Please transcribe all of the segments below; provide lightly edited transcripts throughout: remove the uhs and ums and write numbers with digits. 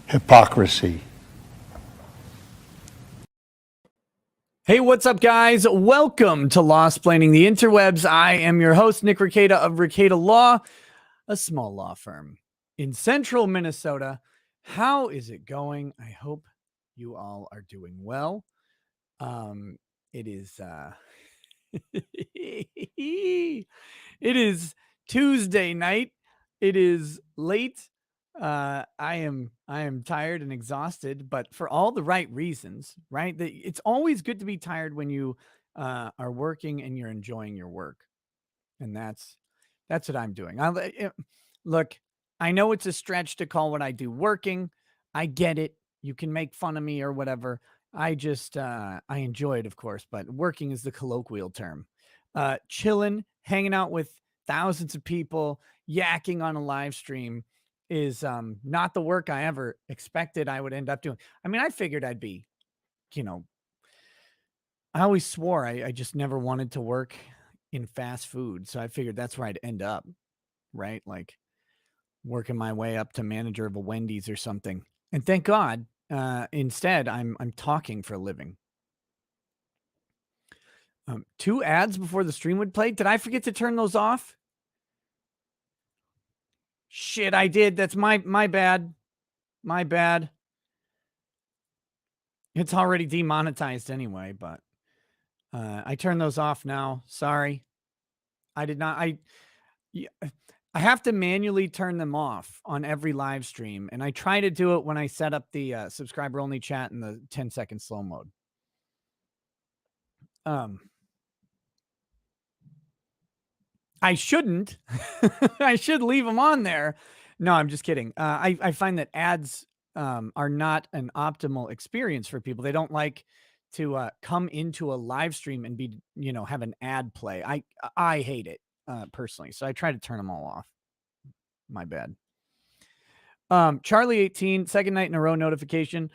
Hypocrisy. Hey, what's up, guys? Welcome to Lawsplaining the Interwebs. I am your host, Nick Rekieta of Rekieta Law, a small law firm in central Minnesota. How is it going? I hope you all are doing well. It is it is Tuesday night. It is late. I am tired and exhausted, but for all the right reasons, right? It's always good to be tired when you are working and you're enjoying your work. And that's what I'm doing. Look, I know it's a stretch to call what I do working. I get it. You can make fun of me or whatever. I just I enjoy it, of course, but working is the colloquial term. Chilling, hanging out with thousands of people, yakking on a live stream is not the work I ever expected I would end up doing. I mean, I figured I'd be, I always swore I just never wanted to work in fast food. So I figured that's where I'd end up, right? Like working my way up to manager of a Wendy's or something. And thank God, instead I'm talking for a living. 2 ads before the stream would play. Did I forget to turn those off? Shit, I did. That's my bad. My bad. It's already demonetized anyway, but I turned those off now. Sorry. I did not. I have to manually turn them off on every live stream, and I try to do it when I set up the subscriber only chat in the 10-second slow mode. I shouldn't. I should leave them on there. No, I'm just kidding. I find that ads are not an optimal experience for people. They don't like to come into a live stream and be, have an ad play. I hate it personally. So I try to turn them all off. My bad. Charlie 18, second night in a row notification.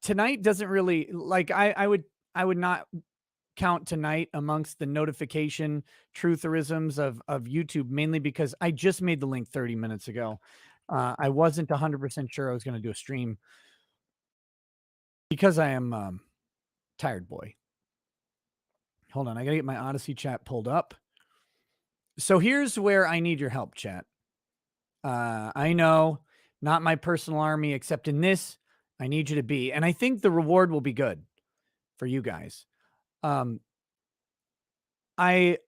Tonight doesn't really like I would not count tonight amongst the notification trutherisms of YouTube, mainly because I just made the link 30 minutes ago. I wasn't 100% sure I was going to do a stream because I am tired boy. Hold on, I got to get my Odyssey chat pulled up. So here's where I need your help, chat. I know, not my personal army, except in this, I need you to be, and I think the reward will be good for you guys. I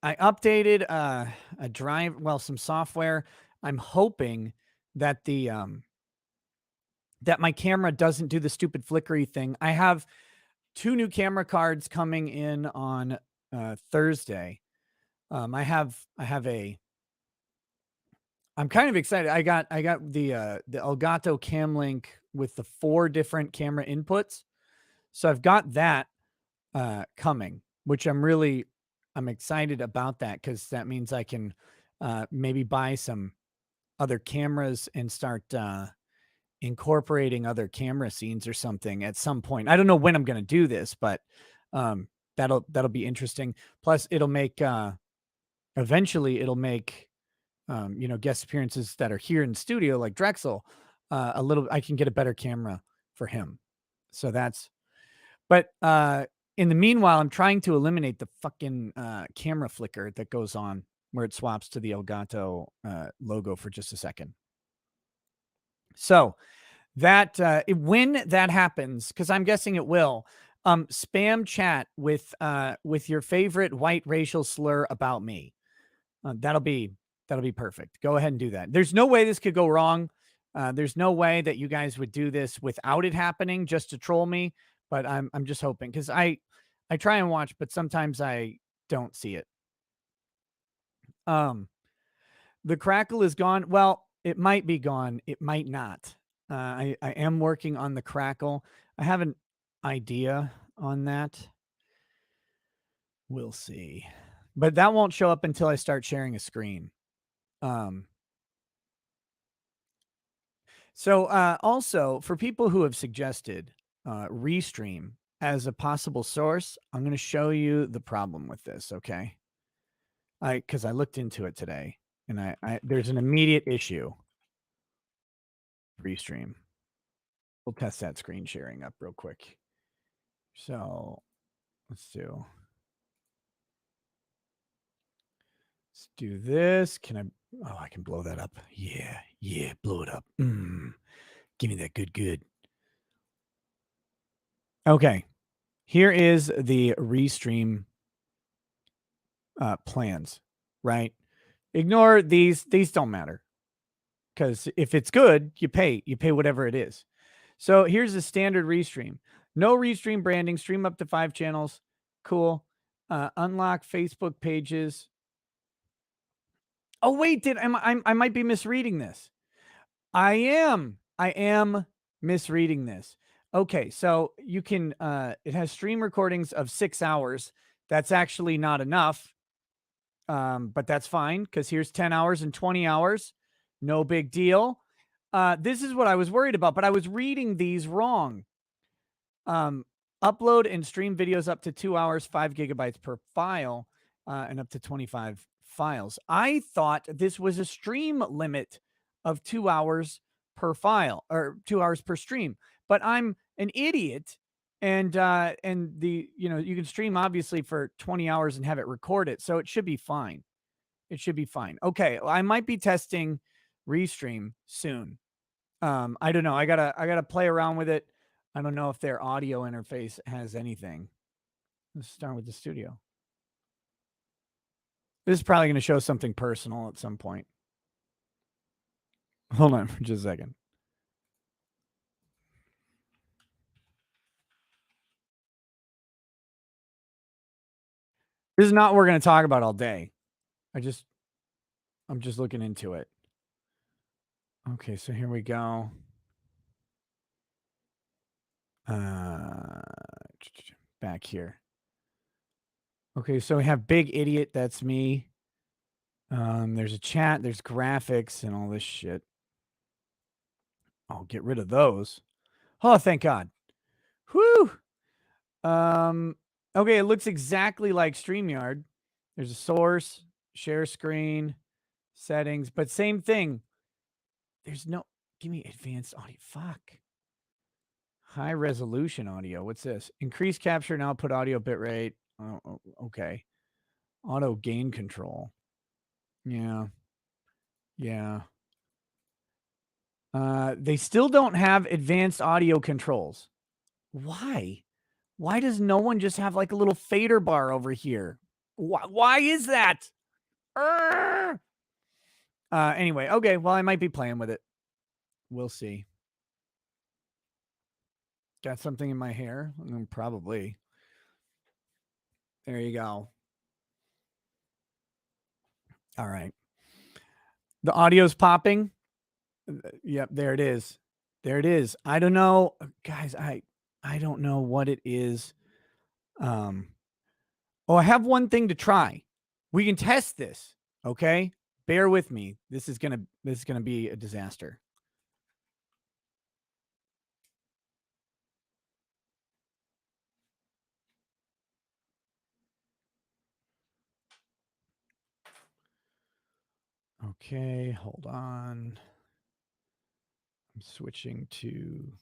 updated a drive, some software. I'm hoping that that my camera doesn't do the stupid flickery thing. I have 2 new camera cards coming in on Thursday. I'm kind of excited. I got the Elgato Cam Link with the 4 different camera inputs. So I've got that coming, which I'm excited about that because that means I can maybe buy some other cameras and start incorporating other camera scenes or something at some point. I don't know when I'm going to do this, but that'll be interesting. Plus, it'll make eventually it'll make guest appearances that are here in studio like Drexel I can get a better camera for him. So but in the meanwhile, I'm trying to eliminate the fucking camera flicker that goes on where it swaps to the Elgato logo for just a second. So that when that happens, because I'm guessing it will, spam chat with your favorite white racial slur about me. That'll be perfect. Go ahead and do that. There's no way this could go wrong. There's no way that you guys would do this without it happening just to troll me. But I'm just hoping, because I try and watch, but sometimes I don't see it. The crackle is gone. Well, it might be gone. It might not. I am working on the crackle. I have an idea on that. We'll see. But that won't show up until I start sharing a screen. So also, for people who have suggested Restream as a possible source, I'm going to show you the problem with this, okay? Because I looked into it today, and I there's an immediate issue. Restream. We'll test that screen sharing up real quick. So let's do this. Can I? Oh, I can blow that up. Yeah, blow it up. Give me that good. Okay, here is the Restream plans. Right? Ignore these. These don't matter, because if it's good, you pay whatever it is. So here's the standard Restream. No Restream branding. Stream up to 5 channels. Cool. Unlock Facebook pages. Oh wait, I might be misreading this. I am misreading this. Okay, so you can it has stream recordings of 6 hours. That's actually not enough. But that's fine, because here's 10 hours and 20 hours. No big deal. This is what I was worried about, but I was reading these wrong. Upload and stream videos up to 2 hours, 5 gigabytes per file, and up to 25 files. I thought this was a stream limit of 2 hours per file, or 2 hours per stream, but I'm an idiot. And you can stream obviously for 20 hours and have it record it. So it should be fine. It should be fine. Okay. I might be testing Restream soon. I don't know. I gotta play around with it. I don't know if their audio interface has anything. Let's start with the studio. This is probably going to show something personal at some point. Hold on for just a second. This is not what we're going to talk about all day. I'm just looking into it. Okay, so here we go. Back here. Okay, so we have Big Idiot. That's me. There's a chat. There's graphics and all this shit. I'll get rid of those. Oh, thank God. Whew. Okay, it looks exactly like StreamYard. There's a source, share screen, settings, but same thing. There's no, give me advanced audio. Fuck. High resolution audio. What's this? Increase capture and output audio bitrate. Oh, okay. Auto gain control. Yeah. They still don't have advanced audio controls. Why? Why does no one just have like a little fader bar over here? Why is that? Anyway, okay. Well, I might be playing with it. We'll see. Got something in my hair? Probably. There you go. All right. The audio's popping. Yep, there it is. There it is. I don't know, guys. I don't know what it is. I have one thing to try. We can test this. Okay, bear with me. This is gonna be a disaster. Okay, hold on. I'm switching to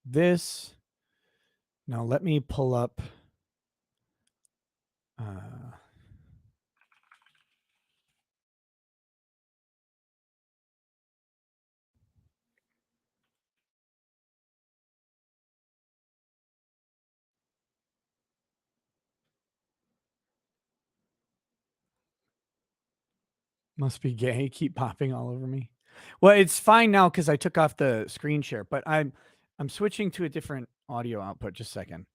this. Now let me pull up. Must be gay. Keep popping all over me. Well, it's fine now because I took off the screen share, but I'm switching to a different audio output. Just a second.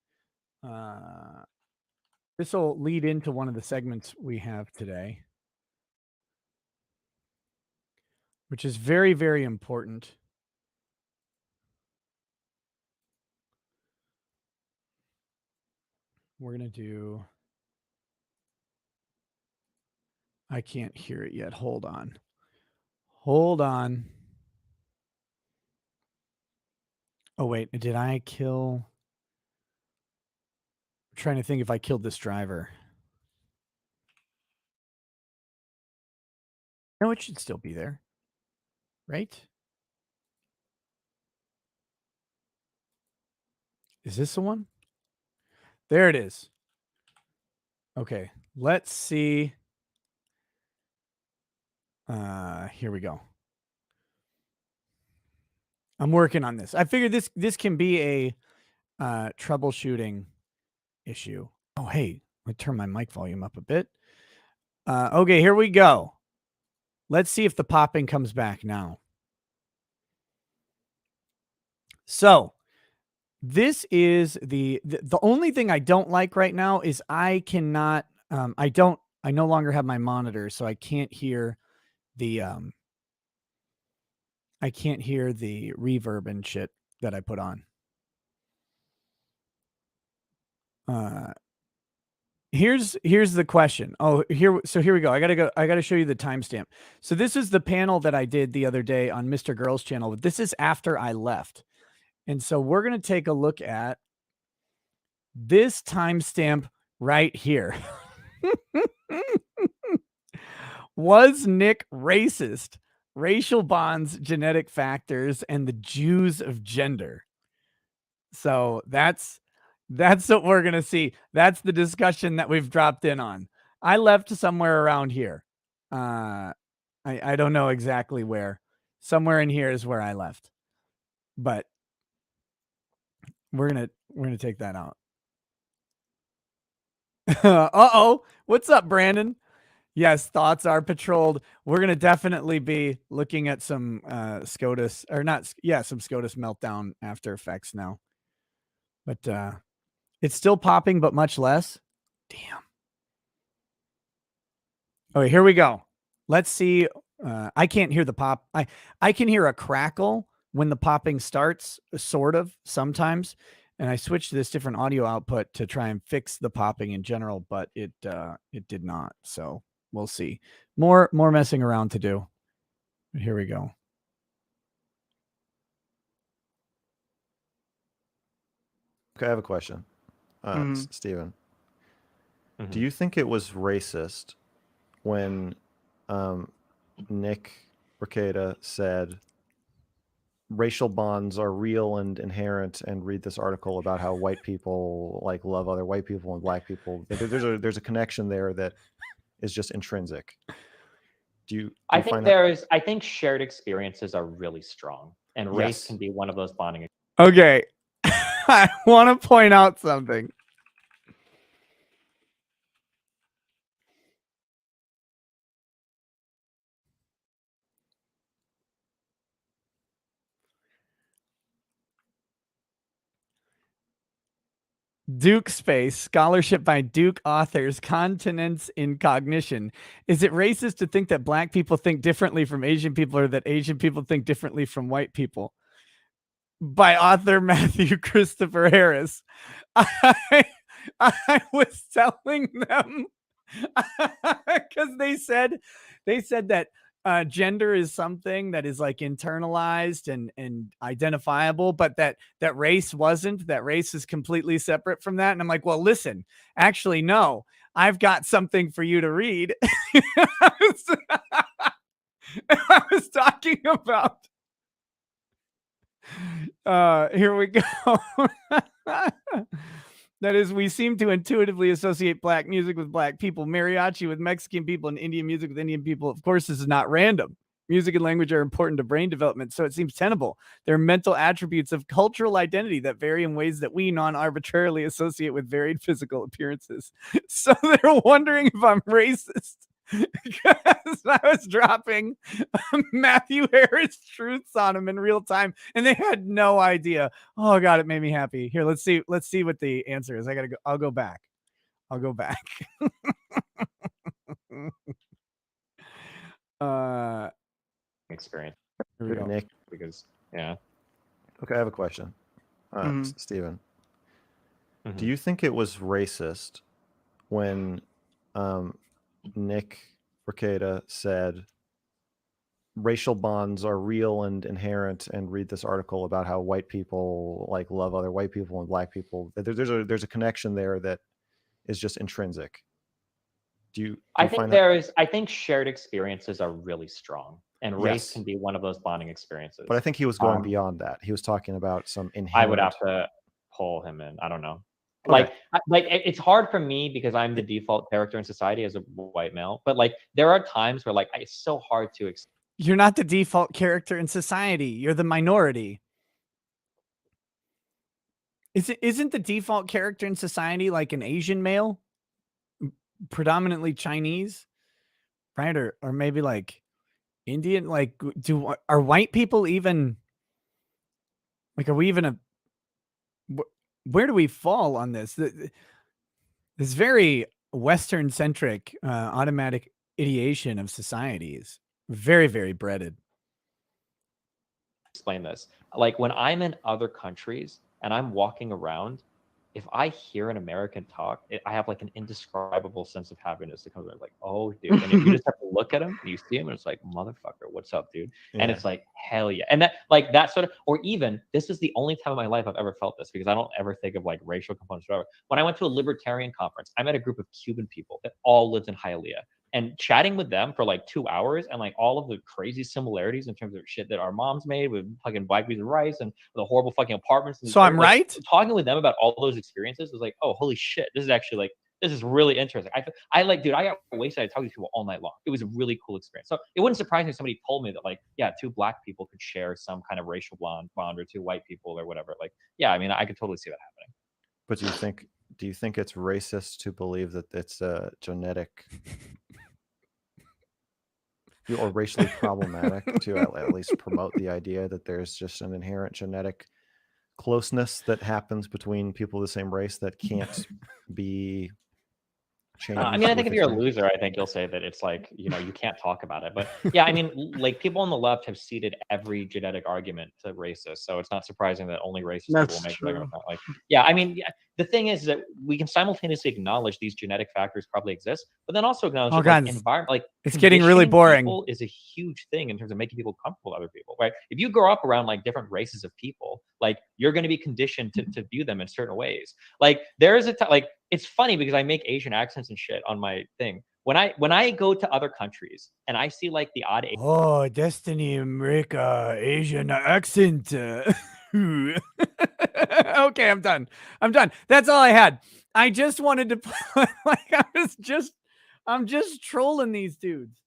This will lead into one of the segments we have today, which is very, very important. We're going to do. I can't hear it yet. Hold on. Hold on. Oh, wait. Did I kill? I'm trying to think if I killed this driver. No, it should still be there. Right? Is this the one? There it is. Okay, let's see. Here we go. I'm working on this. I figured this can be a troubleshooting issue. Oh, hey, let me turn my mic volume up a bit. Okay, here we go. Let's see if the popping comes back now. So this is the only thing I don't like right now is I cannot, I no longer have my monitor, so I can't hear the, reverb and shit that I put on. Here's the question. Oh, here we go. I gotta show you the timestamp. So this is the panel that I did the other day on Mr. Girl's channel, but this is after I left. And so we're gonna take a look at this timestamp right here. Was Nick racist? Racial bonds, genetic factors, and the Jews of gender. So that's what we're going to see. That's the discussion that we've dropped in on. I left somewhere around here. I don't know exactly where. Somewhere in here is where I left. But we're going to take that out. Uh-oh. What's up, Brandon? Yes, thoughts are patrolled. We're going to definitely be looking at some SCOTUS or not. Yeah, some SCOTUS meltdown after effects now. But it's still popping, but much less. Damn. Okay, here we go. Let's see. I can't hear the pop. I can hear a crackle when the popping starts, sort of, sometimes. And I switched to this different audio output to try and fix the popping in general, but it did not. So we'll see. More messing around to do. Here we go. Okay, I have a question. Steven, do you think it was racist when Nick Rekieta said racial bonds are real and inherent, and read this article about how white people like love other white people and black people? There's a connection there that is just intrinsic. I think shared experiences are really strong, and race can be one of those bonding. Okay. I want to point out something. Duke Space, scholarship by Duke authors, Continents in Cognition. Is it racist to think that black people think differently from Asian people, or that Asian people think differently from white people? By author Matthew Christopher Harris. I was telling them because they said that gender is something that is like internalized and identifiable, but that race wasn't. That race is completely separate from that. And I'm like, well, listen, actually, no, I've got something for you to read. I was talking about. Here we go. That is, we seem to intuitively associate black music with black people, mariachi with Mexican people, and Indian music with Indian people. Of course, this is not random. Music and language are important to brain development, so it seems tenable. They're mental attributes of cultural identity that vary in ways that we non-arbitrarily associate with varied physical appearances. So they're wondering if I'm racist because I was dropping Matthew Harris truths on them in real time, and they had no idea. Oh God, it made me happy. Here, let's see what the answer is. I'll go back. Experience. Here we go. Nick, because yeah. Okay, I have a question. Steven, do you think it was racist when Nick Rekieta said racial bonds are real and inherent, and read this article about how white people like love other white people and black people? There's a connection there that is just intrinsic. I think shared experiences are really strong, and race can be one of those bonding experiences. But I think he was going beyond that. He was talking about some inherent. I would have to pull him in. I don't know. Okay. Like it's hard for me because I'm the default character in society as a white male. But like there are times where like it's so hard to. You're not the default character in society. You're the minority. Isn't the default character in society like an Asian male, predominantly Chinese, right? Or maybe like Indian? Like, are white people even like? Are we even a? Where do we fall on this? This very Western centric automatic ideation of society is very, very breaded. Explain this. Like when I'm in other countries and I'm walking around, if I hear an American talk, I have like an indescribable sense of happiness that comes out like, oh, dude. And if you just have to look at him, you see him, and it's like, motherfucker, what's up, dude? And it's like, hell yeah. And that sort of, or even, this is the only time in my life I've ever felt this because I don't ever think of like racial components or whatever. When I went to a libertarian conference, I met a group of Cuban people that all lived in Hialeah. And chatting with them for like 2 hours and like all of the crazy similarities in terms of shit that our moms made with fucking black beans and rice and the horrible fucking apartments. So I'm right. Talking with them about all those experiences was like, oh, holy shit. This is actually like, this is really interesting. I like, dude, I got wasted. I talked to these people all night long. It was a really cool experience. So it wouldn't surprise me if somebody told me that like, yeah, 2 black people could share some kind of racial bond or 2 white people or whatever. Like, yeah, I mean, I could totally see that happening. But do you think it's racist to believe that it's a genetic or racially problematic to at least promote the idea that there's just an inherent genetic closeness that happens between people of the same race that can't be changed? I mean, I think if you're a loser, I think you'll say that it's like, you know, you can't talk about it. But yeah, I mean, like people on the left have ceded every genetic argument to racist. So it's not surprising that only racist people make the argument. Like, yeah, I mean, the thing is that we can simultaneously acknowledge these genetic factors probably exist, but then also acknowledge that environment, like it's getting really boring, is a huge thing in terms of making people comfortable with other people, right? If you grow up around like different races of people, like you're going to be conditioned to view them in certain ways. Like there is like, it's funny because I make Asian accents and shit on my thing. When I go to other countries and I see like the odd Destiny America Asian accent. Okay, I'm done. That's all I had. I just wanted to like I'm just trolling these dudes.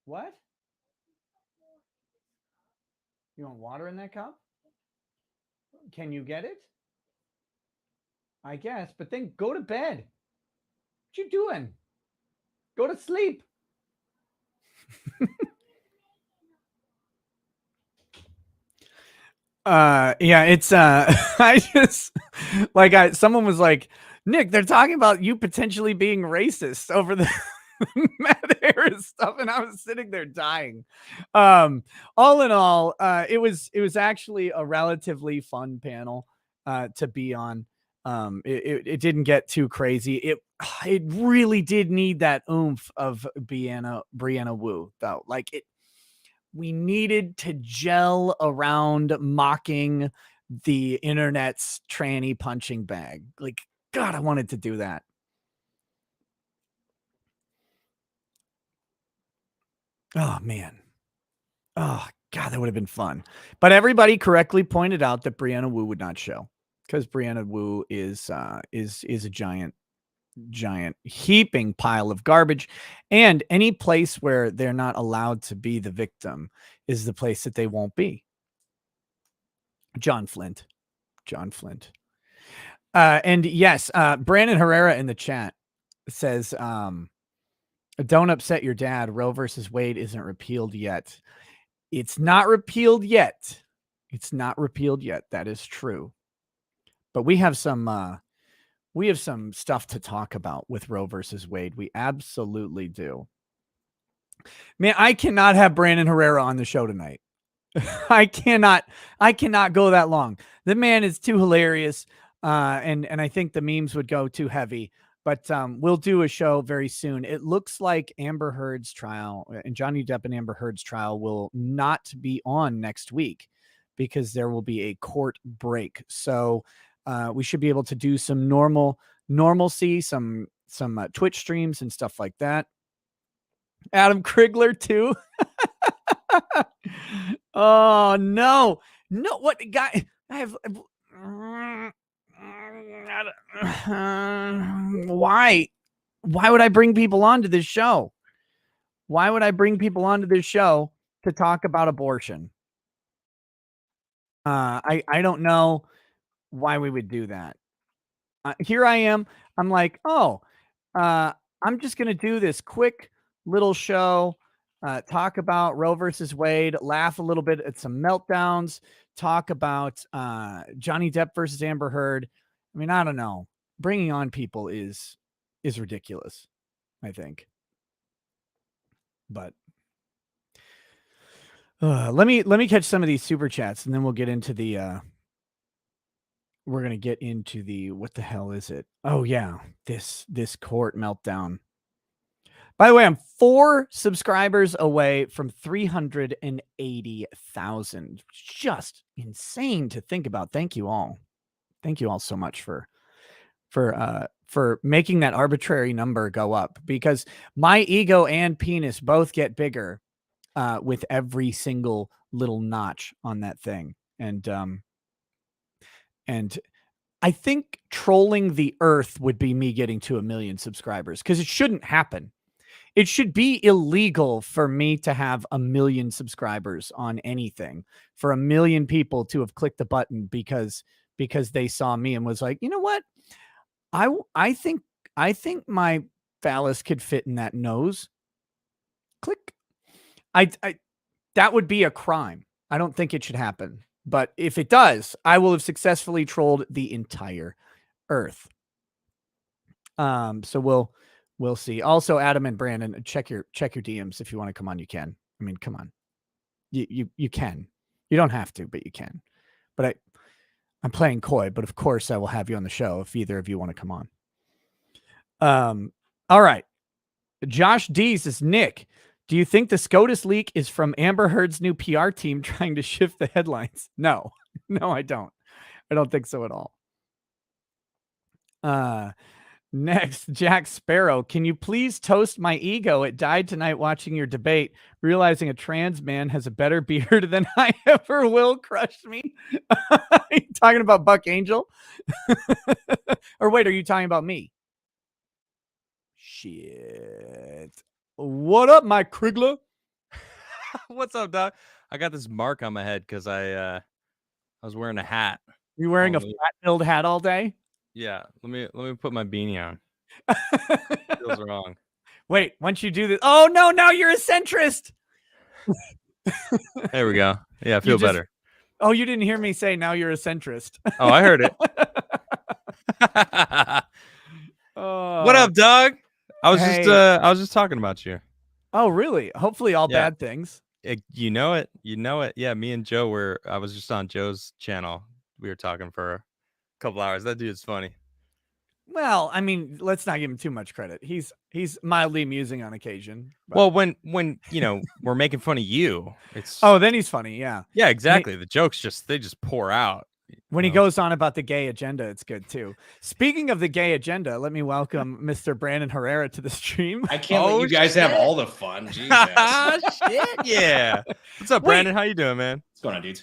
What? You want water in that cup? Can you get it? I guess, but then go to bed. What you doing? Go to sleep. Yeah, it's I just like someone was like, Nick, they're talking about you potentially being racist over the Matt Harris stuff, and I was sitting there dying. All in all, it was actually a relatively fun panel to be on. It didn't get too crazy. It really did need that oomph of Brianna Wu though. Like we needed to gel around mocking the internet's tranny punching bag. Like, God, I wanted to do that. Oh, man. Oh, God, that would have been fun. But everybody correctly pointed out that Brianna Wu would not show because Brianna Wu is a giant heaping pile of garbage, and any place where they're not allowed to be the victim is the place that they won't be. John Flint. And yes, Brandon Herrera in the chat says, don't upset your dad. Roe versus Wade isn't repealed yet. It's not repealed yet. That is true. But we have some stuff to talk about with Roe versus Wade. We absolutely do. Man, I cannot have Brandon Herrera on the show tonight. I cannot go that long. The man is too hilarious. And I think the memes would go too heavy, but we'll do a show very soon. It looks like Amber Heard's trial and Johnny Depp and Amber Heard's trial will not be on next week because there will be a court break. So we should be able to do some normal normalcy, some Twitch streams and stuff like that. Adam Krigler too. Oh no, what guy? I have. Why would I bring people onto this show? Why would I bring people onto this show to talk about abortion? I don't know why we would do that. Here I am. I'm like, I'm just going to do this quick little show, talk about Roe versus Wade, laugh a little bit at some meltdowns, talk about Johnny Depp versus Amber Heard. I mean, I don't know. Bringing on people is ridiculous, I think. But let me catch some of these super chats, and then we'll get into the we're going to get into the, what the hell is it? Oh yeah, this court meltdown. By the way, I'm 4 subscribers away from 380,000. Just insane to think about. Thank you all. Thank you all so much for making that arbitrary number go up, because my ego and penis both get bigger with every single little notch on that thing. And I think trolling the earth would be me getting to 1 million subscribers, because it shouldn't happen. It should be illegal for me to have 1 million subscribers on anything, for 1 million people to have clicked the button because they saw me and was like, you know what? I think my phallus could fit in that nose. Click. That would be a crime. I don't think it should happen. But if it does, I will have successfully trolled the entire earth. So we'll see. Also, Adam and Brandon, check your DMs if you want to come on. You can. I mean, come on. You can. You don't have to, but you can. But I'm playing coy. But of course, I will have you on the show if either of you want to come on. All right. Josh D says, Nick, do you think the SCOTUS leak is from Amber Heard's new PR team trying to shift the headlines? No, I don't. I don't think so at all. Next, Jack Sparrow. Can you please toast my ego? It died tonight watching your debate, realizing a trans man has a better beard than I ever will. Crushed me. Are you talking about Buck Angel? Or wait, are you talking about me? Shit. What up, Mike Krigler? What's up, Doc? I got this mark on my head because I was wearing a hat. You wearing a fat-filled hat all day? Yeah. Let me put my beanie on. Feels wrong. Wait, once you do this, oh no, now you're a centrist. There we go. Yeah, I feel better. Oh, you didn't hear me say now you're a centrist. Oh, I heard it. What up, Doug? I was just talking about you. Oh, really? Hopefully all bad things. You know it. Yeah, me and Joe I was just on Joe's channel. We were talking for a couple hours. That dude's funny. Well, I mean, let's not give him too much credit. He's mildly amusing on occasion. But... Well, when we're making fun of you, it's then he's funny. Yeah. Yeah, exactly. The jokes they just pour out. When he goes on about the gay agenda, it's good too. Speaking of the gay agenda, let me welcome Mr. Brandon Herrera to the stream. I can't let you guys have all the fun. Jesus. Shit, yeah. What's up, Brandon? How you doing, man? What's going on, dudes?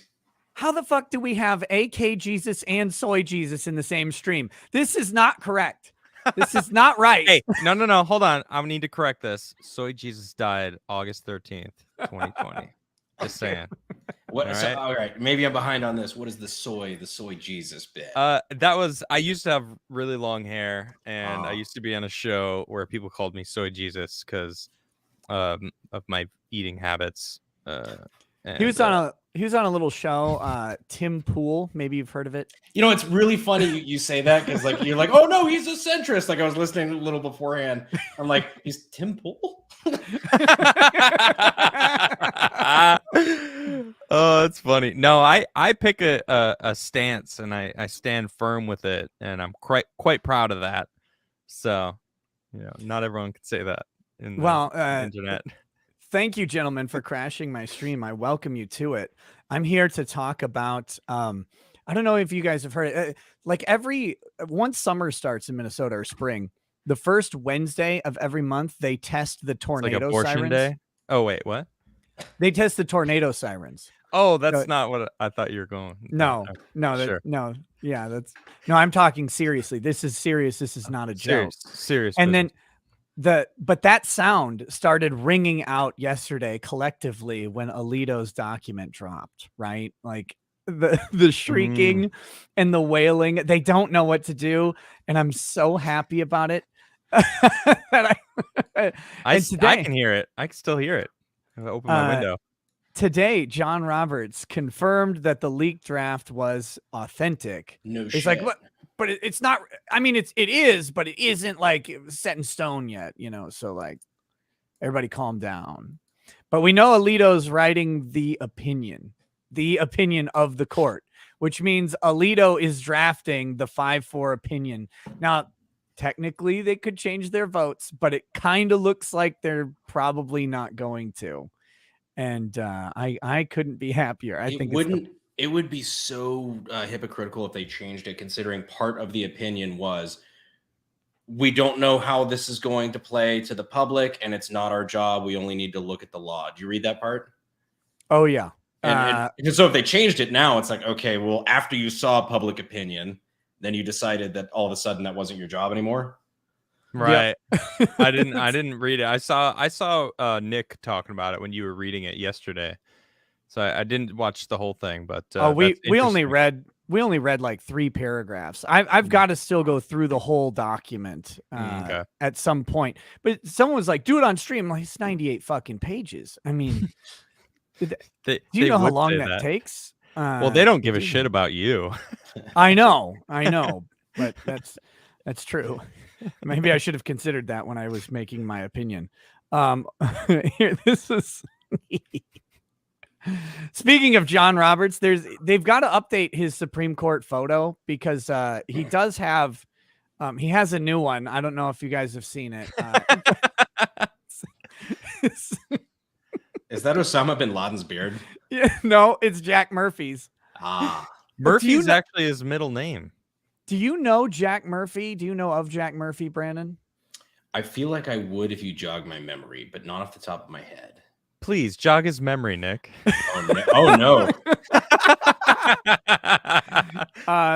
How the fuck do we have AK Jesus and Soy Jesus in the same stream? This is not correct. This is not right. Hey, no. Hold on. I need to correct this. Soy Jesus died August 13th, 2020. Just saying. What? All right. Maybe I'm behind on this. What is the soy Jesus bit? I used to have really long hair, and I used to be on a show where people called me Soy Jesus because of my eating habits. He was on a little show, Tim Pool. Maybe you've heard of it. You know, it's really funny you say that because you're like, oh no, he's a centrist. Like I was listening a little beforehand. I'm like, he's Tim Pool. Oh, that's funny. No, I pick a stance and I stand firm with it, and I'm quite proud of that. So, not everyone could say that in the internet. Thank you, gentlemen, for crashing my stream. I welcome you to it. I'm here to talk about I don't know if you guys have heard it. Like once summer starts in Minnesota or spring, the first Wednesday of every month, they test the It's tornado like abortion sirens. day. Oh wait, what? They test the tornado sirens. Oh, that's not what I thought you were going. No, Sure. Yeah, I'm talking seriously. This is serious. This is not a joke. Serious. And business. then but that sound started ringing out yesterday collectively when Alito's document dropped, right? Like the shrieking and the wailing. They don't know what to do, and I'm so happy about it. That I can hear it. I can still hear it. I open my window. Today, John Roberts confirmed that the leaked draft was authentic. No He's shit. like, what? But it's not. I mean, it is, but it isn't like set in stone yet, you know. So like, everybody calm down. But we know Alito's writing the opinion of the court, which means Alito is drafting the 5-4 opinion. Now, technically, they could change their votes, but it kind of looks like they're probably not going to. And I couldn't be happier. It would be so hypocritical if they changed it, considering part of the opinion was we don't know how this is going to play to the public, and it's not our job. We only need to look at the law. Do you read that part? Oh yeah. And so if they changed it now, it's like, okay, well, after you saw public opinion, then you decided that all of a sudden that wasn't your job anymore. Right. Yep. I didn't read it. I saw Nick talking about it when you were reading it yesterday. So I didn't watch the whole thing, but we only read like 3 paragraphs. I've got to still go through the whole document at some point. But someone was like, "Do it on stream." I'm like, it's 98 fucking pages. I mean, do you know how long that takes? Well, they don't give a shit about you. I know, but that's true. Maybe I should have considered that when I was making my opinion. Here, this is. Speaking of John Roberts, they've got to update his Supreme Court photo because he does have, he has a new one. I don't know if you guys have seen it. Is that Osama bin Laden's beard? Yeah, no, it's Jack Murphy's. Murphy's actually his middle name. Do you know Jack Murphy? Do you know of Jack Murphy, Brandon? I feel like I would if you jog my memory, but not off the top of my head. Please jog his memory, Nick. Oh no.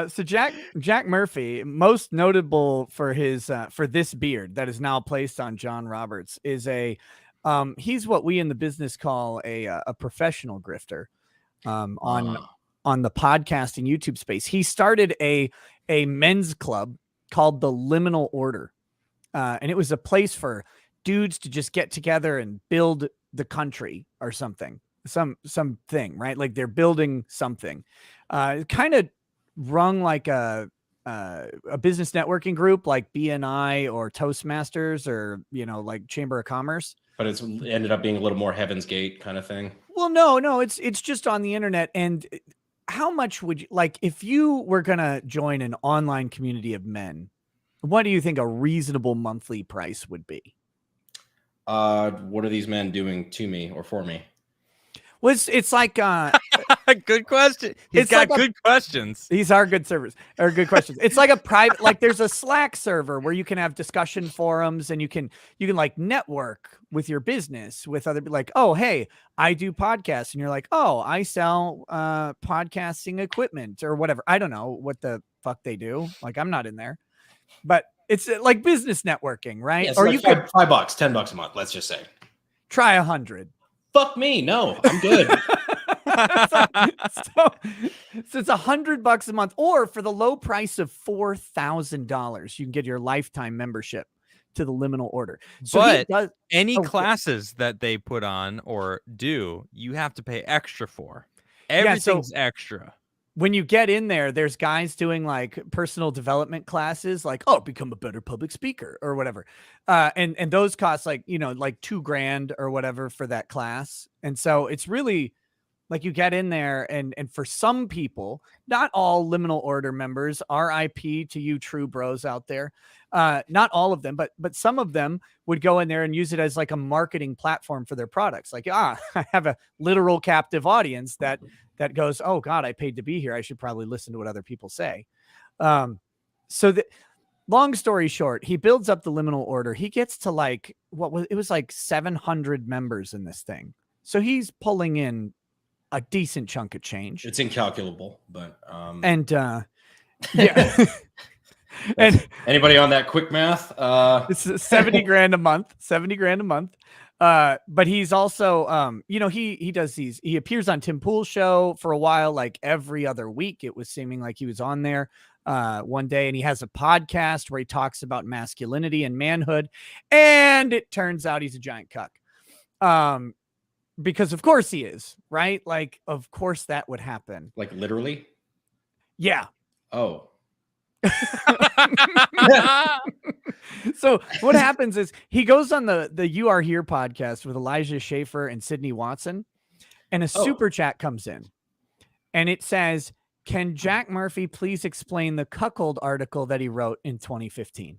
So Jack Murphy, most notable for his for this beard that is now placed on John Roberts, is he's what we in the business call a professional grifter on the podcasting YouTube space. He started a men's club called the Liminal Order, and it was a place for dudes to just get together and build the country or something, something, right? Like they're building something. Kind of rung like a business networking group like BNI or Toastmasters or, like Chamber of Commerce. But it's ended up being a little more Heaven's Gate kind of thing. Well, no, it's just on the internet. And how much would you like if you were going to join an online community of men? What do you think a reasonable monthly price would be? What are these men doing to me or for me? Well, it's like good question. He's got good questions. These are good servers or good questions. It's like a private, like there's a Slack server where you can have discussion forums and you can like network with your business with other, like, oh, hey, I do podcasts, and you're like, oh, I sell podcasting equipment or whatever. I don't know what the fuck they do. Like, I'm not in there, but it's like business networking, right? Yeah, or like you $5, $10 a month. Let's just say. Try 100. Fuck me. No, I'm good. so it's $100 a month, or for the low price of $4,000, you can get your lifetime membership to the Liminal Order. So but any classes that they put on or do, you have to pay extra for. Everything's extra. When you get in there, there's guys doing like personal development classes, like, oh, become a better public speaker or whatever. And those cost like, like $2,000 or whatever for that class. And so it's really Like you get in there and for some people, not all Liminal Order members, RIP to you true bros out there. Not all of them, but some of them would go in there and use it as like a marketing platform for their products. Like, I have a literal captive audience that goes, oh God, I paid to be here. I should probably listen to what other people say. So that, long story short, he builds up the Liminal Order. He gets to like, it was like 700 members in this thing. So he's pulling in a decent chunk of change. It's incalculable, but yeah. And anybody on that quick math? It's 70 grand a month. But he's also he does he appears on Tim Pool's show for a while, like every other week. It was seeming like he was on there one day, and he has a podcast where he talks about masculinity and manhood, and it turns out he's a giant cuck. Because of course he is, right? Like, of course that would happen. Like literally? Yeah. Oh. So what happens is he goes on the You Are Here podcast with Elijah Schaefer and Sydney Watson, and a super chat comes in, and it says, "Can Jack Murphy please explain the cuckold article that he wrote in 2015?"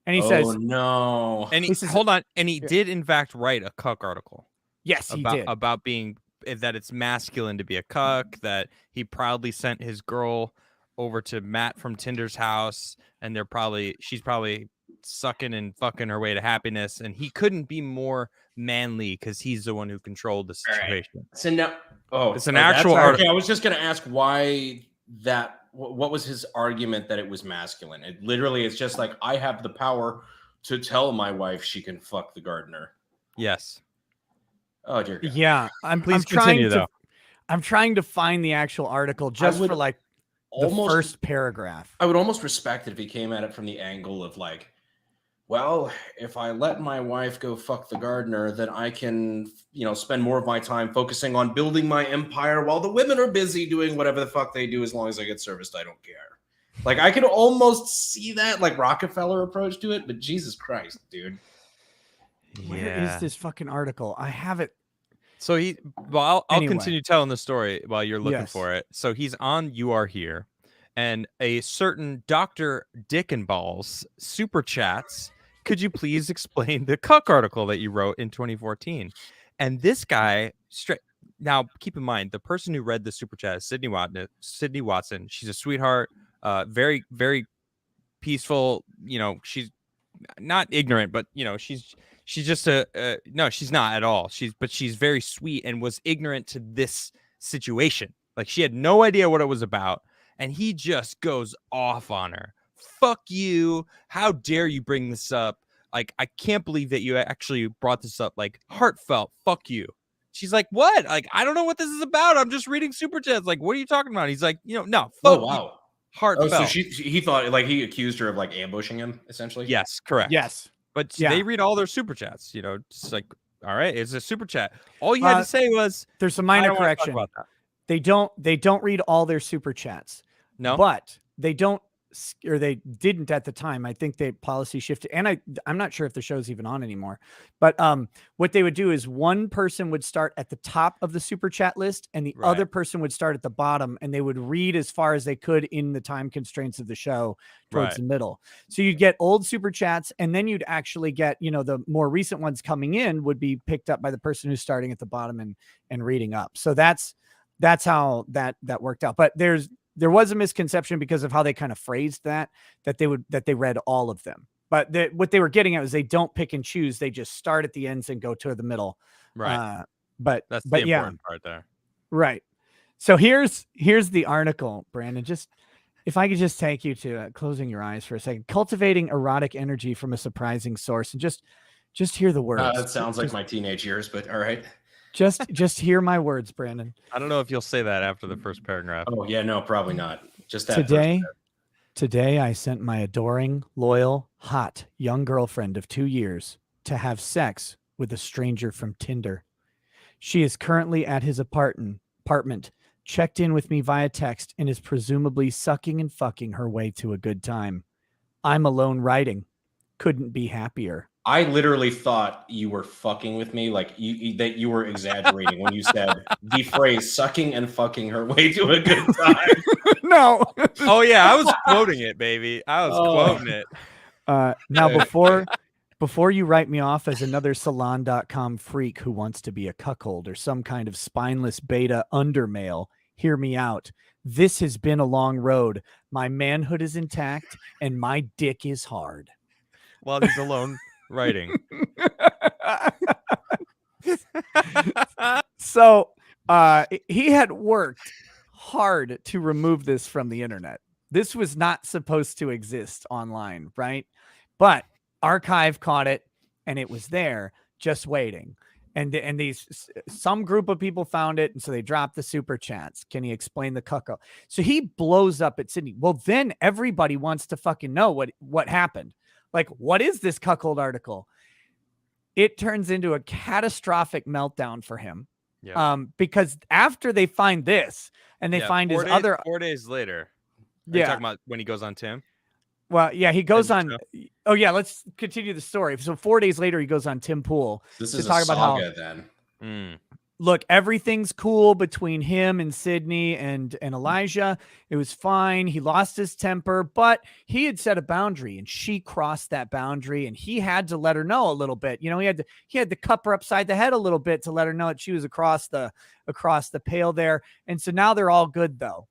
And he says, "No." And he hold on, and he did in fact write a cuck article. Yes, he did. About being that it's masculine to be a cuck, that he proudly sent his girl over to Matt from Tinder's house, and she's probably sucking and fucking her way to happiness, and he couldn't be more manly because he's the one who controlled the situation. Right. So now, it's an actual article. Okay, I was just gonna ask why that. What was his argument that it was masculine? It literally, it's just like, I have the power to tell my wife she can fuck the gardener. Yes. Oh dear God. Yeah, I'm trying to find the actual article just for like the first paragraph. I would almost respect it if he came at it from the angle of like, well, if I let my wife go fuck the gardener, then I can, spend more of my time focusing on building my empire while the women are busy doing whatever the fuck they do. As long as I get serviced, I don't care. Like, I could almost see that like Rockefeller approach to it, but Jesus Christ, dude. Where is this fucking article? I have it. So I'll continue telling the story while you're looking for it. So he's on You Are Here, and a certain Dr. Dickenballs super chats, "Could you please explain the cuck article that you wrote in 2014? And this guy, now keep in mind, the person who read the super chat is Sydney Watson. She's a sweetheart, very, very peaceful. She's not ignorant, but she's just no, she's not at all. She's very sweet and was ignorant to this situation. Like, she had no idea what it was about, and he just goes off on her. Fuck you. How dare you bring this up? Like, I can't believe that you actually brought this up. Like, heartfelt. Fuck you. She's like, what? Like, I don't know what this is about. I'm just reading super chats. Like, what are you talking about? He's like, no, fuck you. Heartfelt. Oh, so he thought, like, he accused her of like ambushing him, essentially. Yes, correct. Yes. But they read all their super chats, it's like, all right, it's a super chat. All you had to say was, there's a minor correction. About that. They don't read all their super chats. No, but they don't, or they didn't at the time. I think they policy shifted, and I'm not sure if the show's even on anymore. But what they would do is one person would start at the top of the super chat list, and the other person would start at the bottom, and they would read as far as they could in the time constraints of the show towards the middle. So you'd get old super chats, and then you'd actually get, the more recent ones coming in would be picked up by the person who's starting at the bottom and reading up. So that's how that worked out. But there was a misconception because of how they kind of phrased that they read all of them. But what they were getting at was they don't pick and choose. They just start at the ends and go to the middle. Right. But that's the important part there. Right. So here's the article, Brandon. Just if I could just take you to closing your eyes for a second, cultivating erotic energy from a surprising source, and just hear the words. That sounds like my teenage years, but all right. Just hear my words, Brandon. I don't know if you'll say that after the first paragraph. Oh yeah, no, probably not. Just that. Today I sent my adoring, loyal, hot young girlfriend of 2 years to have sex with a stranger from Tinder. She is currently at his apartment, checked in with me via text, and is presumably sucking and fucking her way to a good time. I'm alone writing. Couldn't be happier. I literally thought you were fucking with me, like that you were exaggerating when you said the phrase "sucking and fucking her way to a good time." No. Oh yeah, I was quoting it, baby. I was quoting it. Now before you write me off as another salon.com freak who wants to be a cuckold or some kind of spineless beta undermale, hear me out. This has been a long road. My manhood is intact and my dick is hard. While he's alone writing. So he had worked hard to remove this from the internet. This was not supposed to exist online, right? But Archive caught it and it was there just waiting. And some group of people found it, and so they dropped the super chats. Can he explain the cuckold? So he blows up at Sydney. Well, then everybody wants to fucking know what happened. Like, what is this cuckold article? It turns into a catastrophic meltdown for him. Yeah. Because after they find this and they find his other 4 days later. Are you talking about when he goes on Tim? Well, yeah, he goes on. Oh, yeah, let's continue the story. So 4 days later, he goes on Tim Pool This to is talk a about saga, how, then. Look, everything's cool between him and Sydney and Elijah. It was fine. He lost his temper, but he had set a boundary and she crossed that boundary and he had to let her know a little bit. You know, he had to cup her upside the head a little bit to let her know that she was across the pail there. And so now they're all good though.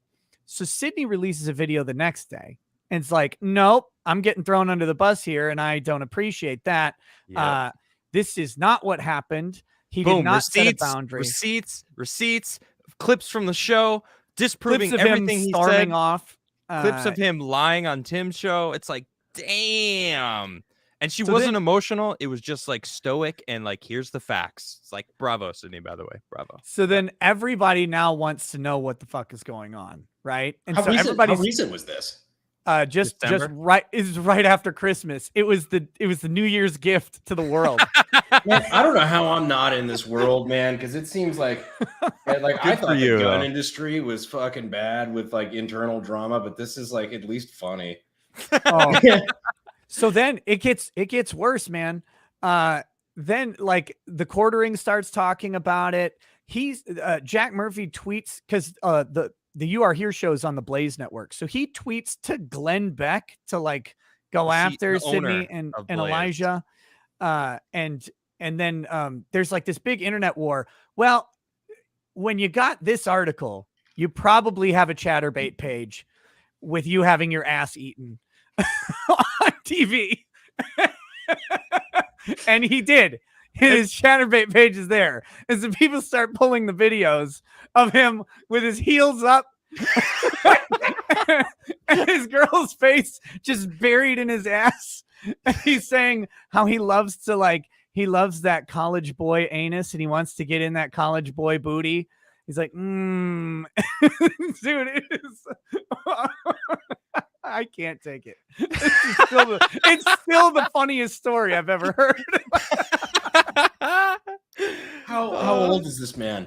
So Sydney releases a video the next day. And it's like, nope, I'm getting thrown under the bus here, and I don't appreciate that. Yep. This is not what happened. He did not set a boundary. Receipts, clips from the show, disproving clips of everything him he storming said. Off. Clips of him lying on Tim's show. It's like, damn. And she wasn't emotional. It was just like stoic and like, here's the facts. It's like, bravo, Sydney, by the way. Bravo. So then everybody now wants to know what the fuck is going on, right? And how everybody's recent was this? Just right is right after Christmas. It was the New Year's gift to the world. Man, I don't know how I'm not in this world, man, because it seems like I thought the gun industry was fucking bad with like internal drama, but this is like at least funny. Oh. So then it gets worse, man. Then like the quartering starts talking about it. He's Jack Murphy tweets because the You Are Here shows on the Blaze Network. So he tweets to Glenn Beck to like go after Sydney and Elijah. And then there's like this big internet war. Well, when you got this article, you probably have a ChatterBait page with you having your ass eaten on TV. And he did. His ChatterBait page is there. And so people start pulling the videos of him with his heels up and his girl's face just buried in his ass. And he's saying how he loves that college boy anus and he wants to get in that college boy booty. He's like, dude, it is. I can't take it. It's still the funniest story I've ever heard. How old is this man?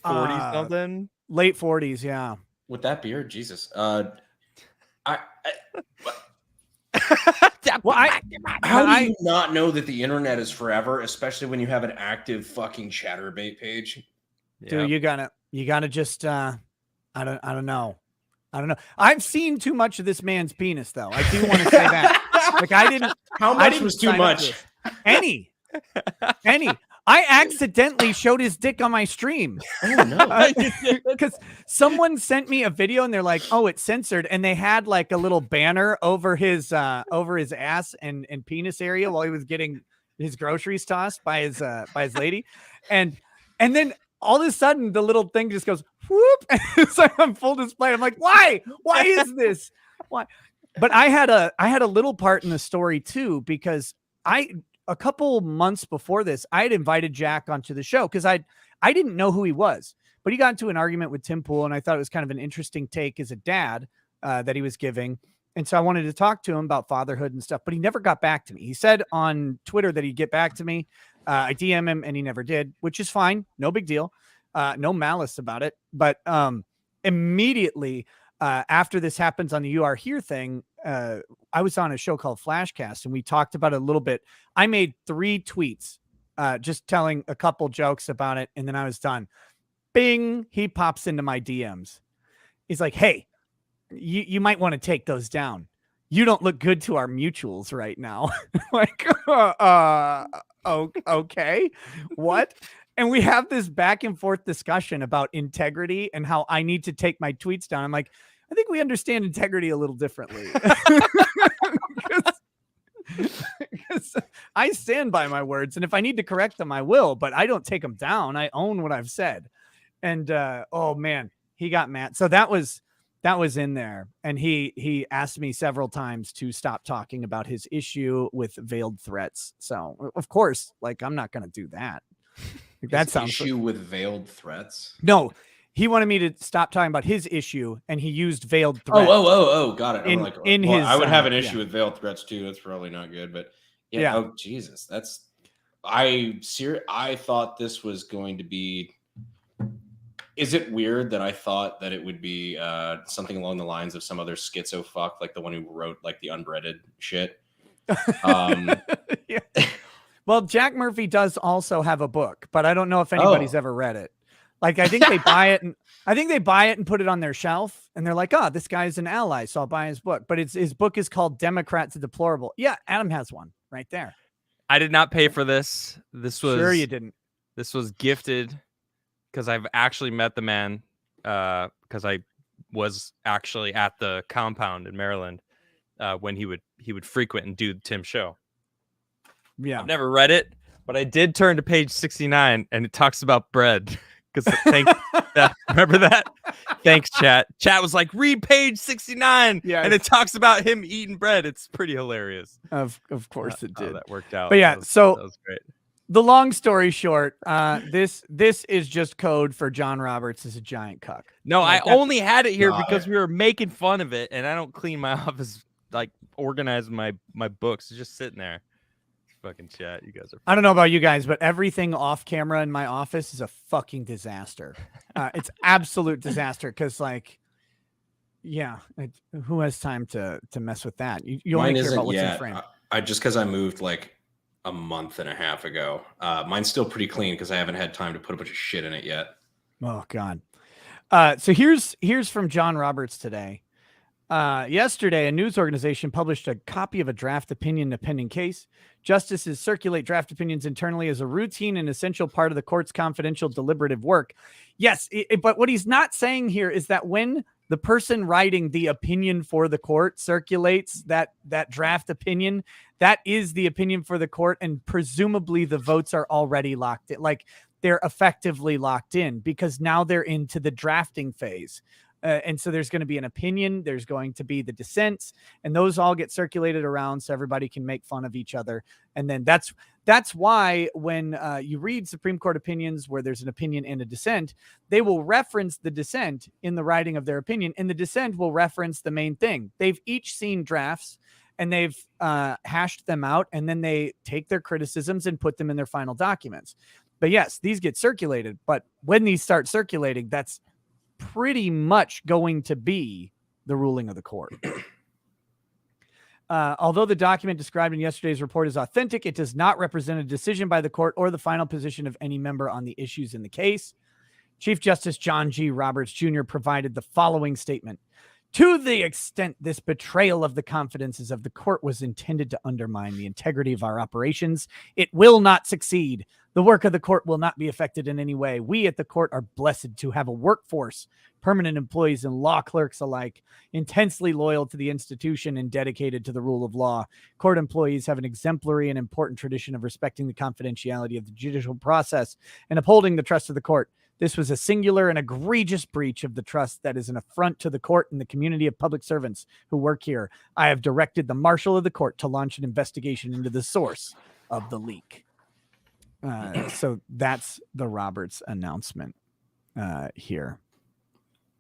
40 something? Late 40s, yeah. With that beard, Jesus. How do you not know that the internet is forever, especially when you have an active fucking ChatterBait page? Dude, you gotta just I don't know. I've seen too much of this man's penis, though. I do want to say that. Like How much was too much? Any. I accidentally showed his dick on my stream. Oh no! Because someone sent me a video and they're like, "Oh, it's censored," and they had like a little banner over his ass and penis area while he was getting his groceries tossed by his lady, and then all of a sudden the little thing just goes whoop. It's like on full display. I'm like, why? Why is this? Why? But I had a little part in the story too, because a couple months before this, I had invited Jack onto the show because I didn't know who he was, but he got into an argument with Tim Pool, and I thought it was kind of an interesting take as a dad that he was giving. And so I wanted to talk to him about fatherhood and stuff, but he never got back to me. He said on Twitter that he'd get back to me. I DM him and he never did, which is fine. No big deal. No malice about it. But immediately after this happens on the You Are Here thing, I was on a show called Flashcast, and we talked about it a little bit. I made 3 tweets, just telling a couple jokes about it, and then I was done. Bing, he pops into my DMs. He's like, hey, you might want to take those down. You don't look good to our mutuals right now. Like, okay, what? And we have this back and forth discussion about integrity and how I need to take my tweets down. I'm like, I think we understand integrity a little differently. Because I stand by my words, and if I need to correct them, I will, but I don't take them down. I own what I've said. And oh man, he got mad. So that was in there, and he asked me several times to stop talking about his issue with veiled threats. So of course, like, I'm not going to do that. That sounds issue with veiled threats. No, he wanted me to stop talking about his issue, and he used veiled threats. Oh, got it. In, I'm like, in his, I would have an issue with veiled threats too. That's probably not good, but yeah. Oh Jesus, that's I thought this was going to be. Is it weird that I thought that it would be something along the lines of some other schizo fuck, like the one who wrote like the Unbreaded shit? Yeah. Well, Jack Murphy does also have a book, but I don't know if anybody's ever read it. Like, I think they buy it, and put it on their shelf, and they're like, "Oh, this guy's an ally, so I'll buy his book." But his book is called "Democrat to Deplorable." Yeah, Adam has one right there. I did not pay for this. This was sure you didn't. This was gifted because I've actually met the man. Because I was actually at the compound in Maryland when he would frequent and do Tim's show. Yeah, I've never read it, but I did turn to page 69, and it talks about bread. Because remember that? Thanks, chat. Chat was like, read page 69, and it talks about him eating bread. It's pretty hilarious. Of course it did. That worked out. But yeah, that was great. The long story short, this is just code for John Roberts is a giant cuck. No, I only had it here because we were making fun of it, and I don't clean my office, like organize my books. It's just sitting there. Fucking chat, you guys are. I don't know about you guys, but everything off camera in my office is a fucking disaster. It's absolute disaster because, like, yeah, who has time to mess with that? You only care about what's in frame. I just because I moved like a month and a half ago. Mine's still pretty clean because I haven't had time to put a bunch of shit in it yet. Oh God. So here's from John Roberts today. Yesterday, a news organization published a copy of a draft opinion in a pending case. Justices circulate draft opinions internally as a routine and essential part of the court's confidential deliberative work. Yes, but what he's not saying here is that when the person writing the opinion for the court circulates that draft opinion, that is the opinion for the court, and presumably the votes are already locked in. Like, they're effectively locked in because now they're into the drafting phase. And so there's going to be an opinion, there's going to be the dissents, and those all get circulated around so everybody can make fun of each other. And then that's why when you read Supreme Court opinions where there's an opinion and a dissent, they will reference the dissent in the writing of their opinion, and the dissent will reference the main thing. They've each seen drafts, and they've hashed them out, and then they take their criticisms and put them in their final documents. But yes, these get circulated, but when these start circulating, that's pretty much going to be the ruling of the court. Although the document described in yesterday's report is authentic, it does not represent a decision by the court or the final position of any member on the issues in the case. Chief Justice John G. Roberts Jr. provided the following statement. To the extent this betrayal of the confidences of the court was intended to undermine the integrity of our operations, it will not succeed. The work of the court will not be affected in any way. We at the court are blessed to have a workforce, permanent employees and law clerks alike, intensely loyal to the institution and dedicated to the rule of law. Court employees have an exemplary and important tradition of respecting the confidentiality of the judicial process and upholding the trust of the court. This was a singular and egregious breach of the trust that is an affront to the court and the community of public servants who work here. I have directed the marshal of the court to launch an investigation into the source of the leak. So that's the Roberts announcement here.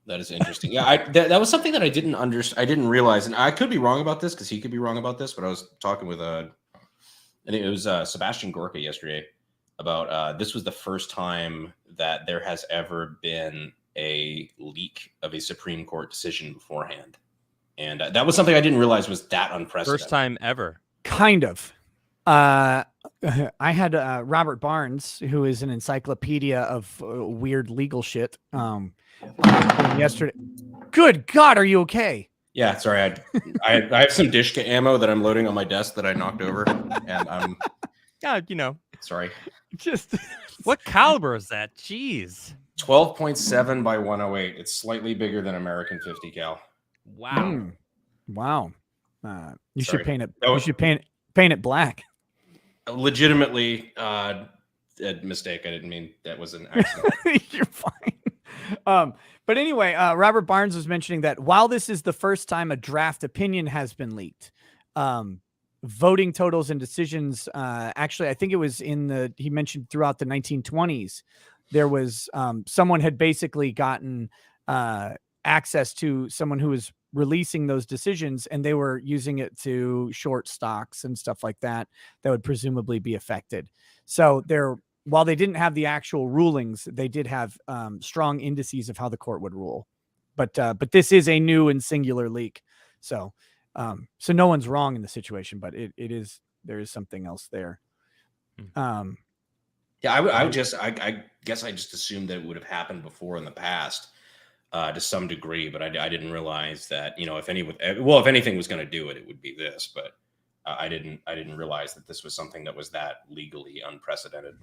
That is interesting. Yeah, that was something that I didn't understand. I didn't realize, and I could be wrong about this because he could be wrong about this. But I was talking with I think it was Sebastian Gorka yesterday about this was the first time that there has ever been a leak of a Supreme Court decision beforehand. And that was something I didn't realize was that unprecedented. First time ever. Kind of. I had Robert Barnes, who is an encyclopedia of weird legal shit, yesterday. Good God, are you okay? Yeah, sorry. I have some dish ammo that I'm loading on my desk that I knocked over, and I'm. Yeah, you know. Sorry. Just What caliber is that? Jeez. 12.7 by 108. It's slightly bigger than American 50 cal. Wow. Wow. You should Sorry. paint it. That You was- should paint it black. Legitimately, a mistake. I didn't mean that was an accident. You're fine. But anyway, Robert Barnes was mentioning that while this is the first time a draft opinion has been leaked, voting totals and decisions, actually, I think it was he mentioned throughout the 1920s, there was someone had basically gotten access to someone who was releasing those decisions, and they were using it to short stocks and stuff like that would presumably be affected. So while they didn't have the actual rulings, they did have strong indices of how the court would rule. But this is a new and singular leak. So no one's wrong in the situation, but there is something else there. Yeah, I guess I just assumed that it would have happened before in the past to some degree, but I didn't realize that, if anything was going to do it, it would be this. But I didn't realize that this was something that was that legally unprecedented.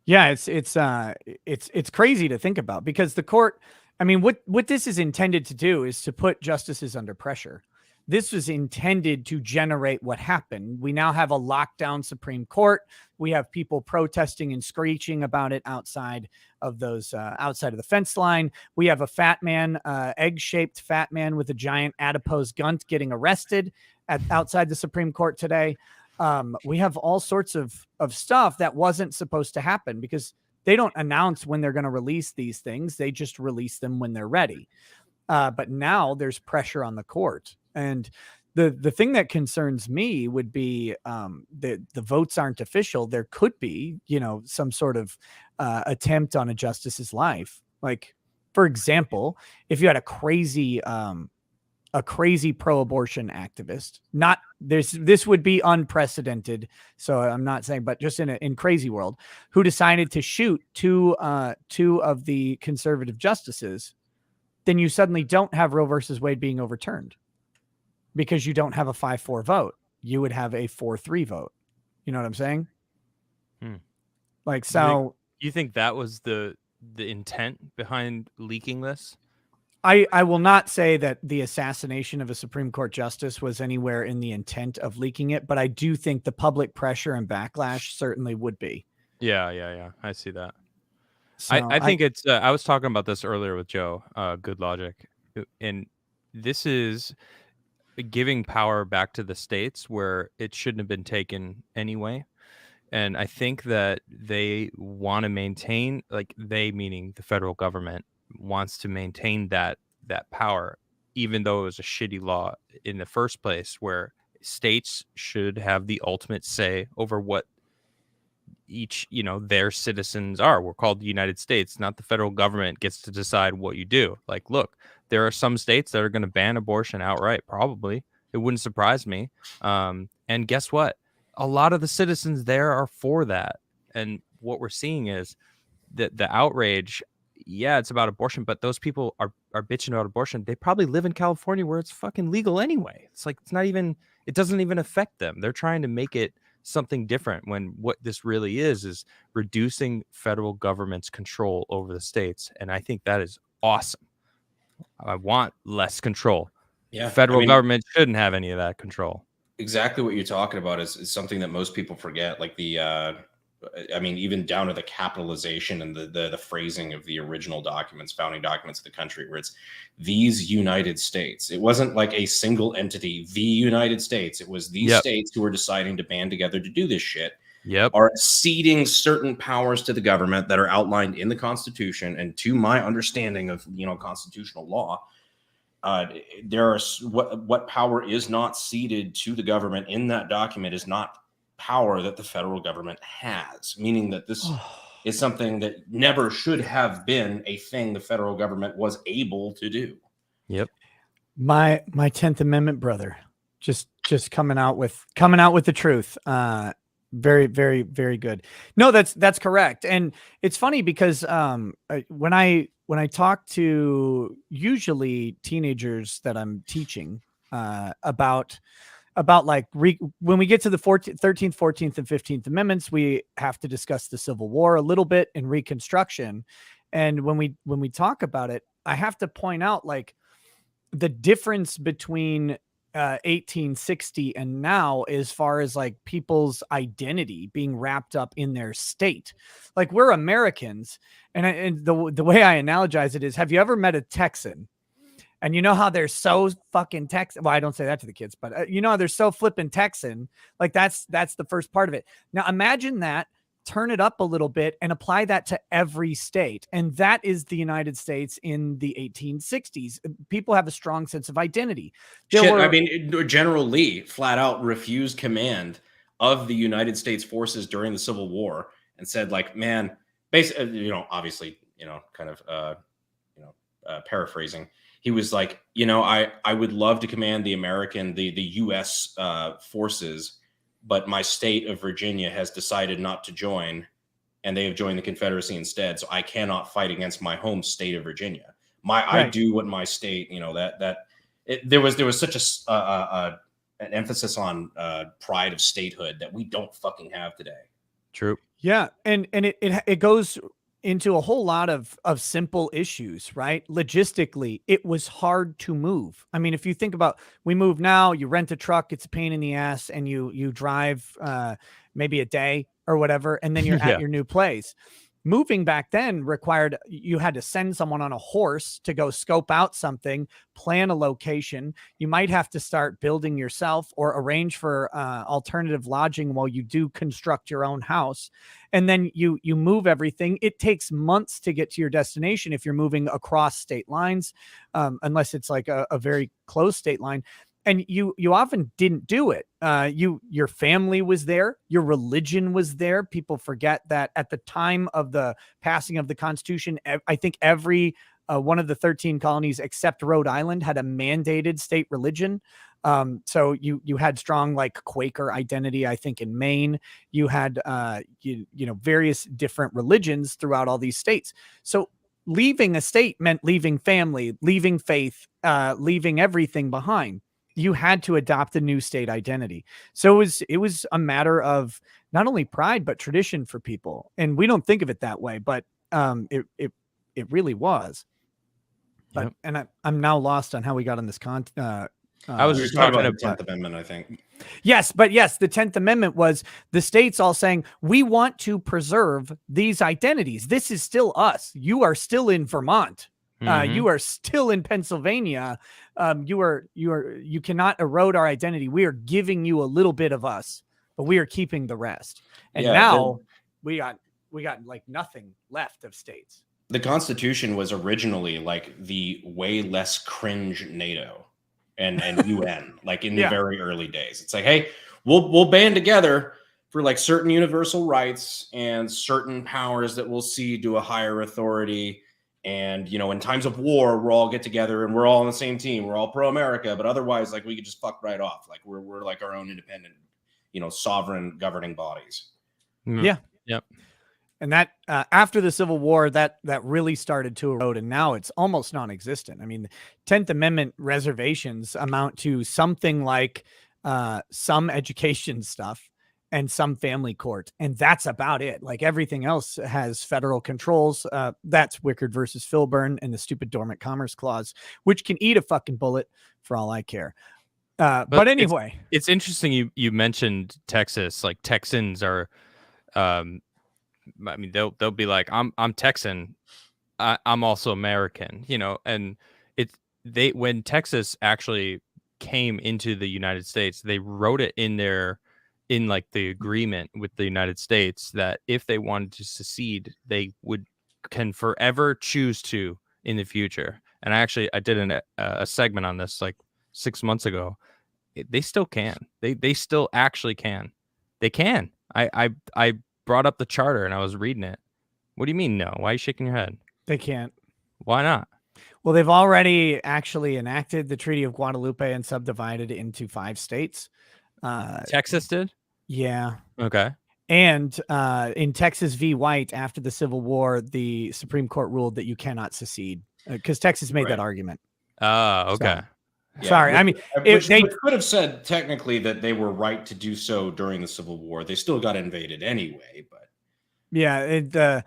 Yeah, it's crazy to think about, because the court, I mean, what this is intended to do is to put justices under pressure. This was intended to generate what happened. We now have a lockdown Supreme Court. We have people protesting and screeching about it outside of the fence line. We have a fat man, egg-shaped fat man with a giant adipose gunt getting arrested outside the Supreme Court today. We have all sorts of stuff that wasn't supposed to happen, because they don't announce when they're going to release these things. They just release them when they're ready. But now there's pressure on the court. And the thing that concerns me would be the votes aren't official. There could be, some sort of attempt on a justice's life. Like, for example, if you had a crazy pro-abortion activist, this would be unprecedented. So I'm not saying, but just in crazy world, who decided to shoot two of the conservative justices, then you suddenly don't have Roe versus Wade being overturned, because you don't have a 5-4 vote. You would have a 4-3 vote. You know what I'm saying? Like, so you think that was the intent behind leaking this? I will not say that the assassination of a Supreme Court justice was anywhere in the intent of leaking it, but I do think the public pressure and backlash certainly would be. Yeah. I see that. So I think it's, I was talking about this earlier with Joe, Good Logic, and this is giving power back to the states where it shouldn't have been taken anyway. And I think that they want to maintain, like, they meaning the federal government wants to maintain that power, even though it was a shitty law in the first place, where states should have the ultimate say over what each, their citizens are. We're called the United States, not the federal government gets to decide what you do. Like, look, there are some states that are going to ban abortion outright. Probably. It wouldn't surprise me. And guess what? A lot of the citizens there are for that. And what we're seeing is that the outrage, yeah, it's about abortion, but those people are bitching about abortion. They probably live in California where it's fucking legal anyway. It's like, it doesn't even affect them. They're trying to make it something different, when what this really is reducing federal government's control over the states. And I think that is awesome. I want less control. Yeah, federal government shouldn't have any of that control. Exactly what you're talking about is something that most people forget. Like even down to the capitalization and the phrasing of the original documents, founding documents of the country, where it's these United States. It wasn't like a single entity, the United States. It was these states who were deciding to band together to do this shit. Are ceding certain powers to the government that are outlined in the Constitution. And to my understanding of constitutional law, there are what power is not ceded to the government in that document is not power that the federal government has, meaning that this is something that never should have been a thing the federal government was able to do. Yep. My 10th Amendment brother, just coming out with the truth. Very, very, very good. No, that's correct. And it's funny because when I talk to usually teenagers that I'm teaching about like when we get to the 13th, 14th, and 15th Amendments, we have to discuss the Civil War a little bit and Reconstruction. And when we talk about it, I have to point out like the difference between 1860 and now, as far as like people's identity being wrapped up in their state. Like we're Americans, and the way I analogize it is, have you ever met a Texan? And you know how they're so fucking Texan. Well, I don't say that to the kids, but you know how they're so flippin' Texan. Like that's the first part of it. Now imagine that, turn it up a little bit and apply that to every state. And that is the United States in the 1860s. People have a strong sense of identity. I mean, General Lee flat out refused command of the United States forces during the Civil War and said, like, man, basically, you know, obviously, you know, kind of, paraphrasing. He was like, you know, I would love to command the U.S. forces, but my state of Virginia has decided not to join, and they have joined the Confederacy instead. So I cannot fight against my home state of Virginia. I do what my state, you know, there was such an emphasis on pride of statehood that we don't fucking have today. True. Yeah. And it goes into a whole lot of simple issues, right? Logistically, it was hard to move. I mean, if you think about, we move now, you rent a truck, it's a pain in the ass, and you drive maybe a day or whatever, and then you're at your new place. Moving back then required, you had to send someone on a horse to go scope out something, plan a location. You might have to start building yourself or arrange for alternative lodging while you do construct your own house. And then you move everything. It takes months to get to your destination if you're moving across state lines, unless it's like a very close state line. And you often didn't do it. Your family was there. Your religion was there. People forget that at the time of the passing of the Constitution, I think every one of the 13 colonies except Rhode Island had a mandated state religion. So you had strong like Quaker identity. I think in Maine, you had various different religions throughout all these states. So leaving a state meant leaving family, leaving faith, leaving everything behind. You had to adopt a new state identity. So it was a matter of not only pride, but tradition for people. And we don't think of it that way, but it really was. But, yep. And I'm now lost on how we got on this I was just talking about the 10th Amendment, I think. Yes, but yes, the 10th Amendment was the states all saying, we want to preserve these identities. This is still us. You are still in Vermont. You are still in Pennsylvania. You cannot erode our identity. We are giving you a little bit of us, but we are keeping the rest. And now we got like nothing left of states. The Constitution was originally like the way less cringe NATO and UN, like in the very early days. It's like, hey, we'll band together for like certain universal rights and certain powers that we'll cede to a higher authority. And, you know, in times of war, we'll all get together and we're all on the same team. We're all pro-America, but otherwise, like, we could just fuck right off. Like, we're like our own independent, you know, sovereign governing bodies. Yeah. Yep. And that after the Civil War, that really started to erode, and now it's almost non-existent. I mean, 10th Amendment reservations amount to something like some education stuff and some family court, and that's about it. Like everything else has federal controls. That's Wickard versus Filburn and the stupid Dormant Commerce Clause, which can eat a fucking bullet for all I care. But anyway, it's interesting you mentioned Texas. Like Texans are, I mean, they'll be like, I'm Texan, I'm also American, you know. And when Texas actually came into the United States, they wrote it in like the agreement with the United States that if they wanted to secede, they can forever choose to in the future. And I did a segment on this like 6 months ago. They still can. They still actually can. They can. I brought up the charter and I was reading it. What do you mean no? Why are you shaking your head? They can't. Why not? Well, they've already actually enacted the Treaty of Guadalupe and subdivided it into 5 states. Texas did? Yeah. Okay. And in Texas v. White, after the Civil War, the Supreme Court ruled that you cannot secede because Texas made that argument. Oh, okay. So, sorry. I mean, they could have said technically that they were right to do so during the Civil War. They still got invaded anyway, but yeah.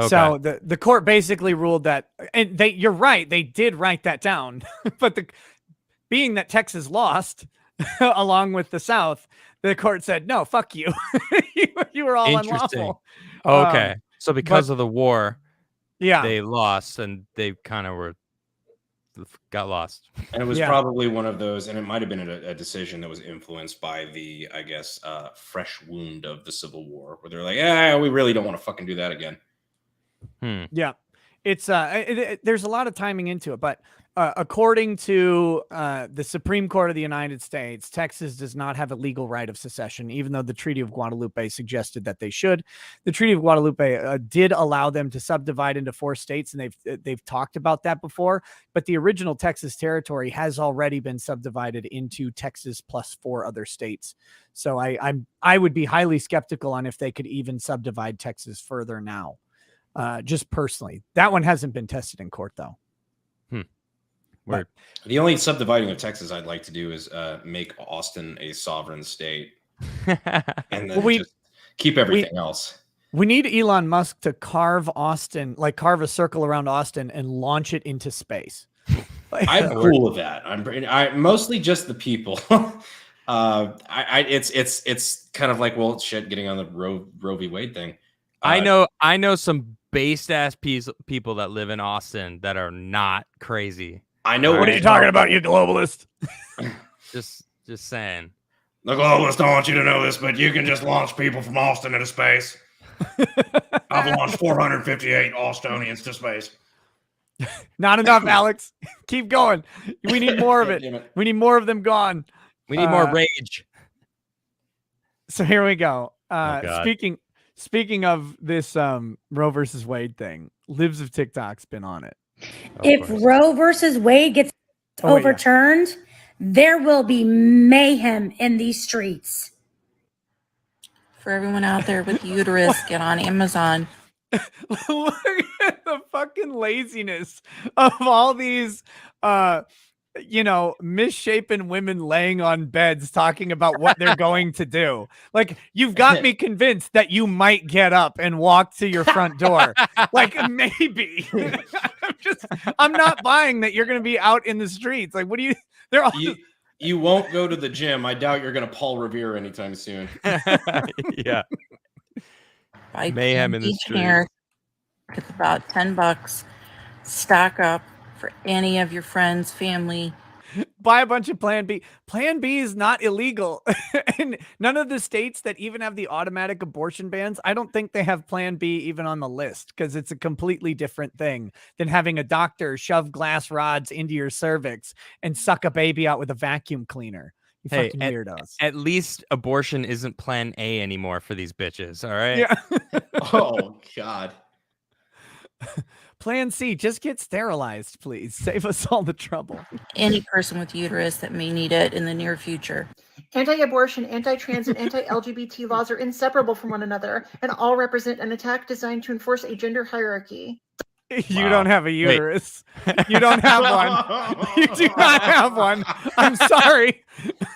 So the court basically ruled that, and you're right, they did write that down, but being that Texas lost along with the South, the court said, no, fuck you. you were all unlawful. Okay. So because of the war, yeah, they lost and they kind of got lost. And it was probably one of those, and it might have been a decision that was influenced by the, I guess, fresh wound of the Civil War, where they're like, we really don't want to fucking do that again. Yeah, it's there's a lot of timing into it, but according to the Supreme Court of the United States, Texas does not have a legal right of secession, even though the Treaty of Guadalupe suggested that they should. The Treaty of Guadalupe did allow them to subdivide into 4 states, and they've talked about that before. But the original Texas territory has already been subdivided into Texas plus 4 other states. So I would be highly skeptical on if they could even subdivide Texas further now. Just personally, that one hasn't been tested in court though. But the only subdividing of Texas I'd like to do is make Austin a sovereign state, and then just keep everything else. We need Elon Musk to carve Austin, like carve a circle around Austin and launch it into space. I'm cool with that. I'm mostly just the people. It's kind of like, well, shit, getting on the Roe v. Wade thing. I know some based ass people that live in Austin that are not crazy. I know. What are you talking about, you globalist? just saying. The globalists don't want you to know this, but you can just launch people from Austin into space. I've launched 458 Austonians to space. Not enough, Alex. Keep going. We need more of it. We need more of them gone. We need more rage. So here we go. Speaking of this Roe versus Wade thing, Libs of TikTok's been on it. If Roe versus Wade gets overturned, there will be mayhem in these streets. For everyone out there with uterus, get on Amazon. Look at the fucking laziness of all these misshapen women laying on beds talking about what they're going to do. Like, you've got me convinced that you might get up and walk to your front door. Like, maybe. I'm not buying that you're going to be out in the streets. Like, what do you, they're all. You won't go to the gym. I doubt you're going to Paul Revere anytime soon. Yeah. Buy mayhem in the street. It's about $10. Stock up for any of your friends, family. Buy a bunch of Plan B. Plan B is not illegal. And none of the states that even have the automatic abortion bans, I don't think they have Plan B even on the list, because it's a completely different thing than having a doctor shove glass rods into your cervix and suck a baby out with a vacuum cleaner. You fucking weirdos. At least abortion isn't Plan A anymore for these bitches, all right? Yeah. Oh, God. Plan C, just get sterilized, please. Save us all the trouble. Any person with uterus that may need it in the near future. Anti-abortion, anti-trans, and anti-LGBT laws are inseparable from one another, and all represent an attack designed to enforce a gender hierarchy. You don't have a uterus. Wait. You don't have one. You do not have one. I'm sorry.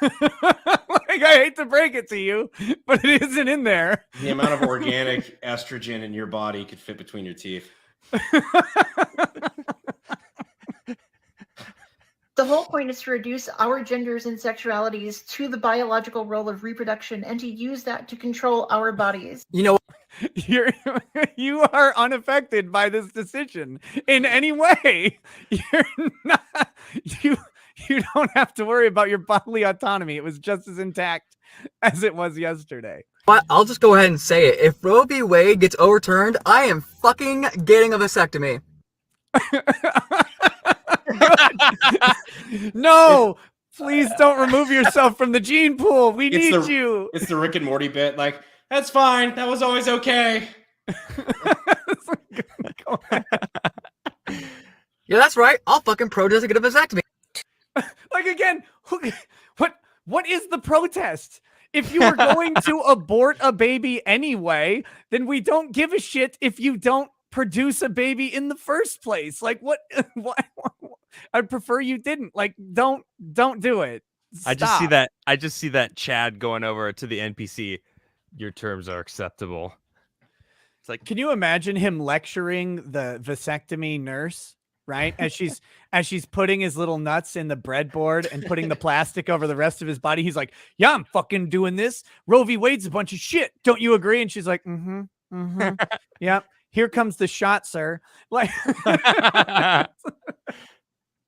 Like, I hate to break it to you, but it isn't in there. The amount of organic estrogen in your body could fit between your teeth. The whole point is to reduce our genders and sexualities to the biological role of reproduction and to use that to control our bodies. You know, you are unaffected by this decision in any way. You're not, you don't have to worry about your bodily autonomy. It was just as intact as it was yesterday. But I'll just go ahead and say it. If Roe v. Wade gets overturned, I am fucking getting a vasectomy. No, please don't remove yourself from the gene pool. We need you. It's the Rick and Morty bit. Like, that's fine. That was always okay. Yeah, that's right. I'll fucking protest and get a vasectomy. Like again, what is the protest? If you were going to abort a baby anyway, then we don't give a shit if you don't produce a baby in the first place. Like what? I'd prefer you didn't. Like don't do it. Stop. I just see that Chad going over to the NPC. Your terms are acceptable. It's like, can you imagine him lecturing the vasectomy nurse? Right, as she's putting his little nuts in the breadboard and putting the plastic over the rest of his body, he's like, "Yeah, I'm fucking doing this. Roe v. Wade's a bunch of shit. Don't you agree?" And she's like, "Yeah, here comes the shot, sir." Like,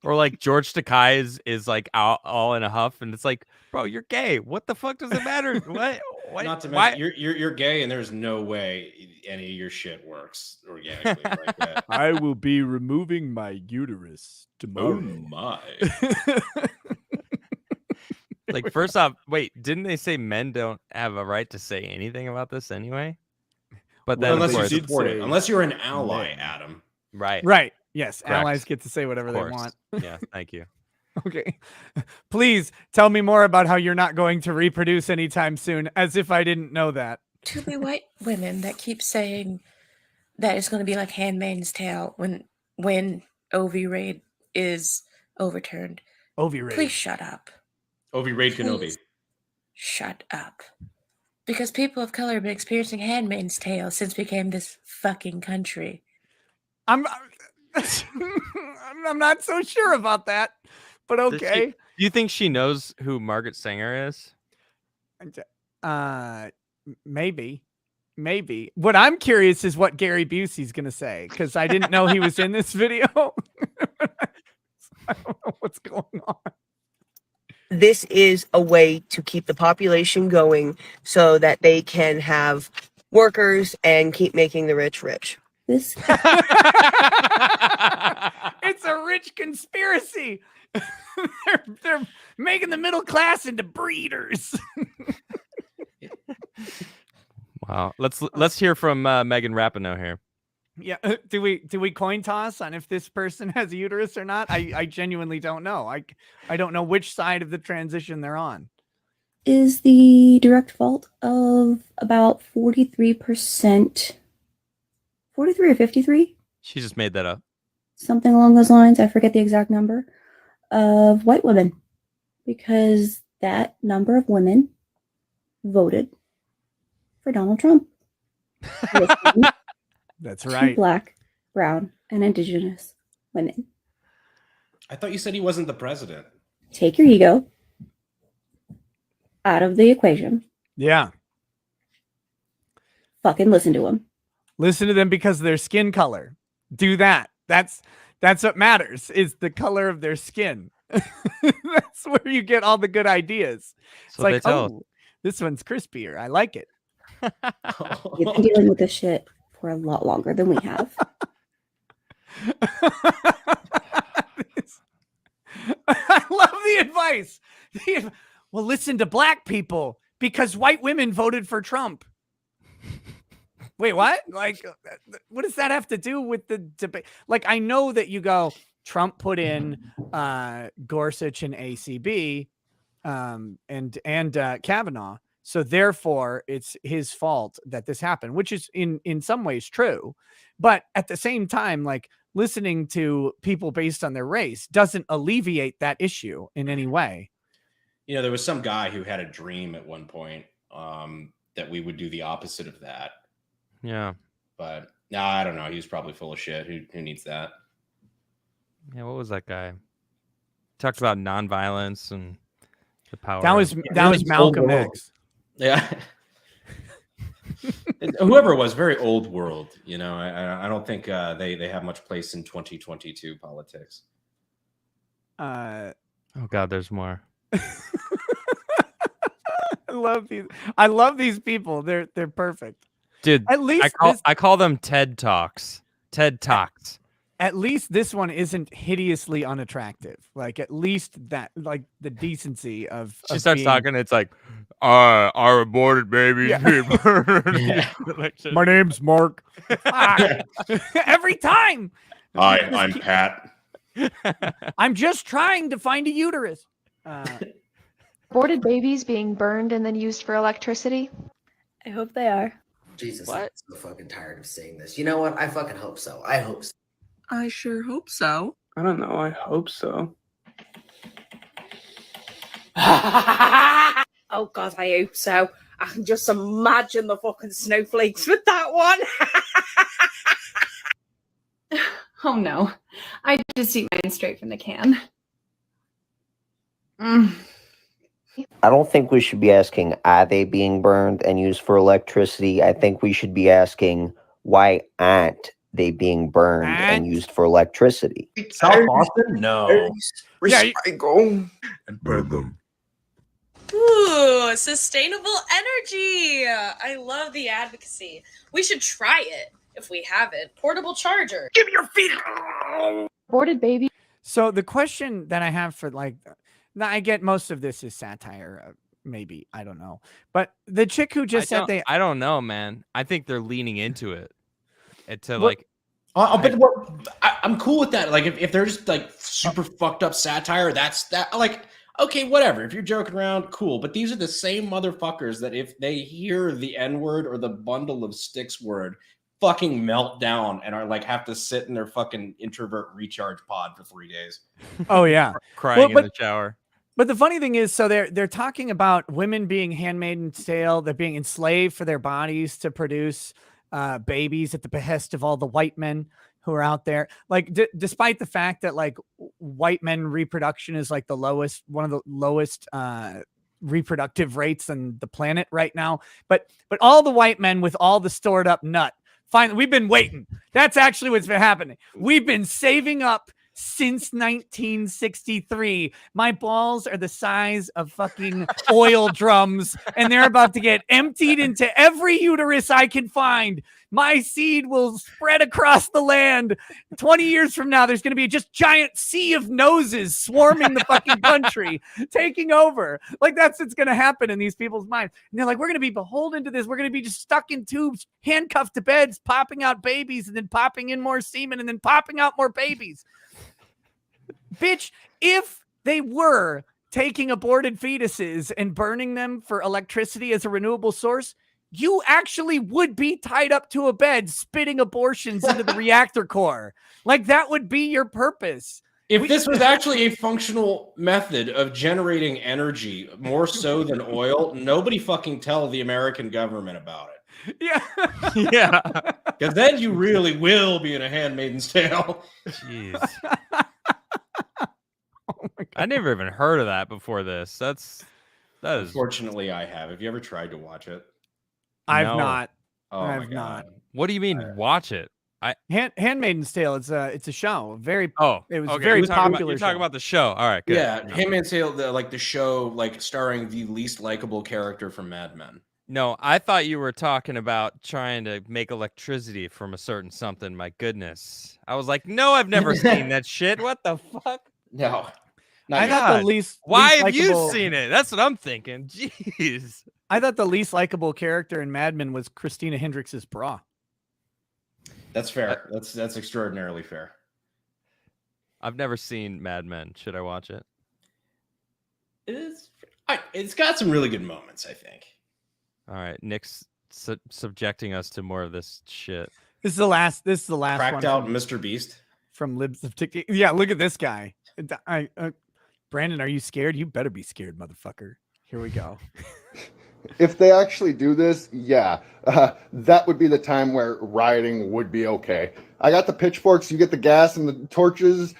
or like George Takei is like all in a huff, and it's like, bro, you're gay. What the fuck does it matter? What? Not to mention, you're gay, and there's no way any of your shit works organically like that. I will be removing my uterus tomorrow. Oh my! Like, first off, wait, didn't they say men don't have a right to say anything about this anyway? But then, unless you support it, unless you're an ally, Adam. Right. Yes, Correct. allies get to say whatever they want. Yeah, thank you. Okay. Please tell me more about how you're not going to reproduce anytime soon, as if I didn't know that. To the white women that keep saying that it's going to be like Handmaid's Tale when Ov Raid is overturned. Ov Raid. Please shut up. Ov Raid Kenobi. Shut up. Because people of color have been experiencing Handmaid's Tale since we came this fucking country. I'm not so sure about that, but okay. Do you think she knows who Margaret Sanger is? Maybe. What I'm curious is what Gary Busey's gonna say, because I didn't know he was in this video. I don't know what's going on. This is a way to keep the population going so that they can have workers and keep making the rich rich. It's a rich conspiracy. they're making the middle class into breeders. Wow. Let's hear from Megan Rapinoe here. Yeah. Do we coin toss on if this person has a uterus or not? I genuinely don't know. I don't know which side of the transition they're on. Is the direct fault of about 43%. 43 or 53? She just made that up. Something along those lines. I forget the exact number of white women, because that number of women voted for Donald Trump. That's right. Black, brown, and indigenous women. I thought you said he wasn't the president. Take your ego out of the equation. Yeah. Fucking listen to him. Listen to them because of their skin color. Do that. That's what matters, is the color of their skin. That's where you get all the good ideas. It's So like, oh, this one's crispier. I like it. You've been dealing with this shit for a lot longer than we have. I love the advice. Well, listen to black people because white women voted for Trump. Wait, what? Like, what does that have to do with the debate? Like, I know that you go, Trump put in Gorsuch and ACB and Kavanaugh. So therefore, it's his fault that this happened, which is in some ways true. But at the same time, like, listening to people based on their race doesn't alleviate that issue in any way. You know, there was some guy who had a dream at one point that we would do the opposite of that. Yeah. But no, I don't know. He was probably full of shit. Who needs that? Yeah, what was that guy? Talked about nonviolence and the power. That was Malcolm X. Yeah. Whoever it was, very old world. You know, I don't think they have much place in 2022 politics. Oh God, there's more. I love these people. They're perfect. Dude, at least I call them TED Talks. TED Talks. At least this one isn't hideously unattractive. Like, at least that, like, the decency of She starts being... talking. It's like, our aborted babies. Yeah. My name's Mark. Every time. I'm Pat. I'm just trying to find a uterus. Aborted babies being burned and then used for electricity. I hope they are. Jesus, What? I'm so fucking tired of seeing this. You know what? I fucking hope so. I hope so. I sure hope so. I don't know. I hope so. Oh God, I hope so. I can just imagine the fucking snowflakes with that one. Oh no, I just eat mine straight from the can. I don't think we should be asking, are they being burned and used for electricity? I think we should be asking, why aren't they being burned and used for electricity? South Boston? No. Recycle. And burn them. Ooh, sustainable energy. I love the advocacy. We should try it if we haven't. Portable charger. Give me your feet. Aborted baby. So the question that I have for like, I get most of this is satire, maybe, I don't know. But the chick who just said I don't know, man. I think they're leaning into it. To What- like, I'm cool with that. Like, if they're just like super fucked up satire, that's that. Like, okay, whatever. If you're joking around, cool. But these are the same motherfuckers that if they hear the N-word or the bundle of sticks word, fucking melt down and are like have to sit in their fucking introvert recharge pod for 3 days. Oh yeah, crying in the shower. But the funny thing is, so they're talking about women being handmaid's tale, they're being enslaved for their bodies to produce babies at the behest of all the white men who are out there. Like, despite the fact that like white men reproduction is like one of the lowest reproductive rates on the planet right now. But all the white men with all the stored up nut. Finally, we've been waiting. That's actually what's been happening. We've been saving up since 1963. My balls are the size of fucking oil drums, and they're about to get emptied into every uterus I can find. My seed will spread across the land. 20 years from now, there's going to be just giant sea of noses swarming the fucking country, taking over. Like, that's what's going to happen in these people's minds. And they're like, we're going to be beholden to this. We're going to be just stuck in tubes, handcuffed to beds, popping out babies, and then popping in more semen, and then popping out more babies. Bitch, if they were taking aborted fetuses and burning them for electricity as a renewable source, you actually would be tied up to a bed spitting abortions into the reactor core. Like, that would be your purpose. If this was actually a functional method of generating energy more so than oil, nobody fucking tell the American government about it. Yeah. Yeah. Because then you really will be in a handmaiden's tale. Jeez. I never even heard of that before this. That is. Unfortunately, I have. Have you ever tried to watch it? I've not. Oh I've my God. not. What do you mean watch it? Handmaiden's Tale. It's a show. It was okay. very popular. You're talking about the show. All right, good. Yeah, Handmaid's Tale, the show, like starring the least likable character from Mad Men. No, I thought you were talking about trying to make electricity from a certain something. My goodness, I was like, no, I've never seen that shit. What the fuck? No. I thought the least. Why least have you likable- seen it? That's what I'm thinking. Jeez. I thought the least likable character in Mad Men was Christina Hendricks' bra. That's fair. That's extraordinarily fair. I've never seen Mad Men. Should I watch it? It's got some really good moments, I think. All right, Nick's subjecting us to more of this shit. This is the last. Cracked one out from, Mr. Beast from Libs of TikTok. Yeah, look at this guy. Brandon, are you scared? You better be scared, motherfucker. Here we go. If they actually do this, yeah, that would be the time where rioting would be okay. I got the pitchforks, you get the gas and the torches.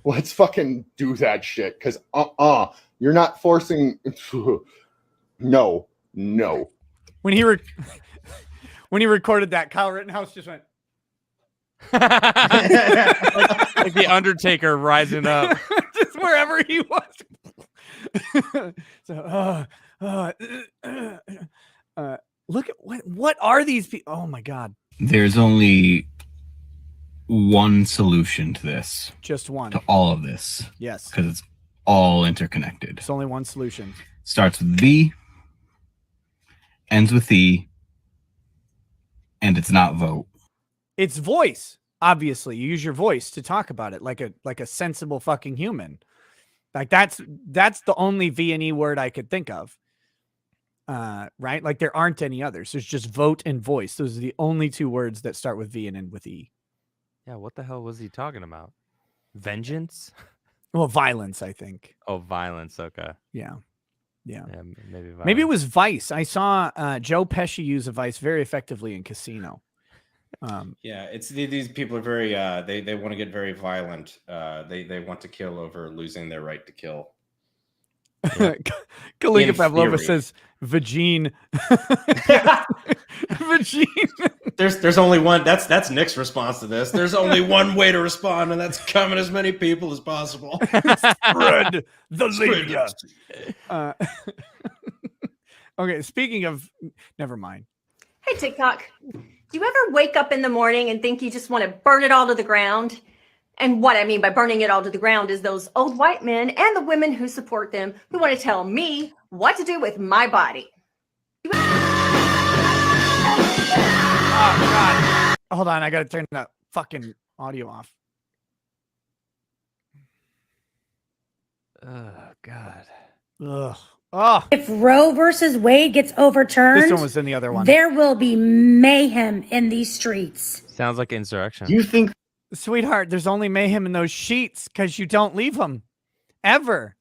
Let's fucking do that shit. Because you're not forcing. No. When he recorded that, Kyle Rittenhouse just went like the Undertaker rising up, just wherever he was. So, look at what are these people? Oh my God! There's only one solution to this. Just one. To all of this. Yes. Because it's all interconnected. It's only one solution. starts with V, ends with E, and it's not vote. It's voice. Obviously, you use your voice to talk about it like a sensible fucking human. Like that's the only V and E word I could think of. Right? Like there aren't any others. There's just vote and voice. Those are the only two words that start with V and end with E. Yeah, what the hell was he talking about? Vengeance? Well, violence, I think. Oh, violence. Okay. Yeah. Yeah. Maybe violence. Maybe it was Vice. I saw Joe Pesci use a Vice very effectively in Casino. Yeah, it's these people are very they want to get very violent. They want to kill over losing their right to kill. Kalika Pavlova says Vagine. Vagine. There's only one. That's Nick's response to this. There's only one way to respond, and that's coming as many people as possible. Spread the labia. Okay, speaking of, never mind. Hey, TikTok. Do you ever wake up in the morning and think you just want to burn it all to the ground? And what I mean by burning it all to the ground is those old white men and the women who support them who want to tell me what to do with my body. Oh, God. Hold on, I got to turn that fucking audio off. Oh, God. Ugh. Oh. If Roe versus Wade gets overturned, This one was in the other one. there will be mayhem in these streets. Sounds like insurrection. You think, sweetheart, there's only mayhem in those sheets because you don't leave them ever.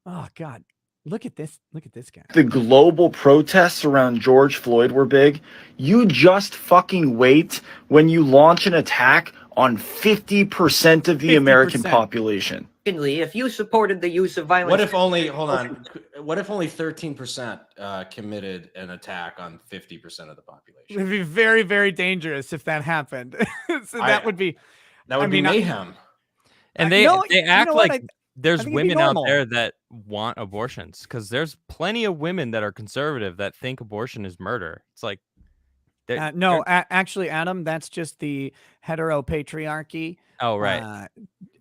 Oh God, look at this. Look at this guy. The global protests around George Floyd were big. You just fucking wait when you launch an attack on 50% of the American population. Secondly, if you supported the use of violence, What if only hold on? What if only 13% committed an attack on 50% of the population? It'd be very, very dangerous if that happened. So that would be mayhem. And they act like there's think it'd be women out normal. there that want abortions, because there's plenty of women that are conservative that think abortion is murder. It's like no, actually, Adam, that's just the heteropatriarchy. Oh, right.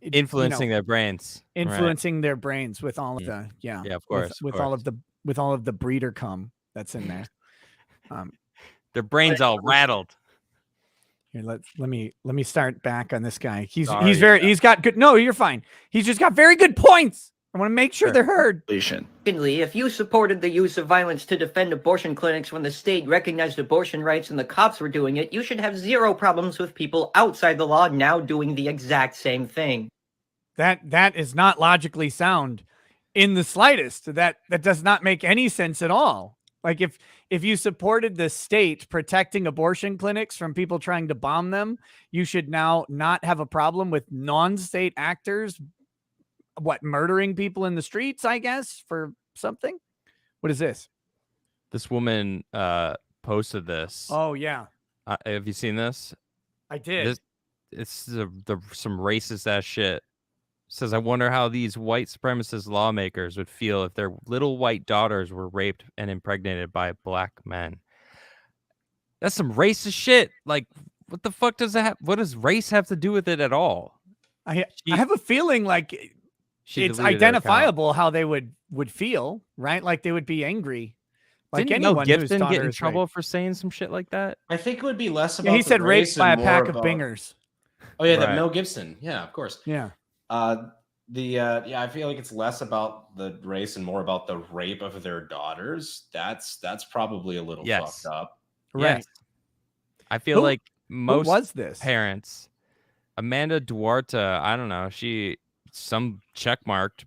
Influencing their brains. Influencing their brains with all of the Yeah, of course. with all of the breeder cum that's in there. Their brains all rattled. Here, let me start back on this guy. He's Sorry. he's got good. No, you're fine. He's just got very good points. I want to make sure they're heard. Secondly, if you supported the use of violence to defend abortion clinics when the state recognized abortion rights and the cops were doing it, you should have zero problems with people outside the law now doing the exact same thing. That is not logically sound in the slightest. That does not make any sense at all. Like if you supported the state protecting abortion clinics from people trying to bomb them, you should now not have a problem with non-state actors murdering people in the streets, I guess, for something. What is this? This woman posted this. Oh yeah. Have you seen this? I did. It's some racist ass shit. It says, I wonder how these white supremacist lawmakers would feel if their little white daughters were raped and impregnated by black men. That's some racist shit. Like, what the fuck does that have? What does race have to do with it at all? I have a feeling like it's identifiable how they would feel, right? Like they would be angry. Like Didn't anyone Mel whose Gibson daughter get in is trouble raped. for saying some shit like that? I think it would be less about. Yeah, he the said race raped by a and pack more of about- bingers. Oh yeah, that Right. Mel Gibson. Yeah, of course. Yeah. I feel like it's less about the race and more about the rape of their daughters. That's probably a little Yes. fucked up. Right. Yes. I feel Who- like most was this? parents, Amanda Duarte, I don't know, some checkmarked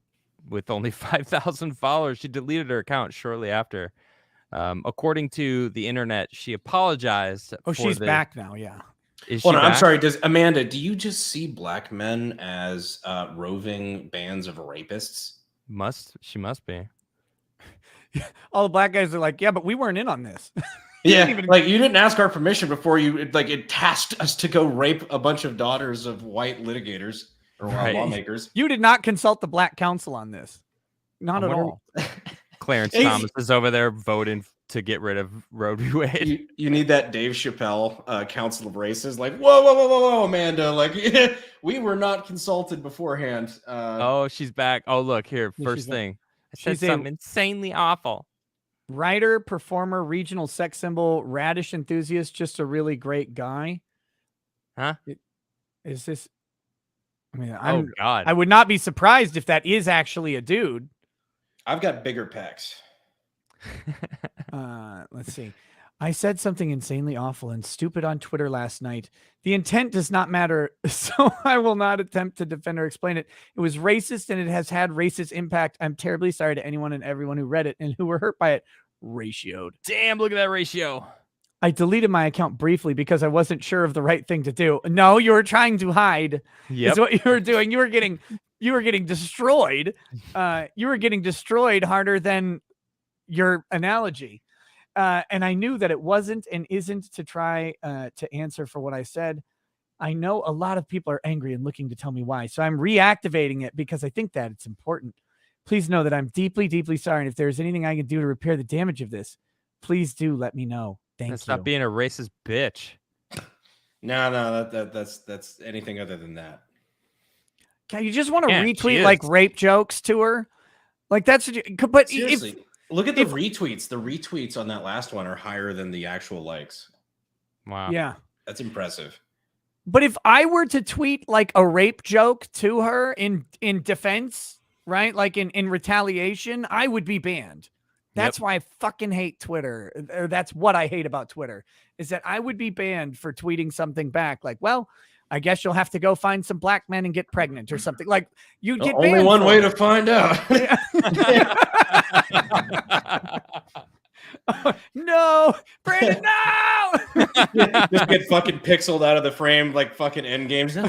with only 5,000 followers. She deleted her account shortly after. According to the internet, she apologized. Oh, for she's the- back now. Yeah. Is Hold she on, I'm back? sorry. Amanda, do you just see black men as roving bands of rapists? She must be. All the black guys are like, yeah, but we weren't in on this. Yeah, even- like you didn't ask our permission before it tasked us to go rape a bunch of daughters of white litigators or Right. lawmakers. You did not consult the Black Council on this. Not I at wonder- all. Clarence Hey, Thomas is over there voting to get rid of Roe v. Wade. You need that Dave Chappelle Council of Races. Like, whoa, Amanda. Like, we were not consulted beforehand. Oh, she's back. Oh, look here. Yeah, First she's back. thing. I said She's a something insanely awful. writer, performer, regional sex symbol, radish enthusiast, just a really great guy. Huh? Is this? I mean, Oh, God. I would not be surprised if that is actually a dude. I've got bigger pecs. Let's see. I said something insanely awful and stupid on Twitter last night. The intent does not matter, so I will not attempt to defend or explain it. It was racist and it has had racist impact. I'm terribly sorry to anyone and everyone who read it and who were hurt by it. Ratioed. Damn, look at that ratio. I deleted my account briefly because I wasn't sure of the right thing to do. No, you were trying to hide. Yep. Is what you were doing. You were getting destroyed. You were getting destroyed harder than your analogy. And I knew that it wasn't and isn't to try to answer for what I said. I know a lot of people are angry and looking to tell me why. So I'm reactivating it because I think that it's important. Please know that I'm deeply, deeply sorry. And if there's anything I can do to repair the damage of this, please do let me know. Thank you. Stop being a racist bitch. No, that's anything other than that. God, you just want to Yeah, retweet like rape jokes to her? Like that's what you, but Seriously, look at the retweets. The retweets on that last one are higher than the actual likes. Wow. Yeah. That's impressive. But if I were to tweet like a rape joke to her in defense, right? Like in retaliation, I would be banned. That's why I fucking hate Twitter. Or that's what I hate about Twitter is that I would be banned for tweeting something back. Like, well, I guess you'll have to go find some black men and get pregnant or something. Like you get only banned one for way it. to find out. No, Brandon, no. Just get fucking pixeled out of the frame like fucking end games. Hey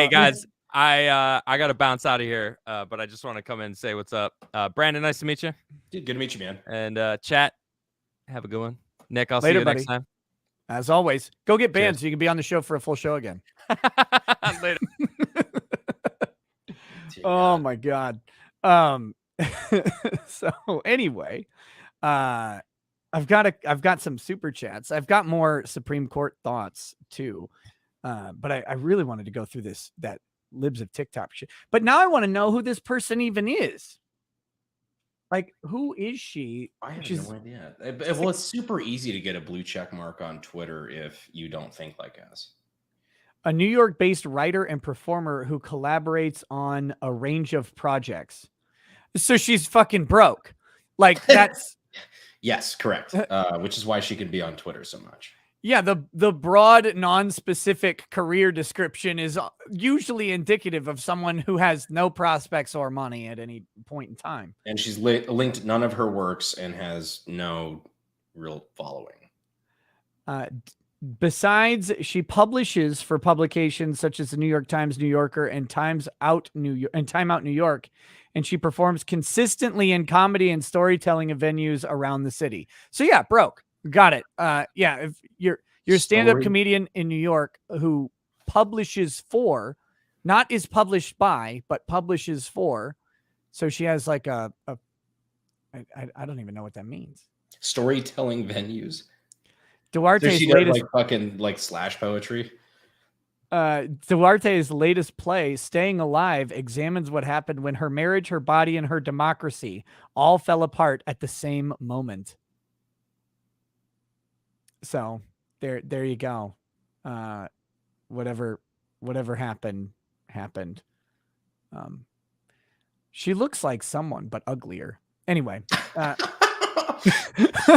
guys, I got to bounce out of here, but I just want to come in and say what's up. Brandon, nice to meet you. Dude, good to meet you, man. And chat, have a good one. Nick, I'll Later, see you buddy. next time. As always, go get banned Cheers. so you can be on the show for a full show again. Later. Oh my God. So anyway, I've got some super chats. I've got more Supreme Court thoughts too. But I really wanted to go through that libs of TikTok shit. But now I want to know who this person even is. Like, who is she? I have no idea. Well, it's super easy to get a blue check mark on Twitter if you don't think like us. A New York-based writer and performer who collaborates on a range of projects. So she's fucking broke. Like that's Yes, correct. Which is why she can be on Twitter so much. yeah, the broad, non-specific career description is usually indicative of someone who has no prospects or money at any point in time. And she's linked none of her works and has no real following. Besides, she publishes for publications such as the New York Times, New Yorker, and Time Out New York, and she performs consistently in comedy and storytelling of venues around the city. So yeah, broke. Got it. Yeah, if you're a stand-up comedian in New York who publishes for, not is published by, but publishes for. So she has like I don't even know what that means. Storytelling venues. Duarte's so she does latest like fucking like slash poetry. Duarte's latest play, Staying Alive, examines what happened when her marriage, her body, and her democracy all fell apart at the same moment. So there you go. Whatever happened. She looks like someone, but uglier. Anyway,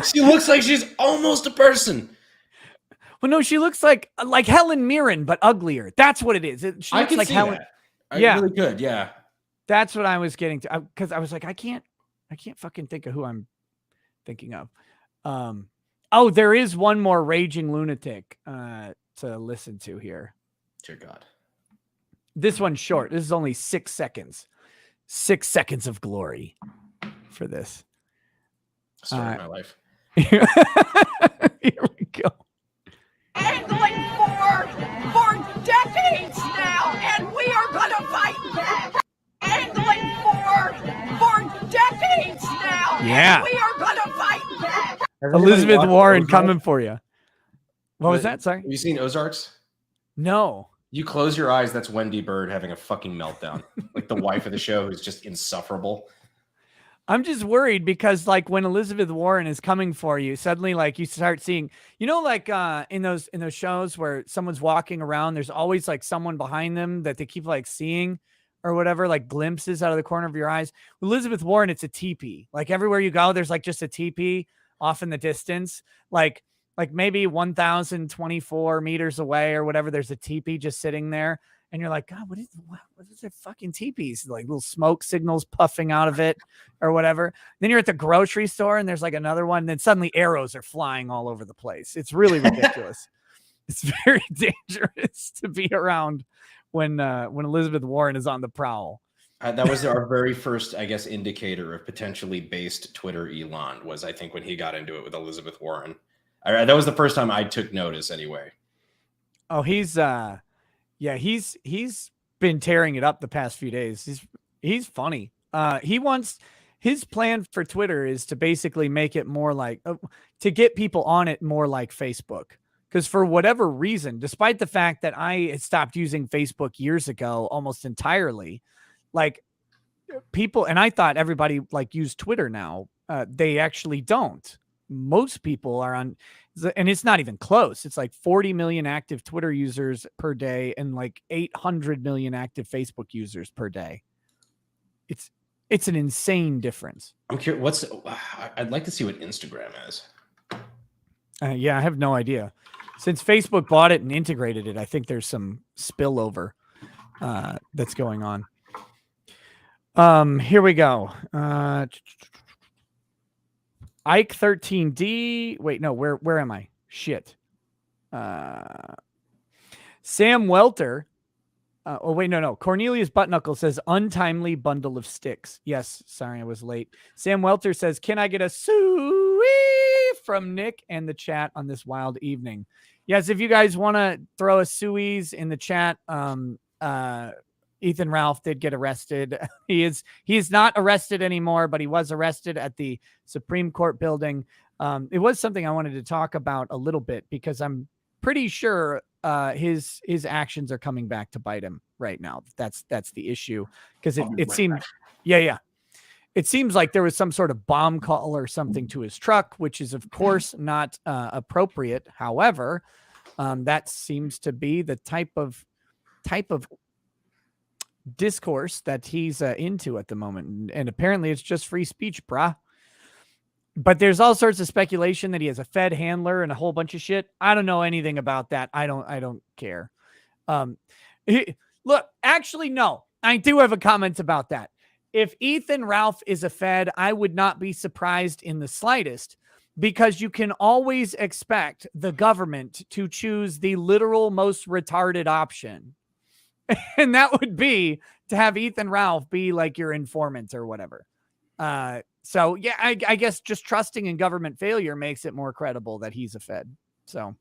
she looks like she's almost a person. Well, no, she looks like Helen Mirren, but uglier. That's what it is. She I looks can like see Helen. that. Yeah, really good. Yeah, that's what I was getting to. Because I was like, I can't fucking think of who I'm thinking of. Oh, there is one more raging lunatic to listen to here. Dear God. This one's short. This is only 6 seconds. 6 seconds of glory for this. Story of my life. Here we go. Angling for decades now, and we are going to fight back. Angling for decades now, Yeah. and we are going to fight back. Elizabeth Warren coming for you. What was that? Sorry. Have you seen Ozarks? No. You close your eyes, that's Wendy Bird having a fucking meltdown. Like the wife of the show who's just insufferable. I'm just worried because like when Elizabeth Warren is coming for you, suddenly like you start seeing, like in those shows where someone's walking around, there's always like someone behind them that they keep like seeing or whatever, like glimpses out of the corner of your eyes. With Elizabeth Warren, it's a teepee. Like everywhere you go, there's like just a teepee off in the distance, like maybe 1,024 meters away or whatever. There's a teepee just sitting there. And you're like, God, what is their fucking teepees? Like little smoke signals puffing out of it or whatever. Then you're at the grocery store and there's like another one. And then suddenly arrows are flying all over the place. It's really ridiculous. It's very dangerous to be around when Elizabeth Warren is on the prowl. That was our very first, I guess, indicator of potentially based Twitter Elon was, I think, when he got into it with Elizabeth Warren. That was the first time I took notice anyway. Oh, he's been tearing it up the past few days. He's funny. His plan for Twitter is to basically make it more like to get people on it more like Facebook. Because for whatever reason, despite the fact that I had stopped using Facebook years ago, almost entirely, like people, and I thought everybody like used Twitter now. They actually don't. Most people are on, and it's not even close. It's like 40 million active Twitter users per day and like 800 million active Facebook users per day. It's an insane difference. I'm curious. I'd like to see what Instagram is. Yeah, I have no idea. Since Facebook bought it and integrated it, I think there's some spillover that's going on. Here we go. Ike 13D. Wait, no, where am I? Shit. Sam Welter. Oh, wait, no. Cornelius Buttknuckle says untimely bundle of sticks. Yes, sorry, I was late. Sam Welter says, can I get a suey from Nick and the chat on this wild evening? Yes, if you guys want to throw a suey's in the chat, Ethan Ralph did get arrested. He is not arrested anymore, but he was arrested at the Supreme Court building. It was something I wanted to talk about a little bit because I'm pretty sure his actions are coming back to bite him right now. That's the issue because it seemed, yeah. It seems like there was some sort of bomb call or something to his truck, which is of course not appropriate. However, that seems to be the type of discourse that he's into at the moment, and apparently it's just free speech, brah. But there's all sorts of speculation that he has a Fed handler and a whole bunch of shit. I don't know anything about that. I don't care. Look, actually, no, I do have a comment about that. If Ethan Ralph is a Fed, I would not be surprised in the slightest, because you can always expect the government to choose the literal most retarded option. And that would be to have Ethan Ralph be like your informant or whatever. So yeah, I guess just trusting in government failure makes it more credible that he's a Fed. So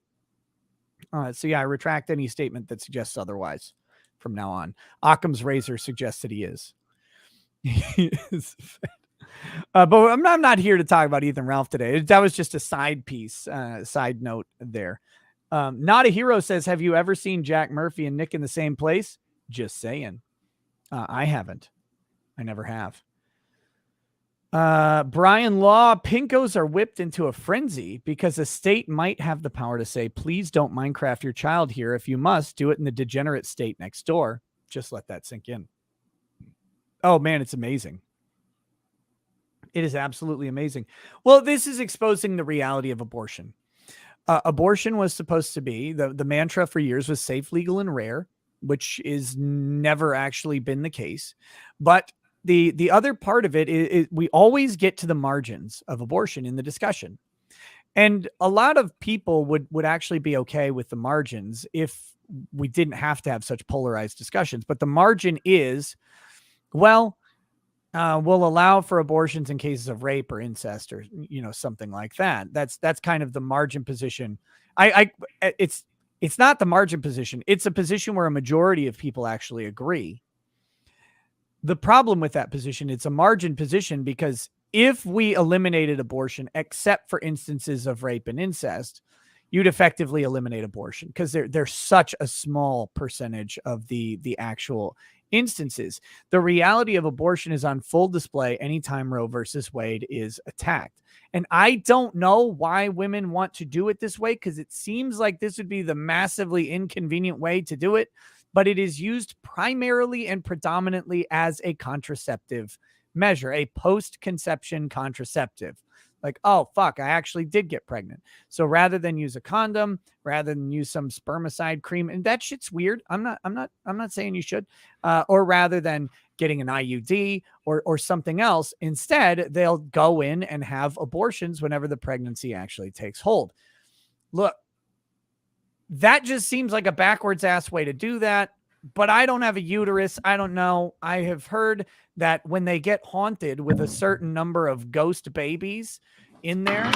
yeah, I retract any statement that suggests otherwise from now on. Occam's razor suggests that he is. He is a Fed. But I'm not here to talk about Ethan Ralph today. That was just a side piece, side note there. Not a Hero says, have you ever seen Jack Murphy and Nick in the same place? Just saying. I haven't. I never have. Brian Law, Pinkos are whipped into a frenzy because a state might have the power to say, please don't Minecraft your child here. If you must, do it in the degenerate state next door. Just let that sink in. Oh man, it's amazing. It is absolutely amazing. Well, this is exposing the reality of abortion. Abortion was supposed to be, the mantra for years was safe, legal, and rare, which is never actually been the case. But the other part of it is we always get to the margins of abortion in the discussion. And a lot of people would actually be okay with the margins if we didn't have to have such polarized discussions. But the margin is, well, we'll allow for abortions in cases of rape or incest or, something like that. That's kind of the margin position. It's not the margin position. It's a position where a majority of people actually agree. The problem with that position, it's a margin position because if we eliminated abortion, except for instances of rape and incest, you'd effectively eliminate abortion because they're such a small percentage of the actual instances. The reality of abortion is on full display anytime Roe versus Wade is attacked. And I don't know why women want to do it this way, because it seems like this would be the massively inconvenient way to do it, but it is used primarily and predominantly as a contraceptive measure, a post-conception contraceptive. Like, oh, fuck, I actually did get pregnant. So rather than use a condom, rather than use some spermicide cream, and that shit's weird. I'm not saying you should, or rather than getting an IUD or something else, instead, they'll go in and have abortions whenever the pregnancy actually takes hold. Look, that just seems like a backwards ass way to do that. But I don't have a uterus. I don't know. I have heard that when they get haunted with a certain number of ghost babies in there,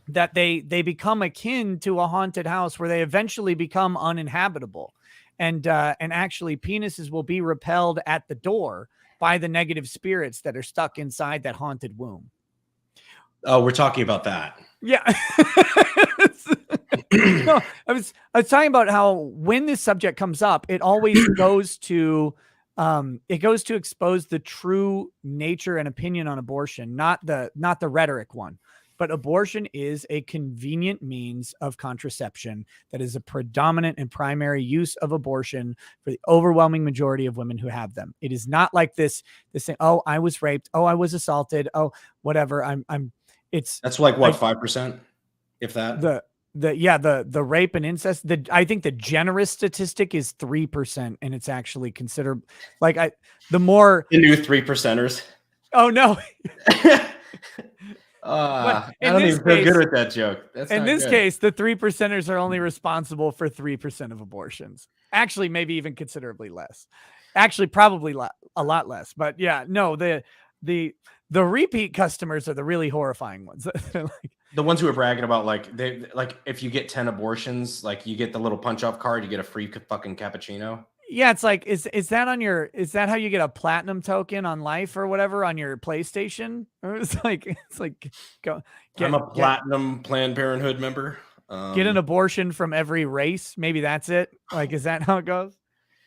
that they become akin to a haunted house where they eventually become uninhabitable. And actually penises will be repelled at the door by the negative spirits that are stuck inside that haunted womb. Oh, we're talking about that. Yeah. No, I was talking about how when this subject comes up, it always goes to expose the true nature and opinion on abortion, not the rhetoric one. But abortion is a convenient means of contraception that is a predominant and primary use of abortion for the overwhelming majority of women who have them. It is not like this thing, oh, I was raped, oh, I was assaulted, oh, whatever. That's like what, 5%, if that. The rape and incest. I think the generous statistic is 3%, and it's actually considered like the new 3%ers. Oh no. I don't even feel good with that joke. In this case, the 3%ers are only responsible for 3% of abortions. Actually, maybe even considerably less. Actually, probably a lot less. But yeah, no, the repeat customers are the really horrifying ones. The ones who are bragging about like if you get 10 abortions, like you get the little punch off card, you get a free fucking cappuccino. Yeah, it's like is that how you get a platinum token on life or whatever on your PlayStation? Or it's like I'm a platinum Planned Parenthood member. Get an abortion from every race. Maybe that's it. Like, is that how it goes?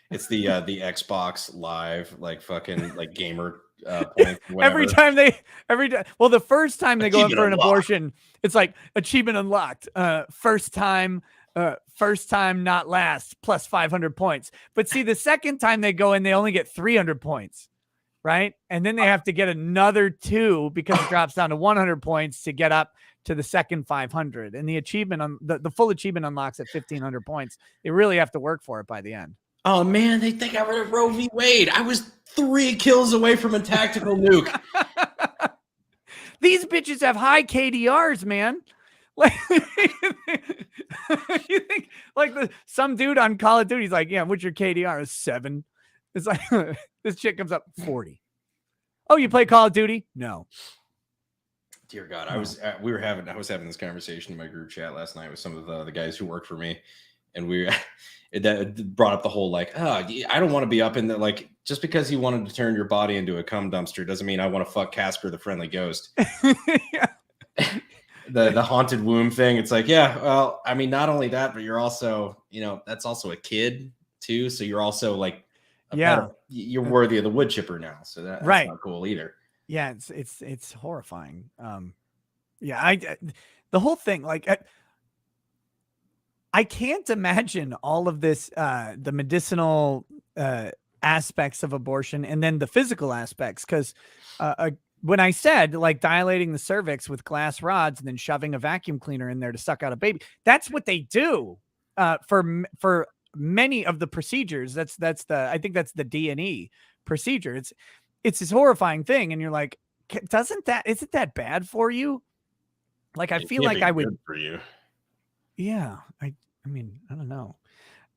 It's the Xbox Live like fucking like gamer points. Every time the first time they go in for an abortion, it's like achievement unlocked. First time not last plus 500 points. But see, the second time they go in, they only get 300 points, right? And then they have to get another 2 because it drops down to 100 points to get up to the second 500. And the achievement on the full achievement unlocks at 1,500 points. They really have to work for it by the end. Oh man, they got rid of Roe v. Wade. I was 3 kills away from a tactical nuke. These bitches have high KDRs, man. Like, you think like some dude on Call of Duty is like, yeah, what's your KDR? Is 7. It's like this chick comes up 40. Oh, you play Call of Duty? No. Dear God, I was having this conversation in my group chat last night with some of the guys who work for me, and that brought up the whole like, I don't want to be up in the like, just because you wanted to turn your body into a cum dumpster doesn't mean I want to fuck Casper the Friendly Ghost. Yeah. The haunted womb thing. It's like, yeah, well, I mean, not only that, but you're also, that's also a kid too. So you're also like, you're worthy of the wood chipper now. So that's not cool either. Yeah, it's horrifying. The whole thing, like, I can't imagine all of this, the medicinal aspects of abortion and then the physical aspects, because when I said like dilating the cervix with glass rods and then shoving a vacuum cleaner in there to suck out a baby, that's what they do for many of the procedures. I think that's the D&E procedure. It's this horrifying thing, and you're like, isn't that bad for you? Like, I feel like I would for you. Yeah, I mean, I don't know.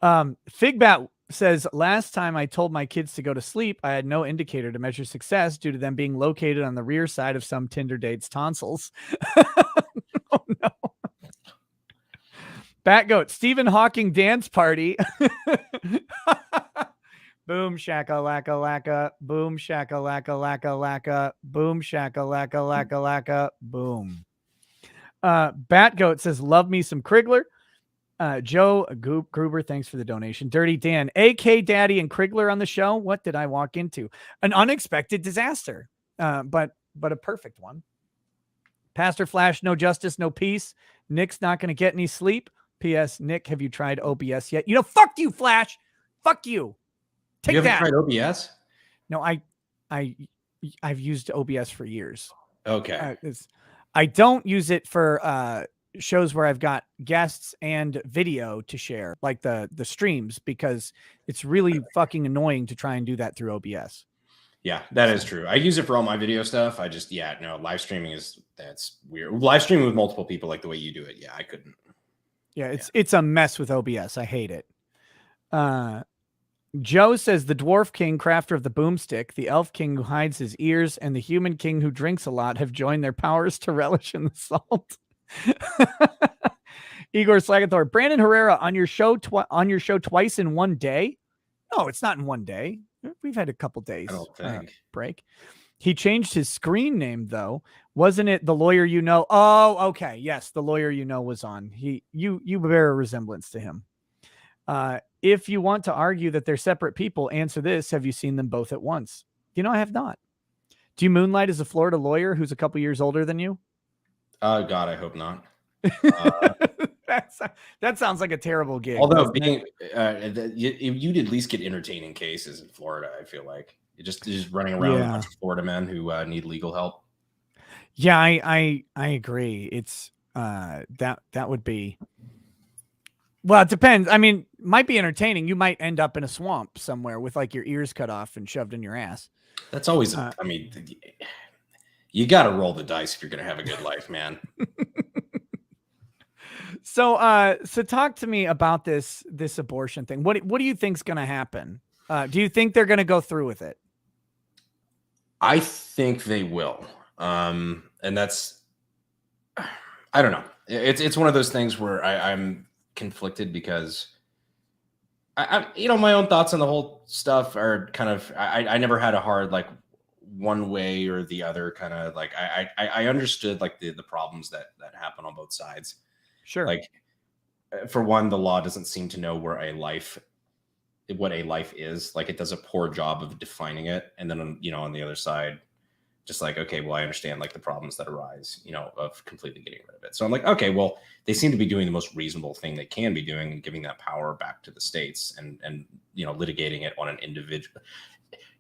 Figbat says, last time I told my kids to go to sleep, I had no indicator to measure success due to them being located on the rear side of some Tinder date's tonsils. Oh no. Batgoat, Stephen Hawking dance party. Boom shaka laka laka, boom shaka laka laka laka, boom shaka laka laka laka, boom. Batgoat says, love me some Krigler. Joe Gruber, thanks for the donation. Dirty Dan, AK Daddy and Krigler on the show. What did I walk into? An unexpected disaster, but a perfect one. Pastor Flash, no justice, no peace. Nick's not going to get any sleep. P.S. Nick, have you tried OBS yet? Fuck you, Flash. Fuck you. Take you that. haven't tried OBS? No, I've used OBS for years. Okay. I don't use it for shows where I've got guests and video to share, like the streams, because it's really fucking annoying to try and do that through OBS. Yeah, that is true. I use it for all my video stuff. I just, live streaming that's weird. Live streaming with multiple people like the way you do it. Yeah, I couldn't. Yeah, it's a mess with OBS. I hate it. Joe says the dwarf king, crafter of the boomstick, the elf king who hides his ears, and the human king who drinks a lot have joined their powers to relish in the salt. Igor Slagathor, Brandon Herrera on your show twice in one day. No, it's not in one day. We've had a couple days break. He changed his screen name though. Wasn't it the lawyer you know? Oh, okay. Yes, the lawyer you know was on. You bear a resemblance to him. If you want to argue that they're separate people, answer this. Have you seen them both at once? I have not. Do you moonlight as a Florida lawyer who's a couple years older than you? God, I hope not. That sounds like a terrible gig. Although you'd at least get entertaining cases in Florida, I feel like. You're just running around with a bunch of Florida men who need legal help. Yeah, I agree. It's that would be. Well, it depends. I mean, might be entertaining. You might end up in a swamp somewhere with like your ears cut off and shoved in your ass. That's always. I mean, you got to roll the dice if you're going to have a good life, man. So talk to me about this abortion thing. What do you think's going to happen? Do you think they're going to go through with it? I think they will. And that's, I don't know. It's one of those things where I'm conflicted because I my own thoughts on the whole stuff are kind of, I never had a hard, like one way or the other kind of like, I understood like the problems that happen on both sides. Sure. Like for one, the law doesn't seem to know what a life is. Like it does a poor job of defining it. And then, on the other side, just like, okay, well, I understand like the problems that arise, of completely getting rid of it. So I'm like, okay, well, they seem to be doing the most reasonable thing they can be doing and giving that power back to the states and litigating it on an individual,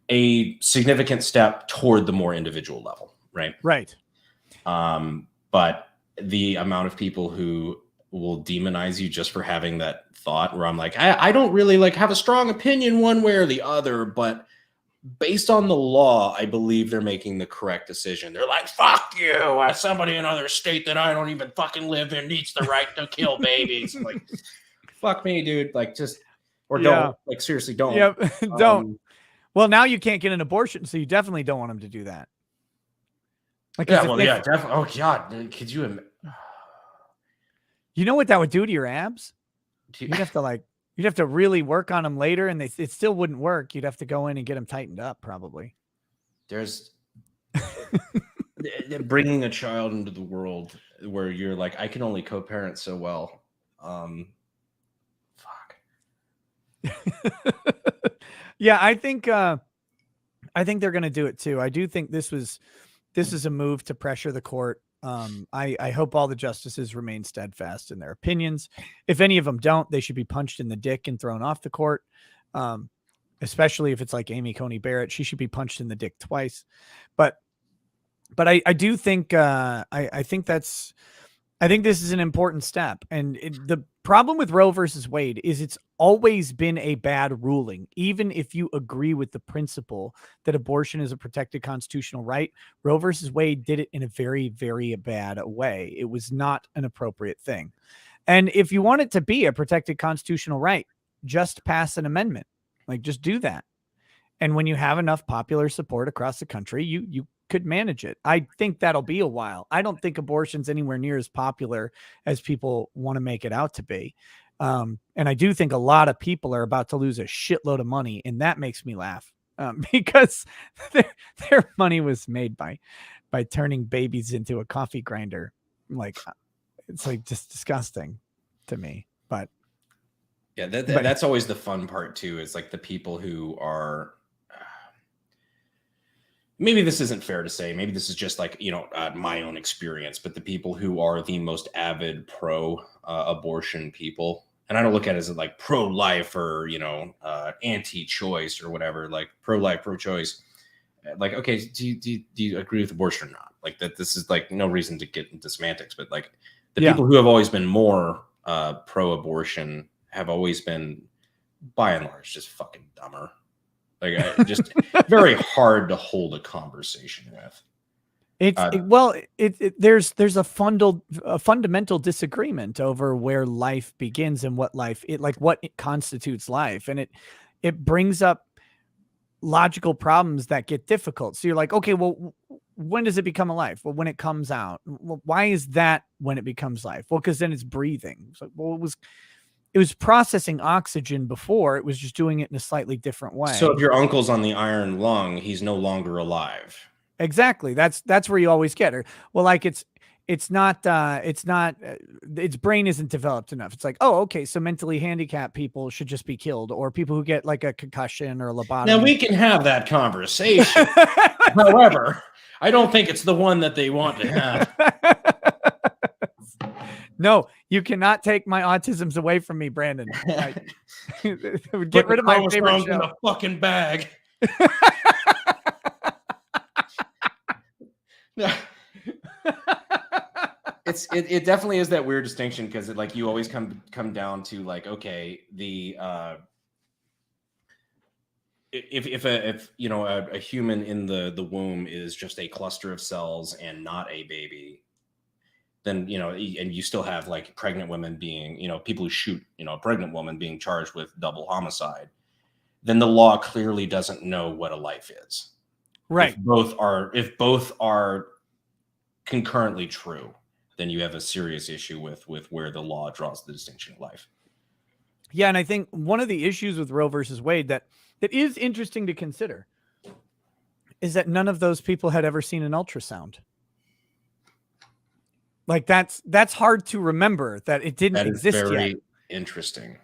a significant step toward the more individual level. Right. Right. But the amount of people who will demonize you just for having that thought where I'm like, I don't really like have a strong opinion one way or the other, but based on the law, I believe they're making the correct decision. They're like, fuck you. Somebody in another state that I don't even fucking live in needs the right to kill babies. I'm like, fuck me, dude. Like just, or don't, like seriously, don't. Yep. Don't. Well, now you can't get an abortion, so you definitely don't want them to do that. Like, definitely. Oh God. Could you You know what that would do to your abs? You'd have to really work on them later, and it still wouldn't work. You'd have to go in and get them tightened up, probably. There's bringing a child into the world where you're like, I can only co-parent so well. Yeah, I think they're going to do it too. I do think this is a move to pressure the court. I hope all the justices remain steadfast in their opinions. If any of them don't, they should be punched in the dick and thrown off the court. Especially if it's like Amy Coney Barrett, she should be punched in the dick twice. But I do think I think this is an important step. And the problem with Roe versus Wade is it's always been a bad ruling. Even if you agree with the principle that abortion is a protected constitutional right, Roe versus Wade did it in a very, very bad way. It was not an appropriate thing. And if you want it to be a protected constitutional right, just pass an amendment. Like, just do that. And when you have enough popular support across the country, you could manage it. I think that'll be a while. I don't think abortion's anywhere near as popular as people want to make it out to be. And I do think a lot of people are about to lose a shitload of money, and that makes me laugh because their money was made by turning babies into a coffee grinder. Like, it's like just disgusting to me. But yeah, that's always the fun part too. Is like the people who are. Maybe this isn't fair to say. Maybe this is just like, my own experience, but the people who are the most avid pro-abortion people, and I don't look at it as like pro-life or, anti-choice or whatever, like pro-life, pro-choice. Like, okay, do you agree with abortion or not? Like that, this is like no reason to get into semantics, but like the people who have always been more pro-abortion have always been, by and large, just fucking dumber. Like, just very hard to hold a conversation with. There's a fundamental disagreement over where life begins and what constitutes life, and it brings up logical problems that get difficult. So you're like, okay, well, when does it become a life? Well, when it comes out. Well, why is that when it becomes life? Well, because then it's breathing. It's like, well, it was processing oxygen before. It was just doing it in a slightly different way. So if your uncle's on the iron lung, he's no longer alive. Exactly. That's where you always get her. Well, like its brain isn't developed enough. It's like, oh, okay, so mentally handicapped people should just be killed, or people who get like a concussion or a lobotomy. Now we can have that conversation. However, I don't think it's the one that they want to have. No, you cannot take my autisms away from me, Brandon. Get rid of my favorite show. In a fucking bag. No. It definitely is that weird distinction, because like you always come down to like, okay, the if a human in the womb is just a cluster of cells and not a baby, then and you still have like pregnant women being, people who shoot a pregnant woman being charged with double homicide, then the law clearly doesn't know what a life is. Right. If both are concurrently true, then you have a serious issue with where the law draws the distinction of life. Yeah, and I think one of the issues with Roe versus Wade that is interesting to consider is that none of those people had ever seen an ultrasound. Like that's hard to remember that it didn't exist yet. Very interesting.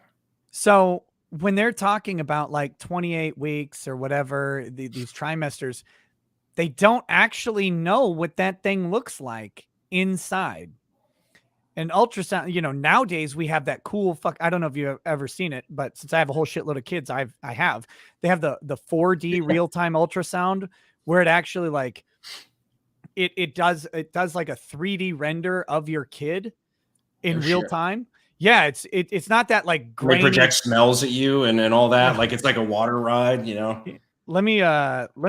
So when they're talking about like 28 weeks or whatever, these trimesters, they don't actually know what that thing looks like inside. An ultrasound, nowadays we have that cool I don't know if you've ever seen it, but since I have a whole shitload of kids, I have. They have the 4D real-time ultrasound where it actually like it does like a 3D render of your kid in real time. Yeah, it's not that like grainy. They project smells at you and all that. Like it's like a water ride, Let me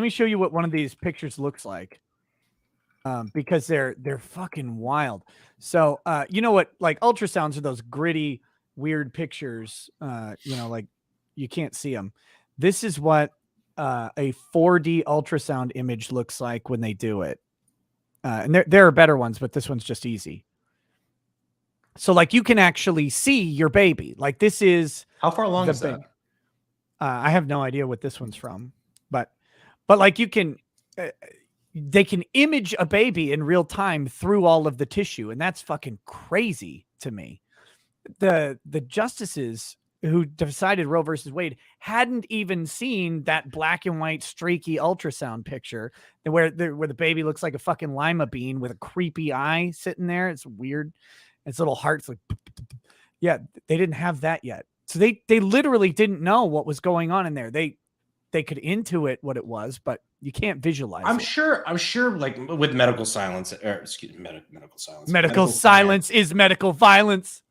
show you what one of these pictures looks like. Because they're fucking wild. So you know what, like ultrasounds are those gritty, weird pictures. Like you can't see them. This is what a 4D ultrasound image looks like when they do it. And there are better ones, but this one's just easy. So like you can actually see your baby. Like this is how far along is that? I have no idea what this one's from, but like you can. They can image a baby in real time through all of the tissue, and that's fucking crazy to me. The justices who decided Roe versus Wade hadn't even seen that black and white streaky ultrasound picture where the baby looks like a fucking lima bean with a creepy eye sitting there. It's weird. Its little heart's like, yeah, they didn't have that yet. So they literally didn't know what was going on in there. They could intuit what it was, but you can't visualize I'm it. sure like with medical silence, medical silence. Medical silence is medical violence.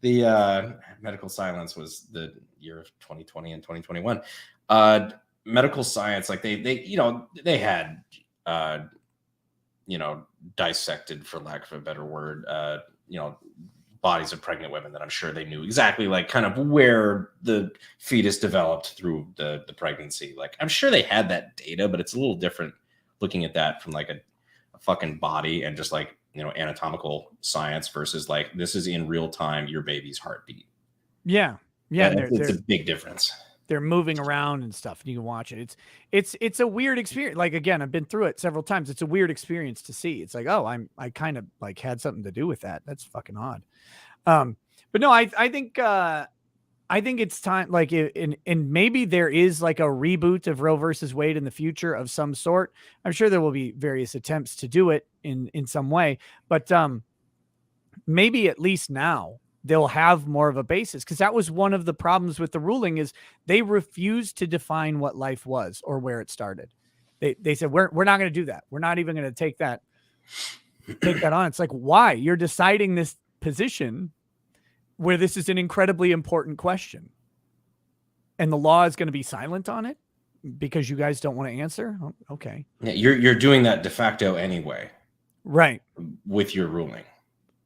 The medical silence was the year of 2020 and 2021. Medical science, like they had dissected, for lack of a better word, bodies of pregnant women that I'm sure they knew exactly like kind of where the fetus developed through the pregnancy. Like I'm sure they had that data, but it's a little different looking at that from like a fucking body and just like, anatomical science versus like, this is in real time, your baby's heartbeat. Yeah. Yeah. It's a big difference. they're moving around and stuff, and you can watch it. It's a weird experience. Like, again, I've been through it several times. It's a weird experience to see. It's like, oh, I kind of like had something to do with that. That's fucking odd. But no, I think it's time, like, and maybe there is like a reboot of Roe versus Wade in the future of some sort. I'm sure there will be various attempts to do it in some way, but maybe at least now they'll have more of a basis, because that was one of the problems with the ruling is they refused to define what life was or where it started. They said, we're not going to do that. We're not even going to take that on. It's like, why? You're deciding this position where this is an incredibly important question, and the law is going to be silent on it because you guys don't want to answer. Oh, okay. Yeah, you're doing that de facto anyway. Right. With your ruling.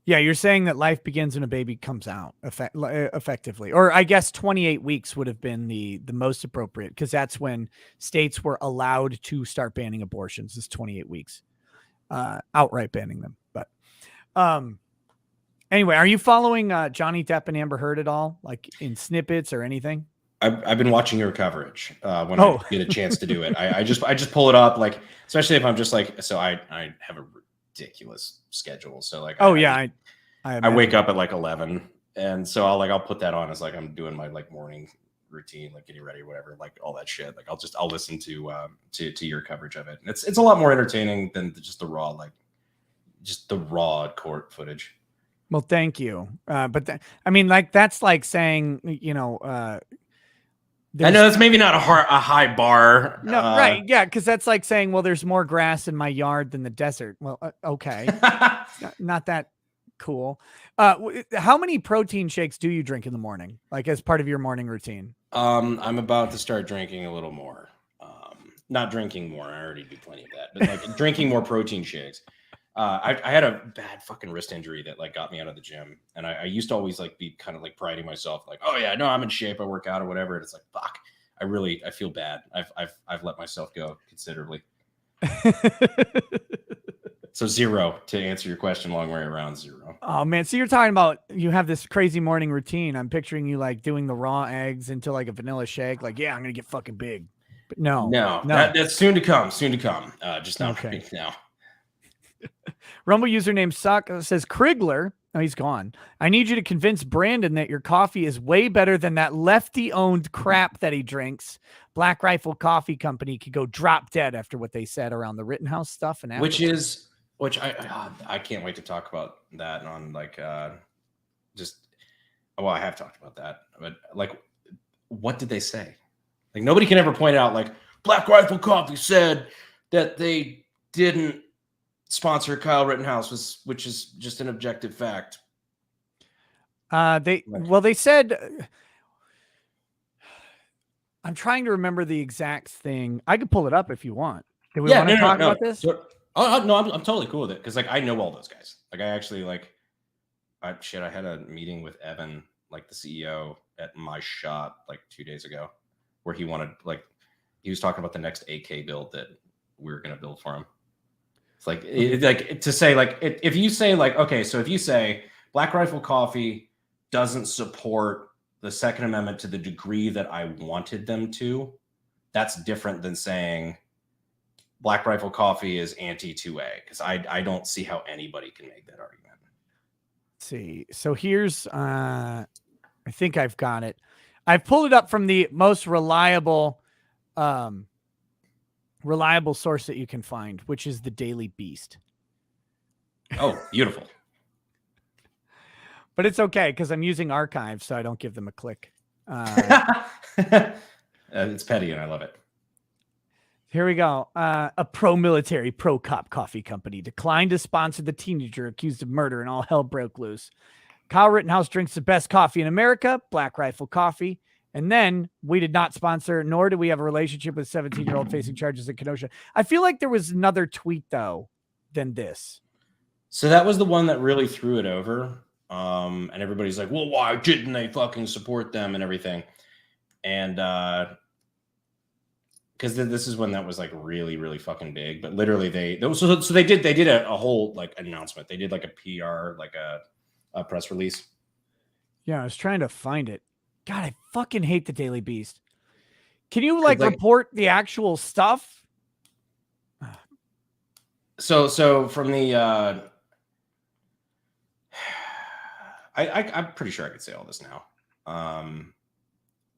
Yeah, you're saying that life begins when a baby comes out, effectively. Or I guess 28 weeks would have been the most appropriate, because that's when states were allowed to start banning abortions, is 28 weeks. Outright banning them. But anyway, are you following Johnny Depp and Amber Heard at all? Like in snippets or anything? I've been watching your coverage when I get a chance to do it. I just pull it up, like, especially if I'm just like, so I have a ridiculous schedule. So like, I wake up at like 11, and so I'll put that on as like I'm doing my like morning routine, like getting ready, whatever, like all that shit. Like I'll listen to your coverage of it. And it's a lot more entertaining than just the raw court footage. Well, thank you. But I mean, like, that's like saying, you know, I know that's maybe not a high bar. No, right. Yeah. Cause that's like saying, well, there's more grass in my yard than the desert. Well, okay. Not that cool. How many protein shakes do you drink in the morning? Like as part of your morning routine? I'm about to start drinking a little more. Not drinking more. I already do plenty of that, but like drinking more protein shakes. I had a bad fucking wrist injury that like got me out of the gym, and I used to always like be kind of like priding myself, like, oh yeah, no, I'm in shape, I work out or whatever. And it's like, fuck, I feel bad. I've let myself go considerably. So 0 to answer your question, long way around 0. Oh man, so you're talking about you have this crazy morning routine. I'm picturing you like doing the raw eggs into like a vanilla shake. Like, yeah, I'm gonna get fucking big. But no. That's soon to come. Just not right now. Rumble username suck says Krigler. Oh, he's gone. I need you to convince Brandon that your coffee is way better than that lefty-owned crap that he drinks. Black Rifle Coffee Company could go drop dead after what they said around the Rittenhouse stuff, and which I can't wait to talk about that on like I have talked about that, but like, what did they say? Like, nobody can ever point out like Black Rifle Coffee said that they didn't sponsor Kyle Rittenhouse, which is just an objective fact. They said, I'm trying to remember the exact thing. I could pull it up if you want. Do we want to talk about this? No, I'm totally cool with it, because like I know all those guys. Like I actually I had a meeting with Evan, like the CEO at my shop, like 2 days ago, where he was talking about the next AK build that we were going to build for him. It's like, to say like, if you say like, okay, so if you say Black Rifle Coffee doesn't support the Second Amendment to the degree that I wanted them to, that's different than saying Black Rifle Coffee is anti-2A, because I don't see how anybody can make that argument. Let's see. So here's, I think I've got it. I've pulled it up from the most reliable source that you can find, which is the Daily Beast. Oh, beautiful. But it's okay, because I'm using archives, so I don't give them a click. It's petty, and I love it. Here we go. A pro-military, pro-cop coffee company declined to sponsor the teenager accused of murder, and all hell broke loose. Kyle Rittenhouse drinks the best coffee in America, Black Rifle Coffee. And then we did not sponsor, nor do we have a relationship with 17-year-old facing charges in Kenosha. I feel like there was another tweet, though, than this. So that was the one that really threw it over. And everybody's like, well, why didn't they fucking support them and everything? And because this is when that was like really, really fucking big. But literally they did a whole like announcement. They did like a PR, like a press release. Yeah, I was trying to find it. God, I fucking hate the Daily Beast. Can you like report the actual stuff? So from the I'm pretty sure I could say all this now.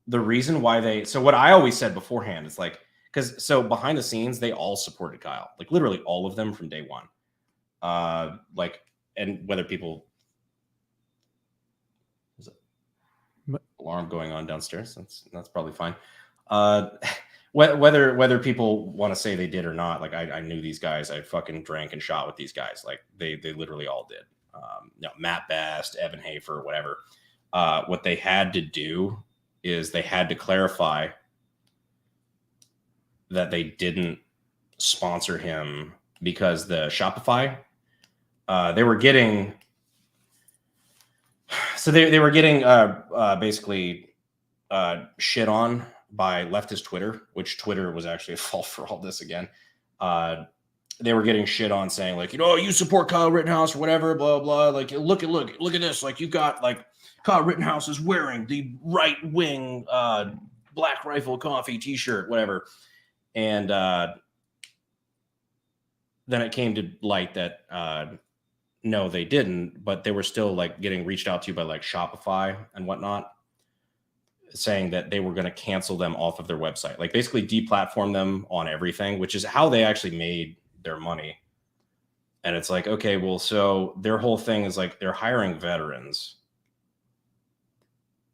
The reason why so what I always said beforehand is like, because so behind the scenes they all supported Kyle, like literally all of them from day one. Like, and whether people, alarm going on downstairs, that's probably fine. Whether people want to say they did or not, like I knew these guys. I fucking drank and shot with these guys. Like they literally all did. Matt Best, Evan Hafer, whatever. What they had to do is they had to clarify that they didn't sponsor him because the Shopify, they were getting, so they were getting basically shit on by leftist Twitter, which Twitter was actually at fault for all this again. They were getting shit on saying like, you support Kyle Rittenhouse or whatever, blah, blah. Like, look at this. Like, you got like Kyle Rittenhouse is wearing the right wing Black Rifle Coffee t-shirt, whatever. And then it came to light that no, they didn't, but they were still like getting reached out to by like Shopify and whatnot, saying that they were going to cancel them off of their website, like basically deplatform them on everything, which is how they actually made their money. And it's like, okay, well, so their whole thing is like they're hiring veterans,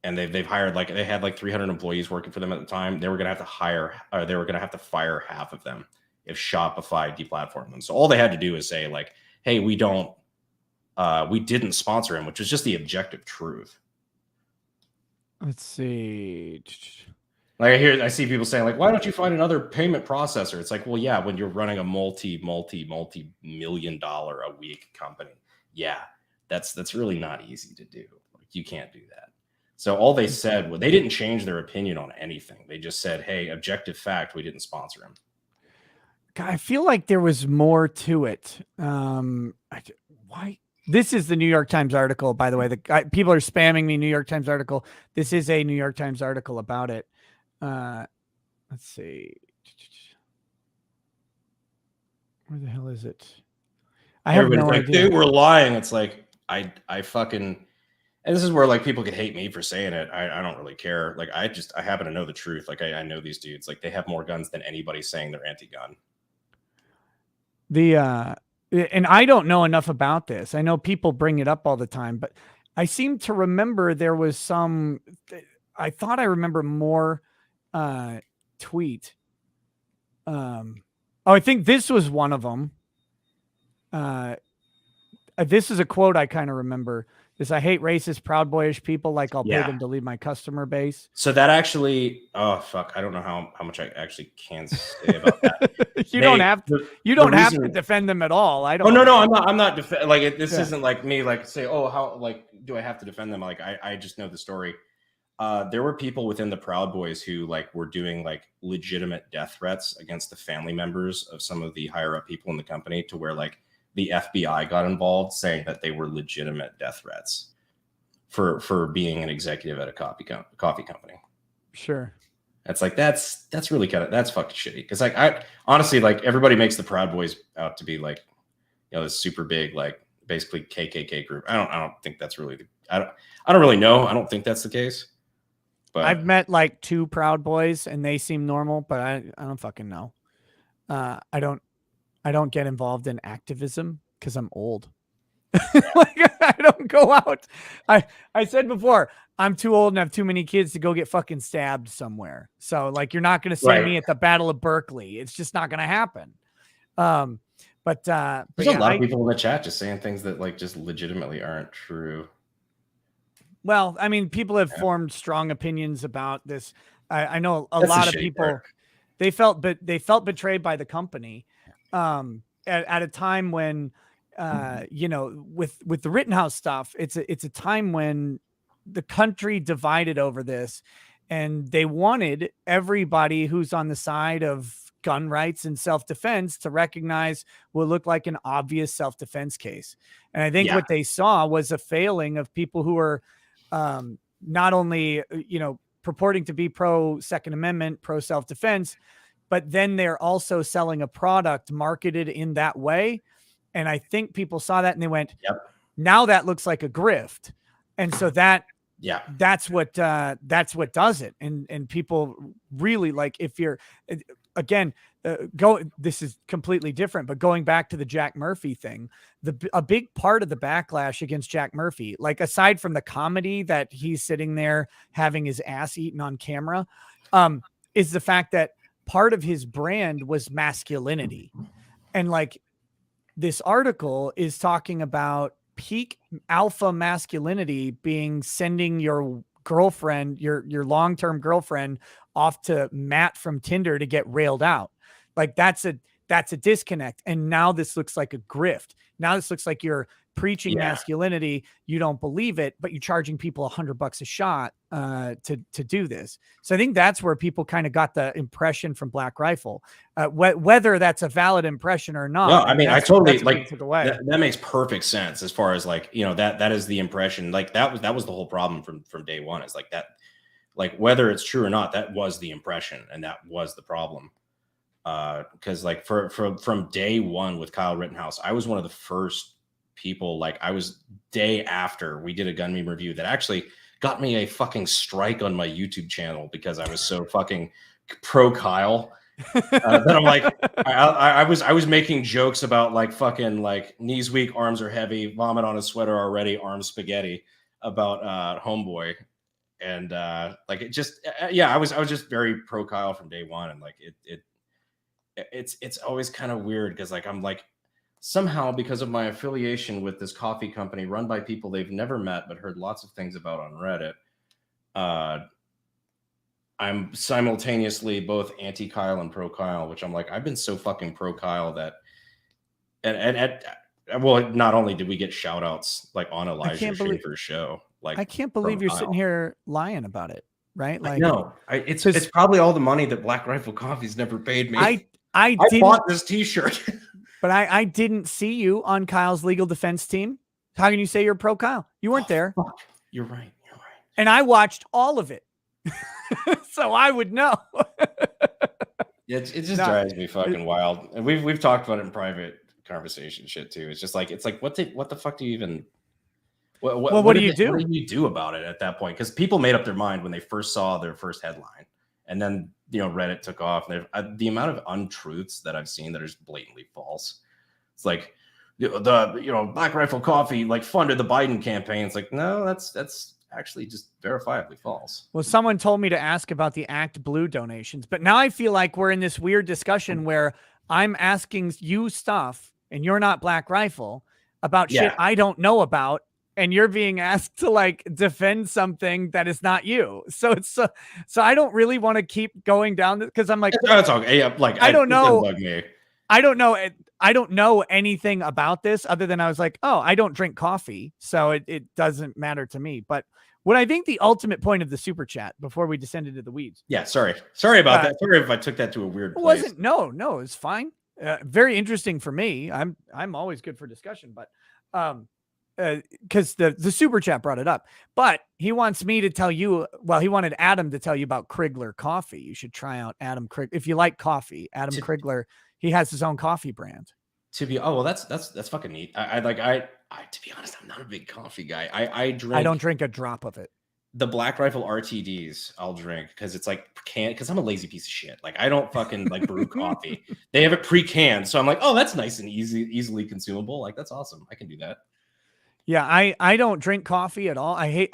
and they've hired like, they had like 300 employees working for them at the time. They were going to have to hire, or they were going to have to fire half of them if Shopify deplatformed them. So all they had to do is say like, hey, we didn't sponsor him, which is just the objective truth. Let's see. Like I see people saying like, why don't you find another payment processor? It's like, well, yeah, when you're running a multi-million dollar a week company, yeah, that's really not easy to do. Like, you can't do that. So all they said was they didn't change their opinion on anything. They just said, hey, objective fact, we didn't sponsor him. God, I feel like there was more to it. Why? This is the New York Times article, by the way. People are spamming me New York Times article. This is a New York Times article about it. Let's see. Where the hell is it? I have no idea. They were lying. It's like, I fucking, and this is where like people could hate me for saying it. I don't really care. Like, I happen to know the truth. Like I know these dudes, like they have more guns than anybody saying they're anti-gun. And I don't know enough about this. I know people bring it up all the time, but I seem to remember there was some, I thought I remember more tweet. I think this was one of them. This is a quote I kind of remember. I hate racist, Proud Boyish people. Like I'll pay them to leave my customer base. So that actually, oh fuck, I don't know how much I actually can say about that. You don't have to defend them at all. I don't. Oh no, I'm not this isn't like me like say, oh, how like do I have to defend them? Like I just know the story. There were people within the Proud Boys who like were doing like legitimate death threats against the family members of some of the higher up people in the company, to where like the FBI got involved, saying that they were legitimate death threats for being an executive at a coffee company. Sure. That's like, that's really that's fucking shitty. Because like I honestly, like everybody makes the Proud Boys out to be like, this super big, like basically KKK group. I don't think that's really I don't really know. I don't think that's the case. But I've met like 2 Proud Boys and they seem normal, but I don't fucking know. I don't get involved in activism because I'm old. Like, I don't go out. I said before, I'm too old and have too many kids to go get fucking stabbed somewhere. So like, you're not going to see me at the Battle of Berkeley. It's just not going to happen. But there's a lot of people in the chat just saying things that like just legitimately aren't true. Well, I mean, people have formed strong opinions about this. I know a lot of people, they felt betrayed by the company at a time when, with the Rittenhouse stuff, it's a time when the country divided over this, and they wanted everybody who's on the side of gun rights and self-defense to recognize what looked like an obvious self-defense case. And I think what they saw was a failing of people who were not only, purporting to be pro Second Amendment, pro self-defense, but then they're also selling a product marketed in that way. And I think people saw that and they went, yep, now that looks like a grift. And so that's what does it. And people really like, if you're again, this is completely different, but going back to the Jack Murphy thing, a big part of the backlash against Jack Murphy, like aside from the comedy that he's sitting there having his ass eaten on camera, is the fact that part of his brand was masculinity. And like this article is talking about peak alpha masculinity being sending your girlfriend, your long-term girlfriend off to Matt from Tinder to get railed out. Like that's a disconnect. And now this looks like a grift. Now this looks like you're preaching masculinity. You don't believe it, but you're charging people $100 a shot to do this. So I think that's where people kind of got the impression from Black Rifle, whether that's a valid impression or not. No, I mean, I totally like that makes perfect sense as far as like, you know, that is the impression. Like that was the whole problem from day one. It's like that, like whether it's true or not, that was the impression and that was the problem. Because like from day one with Kyle Rittenhouse, I was one of the first people, like I was day after we did a gun meme review that actually got me a fucking strike on my YouTube channel because I was so fucking pro Kyle. That I'm like, I was making jokes about like fucking like knees weak, arms are heavy, vomit on his sweater already, arms spaghetti about Homeboy. And like it just I was just very pro Kyle from day one. And like it's always kind of weird because like I'm like, somehow because of my affiliation with this coffee company run by people they've never met but heard lots of things about on Reddit, I'm simultaneously both anti Kyle and pro Kyle, which I'm like, I've been so fucking pro Kyle that and well, not only did we get shout outs like on Elijah Schaefer's show, like I can't believe you're sitting here lying about it, right? Like no, it's probably all the money that Black Rifle Coffee's never paid me. I bought this t-shirt. But I didn't see you on Kyle's legal defense team. How can you say you're pro Kyle? You weren't there. Fuck. You're right. And I watched all of it. So I would know. It just drives me fucking wild. And we've talked about it in private conversation shit too. It's just like, what the fuck do you even what do you do? What do you do about it at that point? Because people made up their mind when they first saw their first headline. And then, you know, Reddit took off. And the amount of untruths that I've seen that are just blatantly false. It's like the Black Rifle Coffee like funded the Biden campaign. It's like, no, that's actually just verifiably false. Well, someone told me to ask about the Act Blue donations, but now I feel like we're in this weird discussion where I'm asking you stuff and you're not Black Rifle about shit I don't know about. And you're being asked to like defend something that is not you. So it's so I don't really want to keep going down because I'm like, that's okay. Yeah, like I don't know. I don't know. I don't know anything about this other than I was like, oh, I don't drink coffee, so it doesn't matter to me. But what I think the ultimate point of the super chat before we descend into the weeds. Yeah, sorry about that. Sorry if I took that to a weird place. It wasn't. No, it's fine. Very interesting for me. I'm always good for discussion, but because the super chat brought it up, but he wants me to tell you. Well, he wanted Adam to tell you about Krigler coffee. You should try out Adam Krigler if you like coffee. Adam Krigler, he has his own coffee brand. That's fucking neat. I to be honest, I'm not a big coffee guy. I don't drink a drop of it. The Black Rifle RTDs I'll drink because it's like canned, because I'm a lazy piece of shit. Like I don't fucking like brew coffee. They have it pre-canned, so I'm like, oh, that's nice and easily consumable. Like that's awesome. I can do that. Yeah, I don't drink coffee at all. I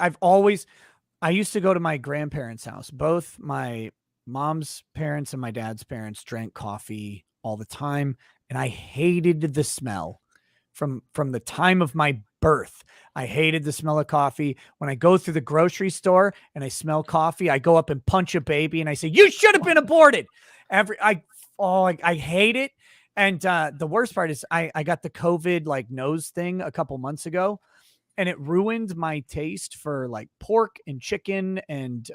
used to go to my grandparents' house. Both my mom's parents and my dad's parents drank coffee all the time, and I hated the smell from the time of my birth. I hated the smell of coffee. When I go through the grocery store and I smell coffee, I go up and punch a baby and I say, "You should have been aborted." I hate it. And the worst part is I got the COVID like nose thing a couple months ago, and it ruined my taste for like pork and chicken and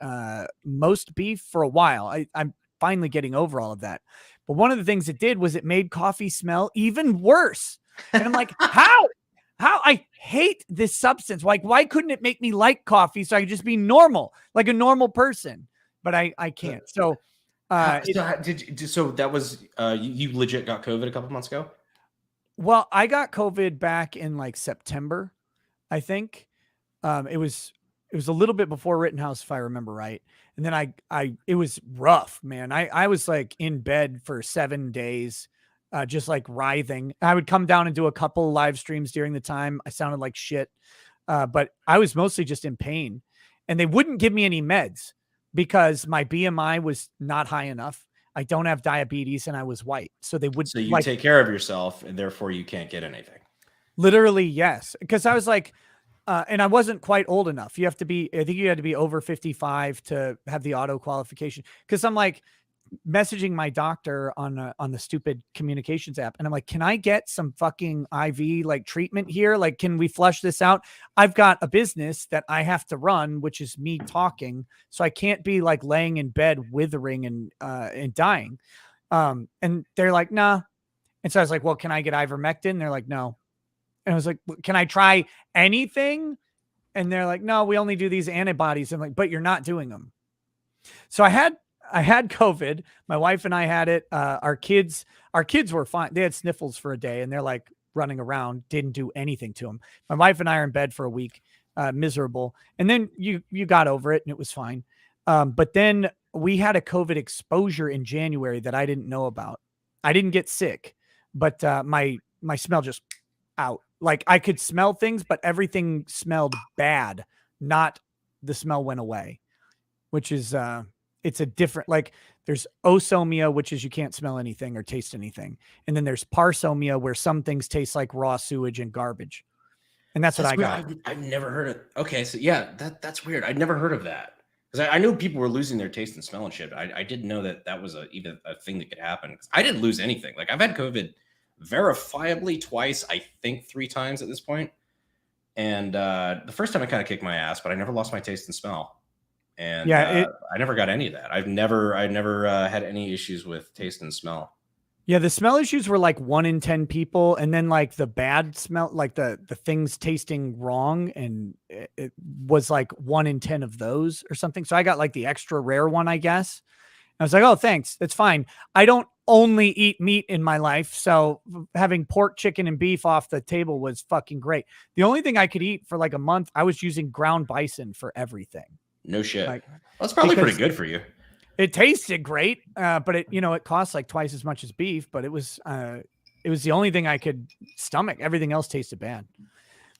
most beef for a while. I'm finally getting over all of that. But one of the things it did was it made coffee smell even worse. And I'm like, How I hate this substance. Like, why couldn't it make me like coffee so I could just be normal, like a normal person? But I can't. So, so that was you legit got COVID a couple months ago? Well, I got COVID back in like September, I think. It was a little bit before Rittenhouse, if I remember right. And then it was rough, man. I was like in bed for 7 days, just like writhing. I would come down and do a couple live streams during the time. I sounded like shit, but I was mostly just in pain. And they wouldn't give me any meds because my BMI was not high enough. I don't have diabetes and I was white. So they would. So you take care of yourself and therefore you can't get anything. Literally, yes. Because I was like, and I wasn't quite old enough. You have to be, I think you had to be over 55 to have the auto qualification. Because I'm like messaging my doctor on the stupid communications app. And I'm like, can I get some fucking IV like treatment here? Like, can we flush this out? I've got a business that I have to run, which is me talking. So I can't be like laying in bed, withering and dying. And they're like, nah. And so I was like, well, can I get ivermectin? They're like, no. And I was like, can I try anything? And they're like, no, we only do these antibodies. I'm like, but you're not doing them. So I had COVID. My wife and I had it. Our kids were fine. They had sniffles for a day and they're like running around, didn't do anything to them. My wife and I are in bed for a week, miserable. And then you got over it and it was fine. But then we had a COVID exposure in January that I didn't know about. I didn't get sick, but my smell just out. Like I could smell things, but everything smelled bad. Not the smell went away, which is, it's a different, like there's osomia, which is you can't smell anything or taste anything. And then there's parsomia where some things taste like raw sewage and garbage. And that's what I got. I've never heard of. Okay. So yeah, that's weird. I'd never heard of that. Because I knew people were losing their taste and smell and shit. But I didn't know that was even a thing that could happen. 'Cause I didn't lose anything. Like I've had COVID verifiably twice, I think 3 times at this point. And the first time I kind of kicked my ass, but I never lost my taste and smell. And I never got any of that. I never had any issues with taste and smell. Yeah, the smell issues were like 1 in 10 people, and then like the bad smell, like the things tasting wrong, and it was like 1 in 10 of those or something. So I got like the extra rare one, I guess. I was like, oh, thanks. That's fine. I don't only eat meat in my life. So having pork, chicken, and beef off the table was fucking great. The only thing I could eat for like a month, I was using ground bison for everything. No shit. Like, that's probably pretty good for you. It tasted great, but it costs like twice as much as beef, but it was the only thing I could stomach. Everything else tasted bad.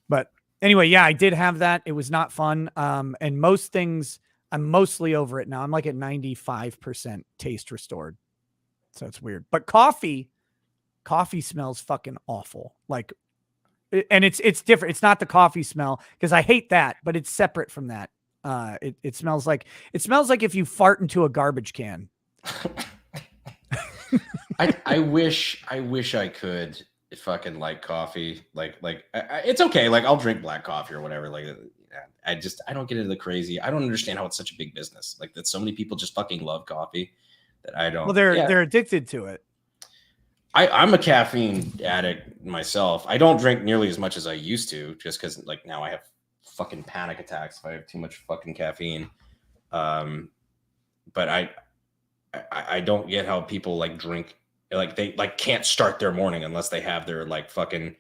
But anyway, yeah, I did have that. It was not fun. And most things, I'm mostly over it now. I'm like at 95% taste restored. So it's weird. But coffee smells fucking awful. Like, and it's different. It's not the coffee smell because I hate that, but it's separate from that. It smells like if you fart into a garbage can. I wish I could fucking like coffee. Like it's okay. Like I'll drink black coffee or whatever. Like I don't get into the crazy. I don't understand how it's such a big business. Like that so many people just fucking love coffee that I don't. Well, they're addicted to it. I'm a caffeine addict myself. I don't drink nearly as much as I used to, just because like now I have fucking panic attacks if I have too much fucking caffeine. But I don't get how people like drink, like they like can't start their morning unless they have their like fucking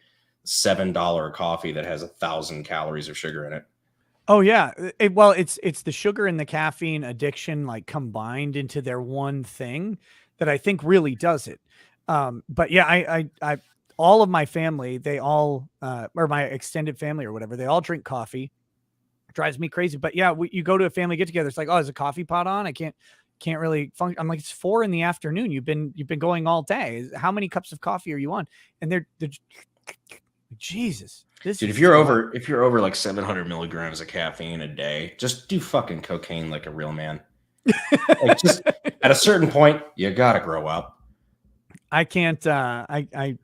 $7 coffee that has 1,000 calories of sugar in it. Oh yeah. It's the sugar and the caffeine addiction like combined into their one thing that I think really does it. But yeah, I all of my family, they all, or my extended family or whatever, they all drink coffee. It drives me crazy. But yeah, you go to a family get together. It's like, oh, is a coffee pot on? I can't really function. I'm like, it's 4 PM. You've been going all day. How many cups of coffee are you on? And they're Jesus. Dude, if you're over like 700 milligrams of caffeine a day, just do fucking cocaine like a real man. Like just at a certain point, you gotta grow up. I can't. I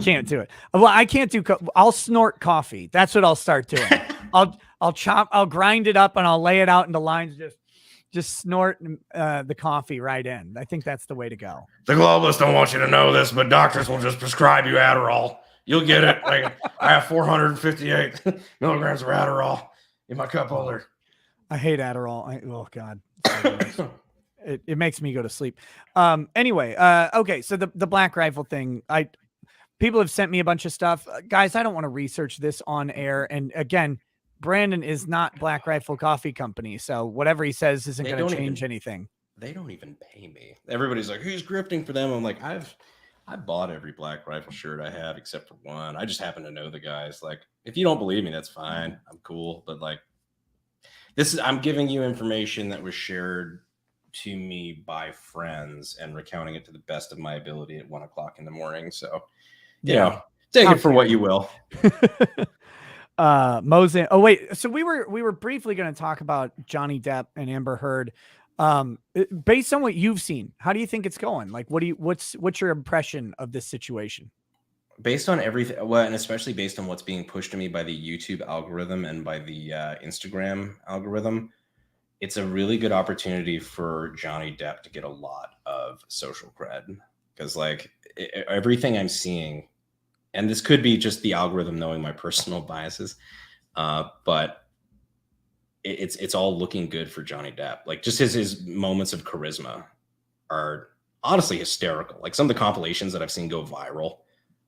can't do it. Well, I can't do. I'll snort coffee. That's what I'll start doing. I'll grind it up and I'll lay it out into lines. Just snort the coffee right in. I think that's the way to go. The globalists don't want you to know this, but doctors will just prescribe you Adderall. You'll get it. Like, I have 458 milligrams of Adderall in my cup holder. I hate Adderall. Oh God. It makes me go to sleep. Anyway, okay. So the Black Rifle thing, people have sent me a bunch of stuff. Guys, I don't want to research this on air. And again, Brandon is not Black Rifle Coffee Company. So whatever he says isn't going to change anything. They don't even pay me. Everybody's like, who's grifting for them? I'm like, I bought every Black Rifle shirt I have except for one. I just happen to know the guys. Like, if you don't believe me, that's fine. I'm cool. But like, I'm giving you information that was shared to me by friends and recounting it to the best of my ability at 1 o'clock in the morning. So, you know, take it for what you will. Mosin. Oh wait, so we were briefly going to talk about Johnny Depp and Amber Heard. Based on what you've seen, how do you think it's going? Like, what's your impression of this situation? Based on everything, well, and especially based on what's being pushed to me by the YouTube algorithm and by the Instagram algorithm, it's a really good opportunity for Johnny Depp to get a lot of social cred. Because like everything I'm seeing, and this could be just the algorithm knowing my personal biases, but it's all looking good for Johnny Depp. Like just his moments of charisma are honestly hysterical. Like some of the compilations that I've seen go viral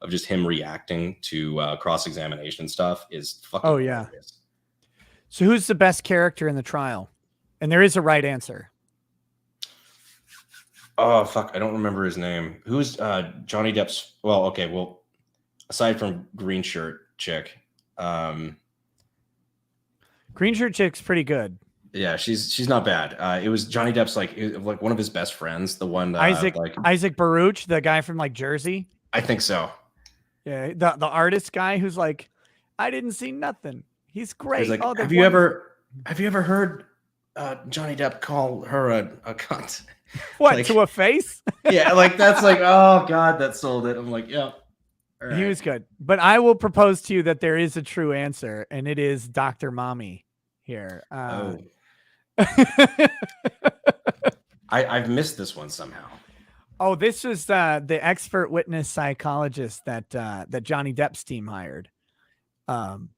of just him reacting to cross-examination stuff is fucking hilarious. So who's the best character in the trial? And there is a right answer. Oh, fuck. I don't remember his name. Who's Johnny Depp's? Well, okay. Well, aside from Green Shirt Chick. Green Shirt Chick's pretty good. Yeah, she's not bad. It was Johnny Depp's like one of his best friends. The one Isaac Baruch, the guy from like Jersey. I think so. Yeah, the artist guy who's like, I didn't see nothing. He's great. He's like, have you ever heard Johnny Depp call her a cunt? What, like, to a face? Yeah, like that's like, oh God, that sold it. I'm like, yeah. Right. He was good. But I will propose to you that there is a true answer, and it is Dr. Mommy here. I've missed this one somehow. Oh, this was the expert witness psychologist that Johnny Depp's team hired.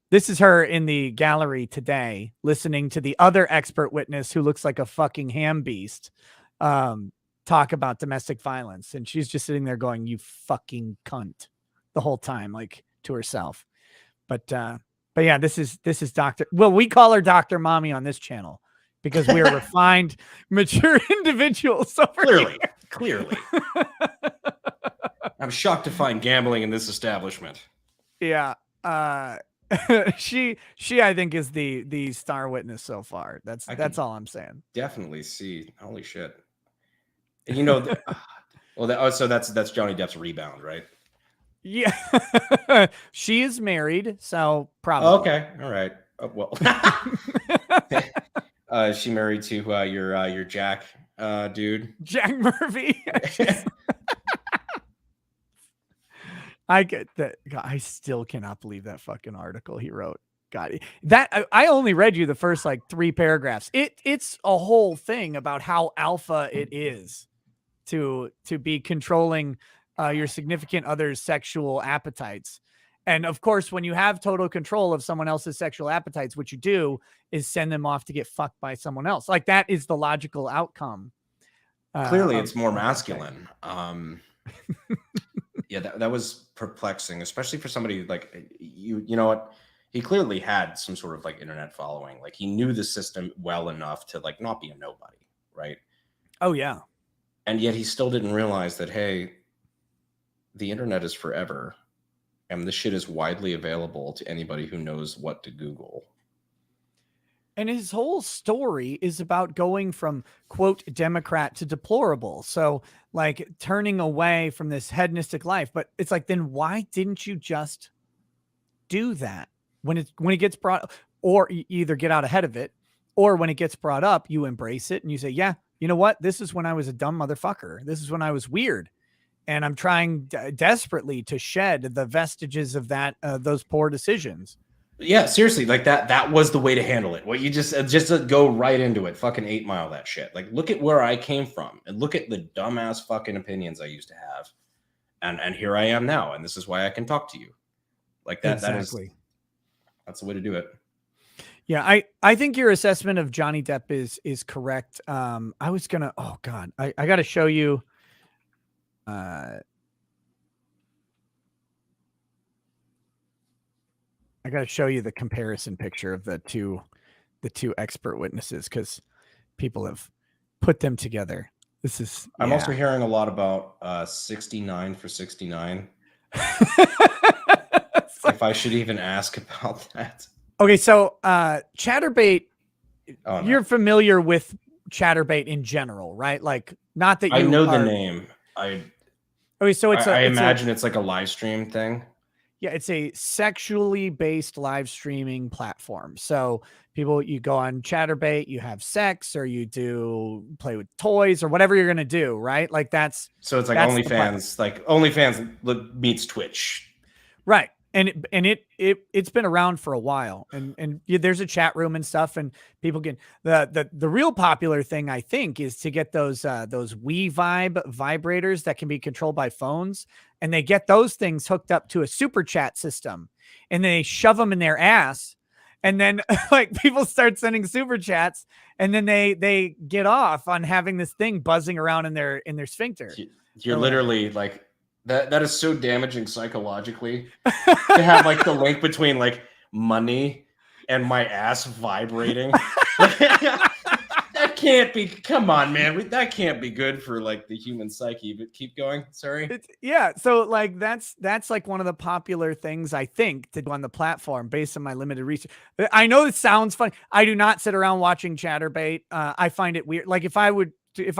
This is her in the gallery today, listening to the other expert witness who looks like a fucking ham beast talk about domestic violence. And she's just sitting there going, you fucking cunt, the whole time, like to herself. But yeah, this is we call her Dr. Mommy on this channel because we're refined, mature individuals. Clearly. I'm shocked to find gambling in this establishment. Yeah. She I think is the star witness so far. That's all I'm saying. Definitely see. Holy shit. And you know, so that's Johnny Depp's rebound, right? Yeah. She is married, so probably. Okay. All right. Well, she married to your Jack dude. Jack Murphy. I get that. God, I still cannot believe that fucking article he wrote. God, that I only read you the first like 3 paragraphs. It's a whole thing about how alpha it is to be controlling your significant other's sexual appetites. And of course, when you have total control of someone else's sexual appetites, what you do is send them off to get fucked by someone else. Like that is the logical outcome. Clearly, it's more masculine. Yeah, that was perplexing, especially for somebody like you. You know what? He clearly had some sort of like internet following. Like he knew the system well enough to like not be a nobody, right? Oh yeah. And yet he still didn't realize that, hey, the internet is forever. And this shit is widely available to anybody who knows what to Google. And his whole story is about going from, quote, Democrat to deplorable. So like turning away from this hedonistic life. But it's like, then why didn't you just do that when it gets brought up? Or you either get out ahead of it, or when it gets brought up, you embrace it and you say, yeah, you know what? This is when I was a dumb motherfucker. This is when I was weird. And I'm trying desperately to shed the vestiges of that, those poor decisions. Yeah, seriously, like that was the way to handle it. What you just go right into it, fucking 8 Mile that shit. Like, look at where I came from and look at the dumbass fucking opinions I used to have. And here I am now. And this is why I can talk to you. Like that. Exactly. That's the way to do it. Yeah, I think your assessment of Johnny Depp is correct. I was gonna, oh God, I gotta show you. I gotta show you the comparison picture of the two expert witnesses, because people have put them together. This is. I'm yeah. also hearing a lot about 69 for 69. If I should even ask about that. Okay, so Chatterbait, Oh, no. you're familiar with Chatterbait in general, right? Like, not that you I know the are- name. Okay, so I imagine it's like a live stream thing. Yeah, it's a sexually based live streaming platform. So people, you go on Chatterbait, you have sex, or you do play with toys, or whatever you're gonna do, right? Like that's So it's like that's the OnlyFans, like OnlyFans meets Twitch. right. And it's been around for a while, and there's a chat room and stuff, and people can the real popular thing, I think, is to get those Wii Vibe vibrators that can be controlled by phones, and they get those things hooked up to a super chat system, and they shove them in their ass, and then like people start sending super chats, and then they get off on having this thing buzzing around in their sphincter. You're literally like that is so damaging psychologically to have like the link between like money and my ass vibrating. That can't be, come on, man. That can't be good for like the human psyche, but keep going. Sorry. Yeah. So like, that's like one of the popular things, I think, to do on the platform based on my limited research. I know it sounds funny. I do not sit around watching Chatterbait. I find it weird. Like if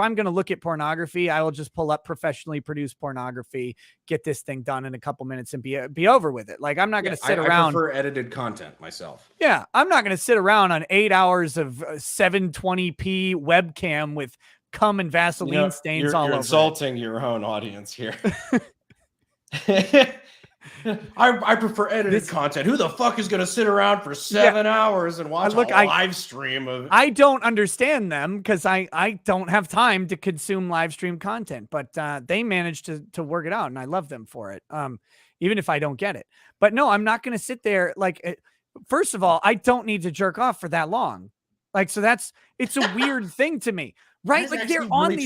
I'm going to look at pornography, I will just pull up professionally produced pornography, get this thing done in a couple minutes, and be over with it. Like I'm not going to sit around. I prefer edited content myself. Yeah, I'm not going to sit around on 8 hours of 720p webcam with cum and Vaseline stains all over. You're insulting your own audience here. I prefer edited content. Who the fuck is going to sit around for 7 hours and watch a live stream of? I don't understand them because I don't have time to consume live stream content, but they managed to work it out, and I love them for it. Even if I don't get it, but no, I'm not going to sit there. Like, first of all, I don't need to jerk off for that long. Like, so it's a weird thing to me, right? Like they're on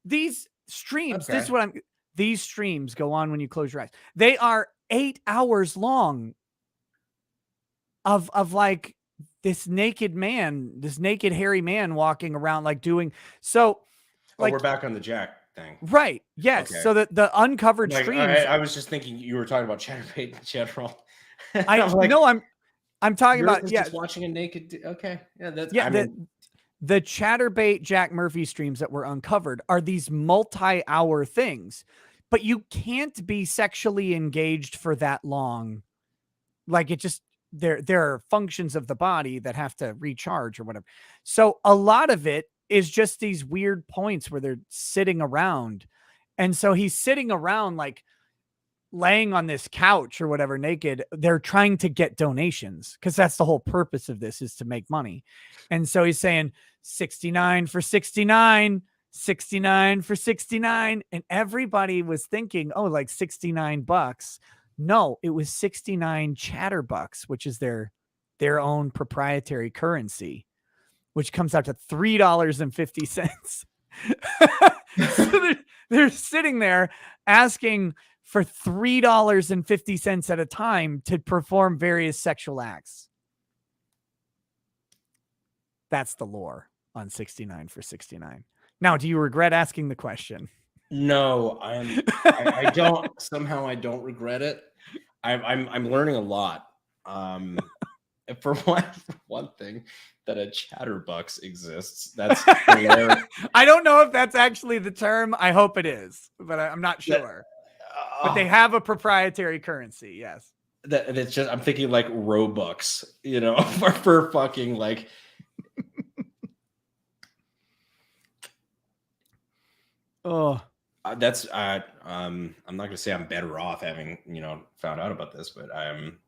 these streams. Okay. This is what these streams go on when you close your eyes. They are 8 hours long of like this naked hairy man walking around, like doing so. Like, we're back on the Jack thing. Right. Yes. Okay. So the uncovered streams. I was just thinking you were talking about Chatterbait in general. I'm talking about just watching a naked. Okay. Yeah. That's the Chatterbait Jack Murphy streams that were uncovered are these multi-hour things, but you can't be sexually engaged for that long. Like it just, there are functions of the body that have to recharge or whatever. So a lot of it is just these weird points where they're sitting around. And so he's sitting around like laying on this couch or whatever naked. They're trying to get donations because that's the whole purpose of this, is to make money. And so he's saying 69 for 69, 69 for 69. And everybody was thinking, oh, like $69. No, it was 69 Chatterbucks, which is their own proprietary currency, which comes out to $3.50. So they're sitting there asking for $3.50 at a time to perform various sexual acts. That's the lore on 69 for 69. Now, do you regret asking the question? No, I don't. Somehow I don't regret it. I'm learning a lot. For one thing, that a Chatterbucks exists. That's hilarious. I don't know if that's actually the term. I hope it is, but I'm not sure. But they have a proprietary currency. Yes. That it's just, I'm thinking like Robux, you know, for fucking like. Oh, that's I'm not gonna say I'm better off having, you know, found out about this, but I'm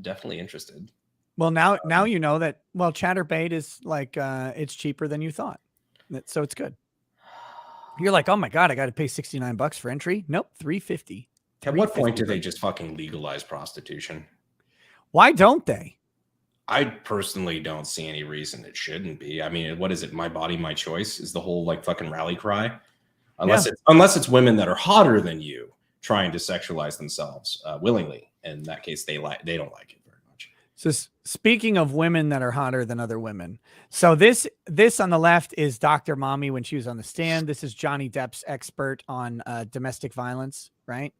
definitely interested. Well, now you know that. Well, Chatterbait is like it's cheaper than you thought, so it's good. You're like, oh my god, I got to pay $69 for entry. Nope, $3.50. At what point do they just fucking legalize prostitution? Why don't they? I personally don't see any reason it shouldn't be. I mean, what is it? My body, my choice is the whole like fucking rally cry. Unless it's women that are hotter than you trying to sexualize themselves willingly. In that case, they don't like it very much. So speaking of women that are hotter than other women, so this on the left is Dr. Mommy when she was on the stand. This is Johnny Depp's expert on domestic violence, right?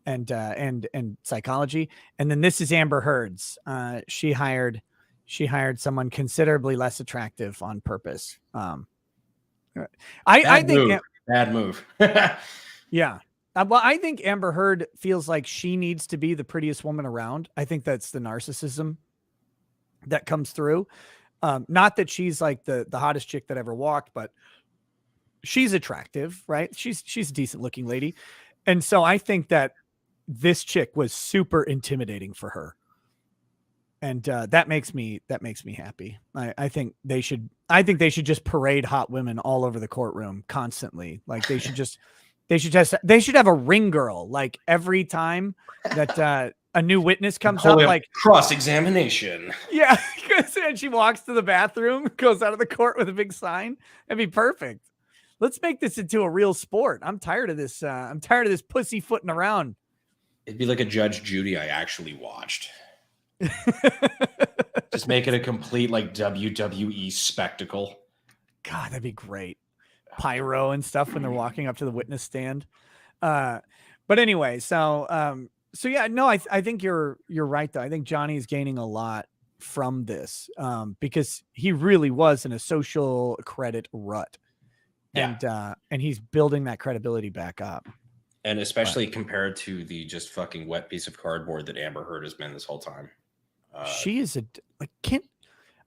And psychology. And then this is Amber Heard's. She hired someone considerably less attractive on purpose. I think bad move. Yeah. Well, I think Amber Heard feels like she needs to be the prettiest woman around. I think that's the narcissism that comes through. Not that she's like the hottest chick that ever walked, but she's attractive, right? She's a decent looking lady. And so I think that this chick was super intimidating for her. And that makes me happy. I think they should just parade hot women all over the courtroom constantly. Like they should have a ring girl like every time that a new witness comes up, like cross-examination. Yeah, and she walks to the bathroom, goes out of the court with a big sign. That'd be perfect. Let's make this into a real sport. I'm tired of this. I'm tired of this pussyfooting around. It'd be like a Judge Judy I actually watched. Just make it a complete like WWE spectacle. God, that'd be great. Pyro and stuff when they're walking up to the witness stand. But anyway, so yeah, no, I think you're right though. I think Johnny is gaining a lot from this because he really was in a social credit rut. Yeah. And he's building that credibility back up. And especially compared to the just fucking wet piece of cardboard that Amber Heard has been this whole time. She is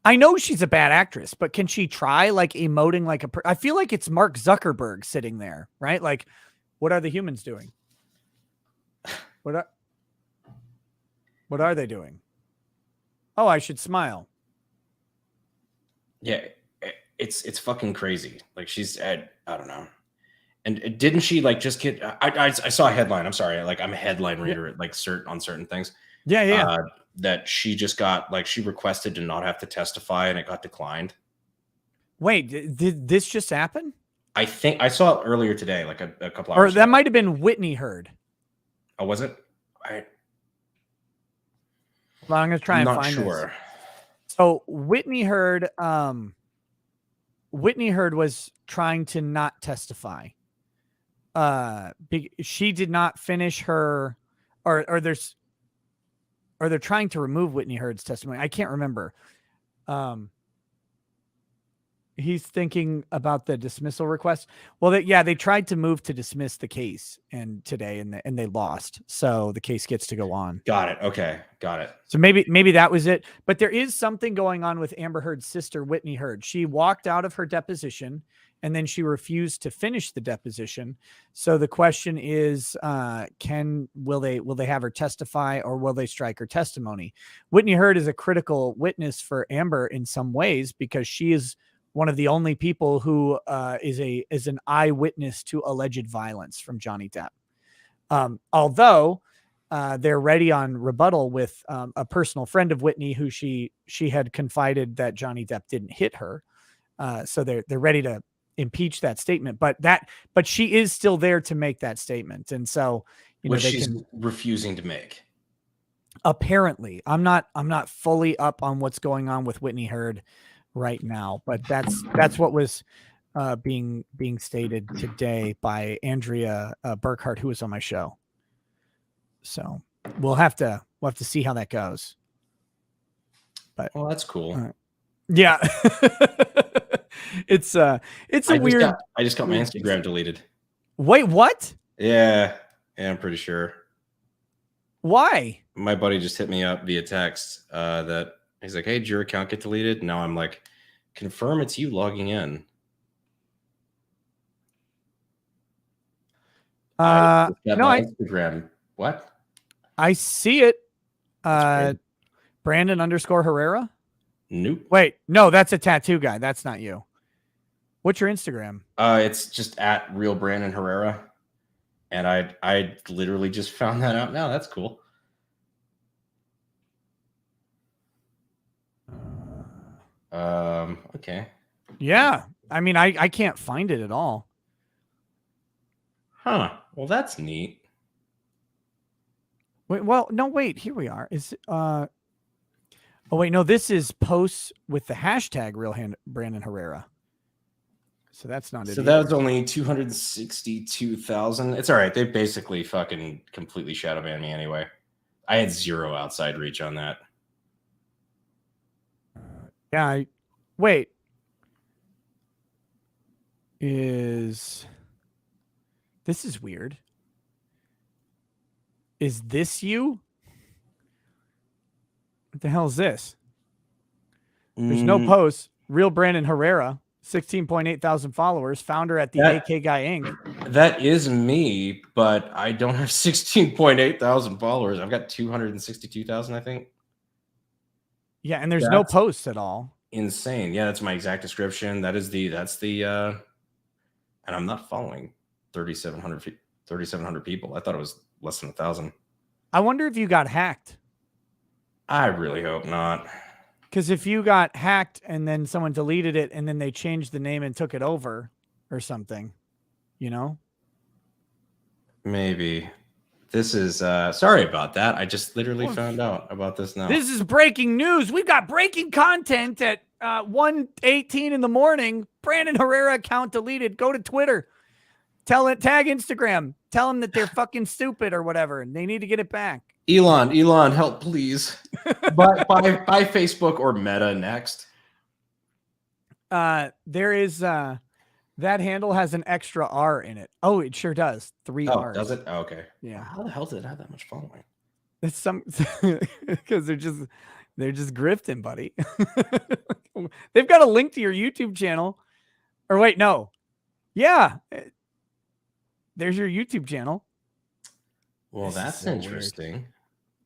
I know she's a bad actress, but can she try like emoting like I feel like it's Mark Zuckerberg sitting there, right? Like, what are the humans doing? What are they doing? Oh, I should smile. Yeah, it's fucking crazy. Like she's I don't know. And didn't she like just get? I saw a headline. I'm sorry, like I'm a headline reader at like on certain things. Yeah. That she just got like she requested to not have to testify and it got declined. Wait, did this just happen? I think I saw it earlier today, like a couple hours. Or that might have been Whitney Heard. Oh, was it? Well, I'm gonna try and find sure. This. So Whitney Heard was trying to not testify. She did not finish her, or they're trying to remove Whitney Heard's testimony. I can't remember. He's thinking about the dismissal request. Well, they tried to move to dismiss the case today, and they lost. So the case gets to go on. Got it. Okay, got it. So maybe that was it. But there is something going on with Amber Heard's sister, Whitney Heard. She walked out of her deposition, and then she refused to finish the deposition. So the question is, will they have her testify, or will they strike her testimony? Whitney Heard is a critical witness for Amber in some ways because she is one of the only people who is an eyewitness to alleged violence from Johnny Depp. Although they're ready on rebuttal with a personal friend of Whitney who she had confided that Johnny Depp didn't hit her. So they're ready to impeach that statement, but she is still there to make that statement. And so, which she's refusing to make. Apparently, I'm not fully up on what's going on with Whitney Heard right now, but that's what was being stated today by Andrea Burkhart, who was on my show. So we'll have to see how that goes. But well, that's cool. Yeah. It's a weird. I just got my Instagram deleted. Wait, what? Yeah, I'm pretty sure. Why? My buddy just hit me up via text that he's like, "Hey, did your account get deleted?" Now I'm like, "Confirm it's you logging in." No, Instagram. What? I see it. Brandon _Herrera. Nope. Wait, no, that's a tattoo guy. That's not you. What's your Instagram? It's just at Real Brandon Herrera. And I literally just found that out now. That's cool. Okay. Yeah. I mean, I can't find it at all. Huh. Well, that's neat. Wait, well, no, wait, here we are. Oh wait, no, this is posts with the hashtag Brandon Herrera. So that's not it. So that was only 262,000. It's all right. They basically fucking completely shadow banned me anyway. I had 0 outside reach on that. Yeah. Wait. This is weird. Is this you? What the hell is this? There's no posts. Real Brandon Herrera, 16.8 thousand followers, founder at the AK Guy Inc. That is me, but I don't have 16.8 thousand followers. I've got 262,000, I think. Yeah, and there's no posts at all. Insane. Yeah, that's my exact description. That's the and I'm not following 3,700 people. I thought it was less than 1,000. I wonder if you got hacked. I really hope not. Because if you got hacked and then someone deleted it and then they changed the name and took it over or something, you know? Maybe. This is sorry about that. I just literally found out about this now. This is breaking news. We've got breaking content at 1:18 in the morning. Brandon Herrera account deleted. Go to Twitter. Tag Instagram. Tell them that they're fucking stupid or whatever, and they need to get it back. Elon, help, please. Buy Facebook or Meta next. There is that handle has an extra R in it. Oh, it sure does. 3 R's. Does it? Oh, okay. Yeah. How the hell did it have that much following? It's because they're just grifting, buddy. They've got a link to your YouTube channel. Or wait, no. Yeah. There's your YouTube channel. Well, This is that's so weird. interesting.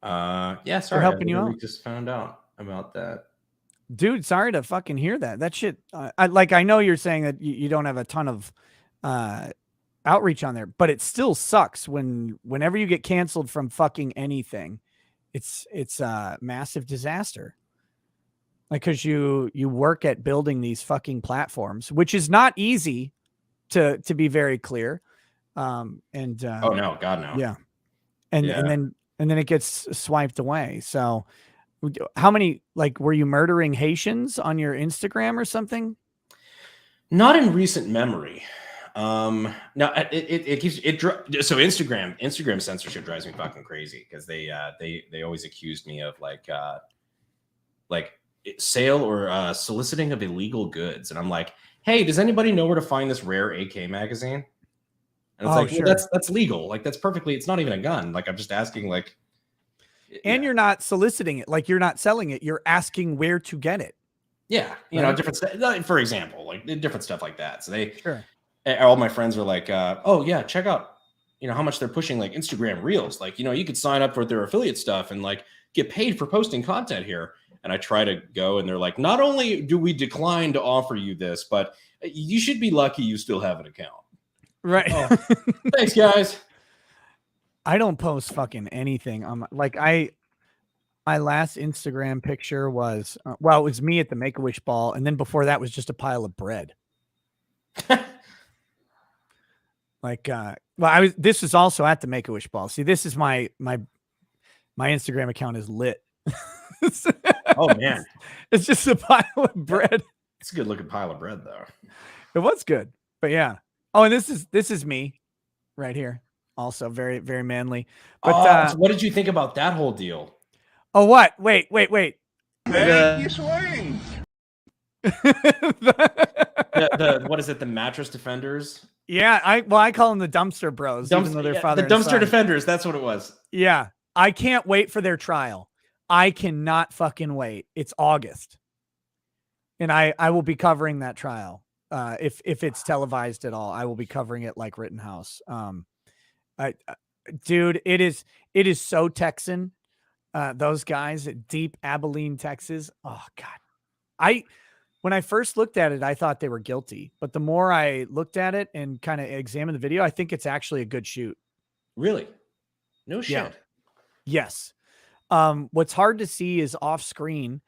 Yeah, sorry. We're helping you I out. just found out about that. Dude, sorry to fucking hear that. That shit. I know you're saying that you don't have a ton of outreach on there, but it still sucks whenever you get canceled from fucking anything. It's a massive disaster. Like, because you work at building these fucking platforms, which is not easy to be very clear. Oh no, God no. Yeah. And then it gets swiped away. So how many, like, were you murdering Haitians on your Instagram or something? Not in recent memory. No, it keeps it. So Instagram censorship drives me fucking crazy because they always accused me of like sale or soliciting of illegal goods, and I'm like, hey, does anybody know where to find this rare AK magazine? And it's sure. well, that's legal. Like, that's perfectly. It's not even a gun. Like, I'm just asking, like. And you're not soliciting it, like you're not selling it. You're asking where to get it. Yeah, you know, different stuff. For example, like different stuff like that. So sure. All my friends were like, "Oh yeah, check out, how much they're pushing like Instagram Reels. Like, you could sign up for their affiliate stuff and like get paid for posting content here." And I try to go, and they're like, "Not only do we decline to offer you this, but you should be lucky you still have an account." Right. Oh, thanks, guys. I don't post fucking anything on my last Instagram picture was it was me at the Make-A-Wish ball, and then before that was just a pile of bread. This was also at the Make-A-Wish ball. See, this is my Instagram account is lit. Oh man, it's just a pile of bread. It's a good looking pile of bread though. It was good, but yeah. Oh, and this is me right here. Also very, very manly. But so what did you think about that whole deal? Oh, what? Wait. You swing. What is it? The mattress defenders? Yeah, I call them the dumpster bros, even though they're father the and dumpster son. defenders. That's what it was. Yeah, I can't wait for their trial. I cannot fucking wait. It's August, and I will be covering that trial. If it's televised at all, I will be covering it like Rittenhouse. Dude, it is so Texan. Those guys at deep Abilene, Texas. Oh God. When I first looked at it, I thought they were guilty, but the more I looked at it and kind of examined the video, I think it's actually a good shoot. Really? No shit. Yeah. Yes. What's hard to see is off screen.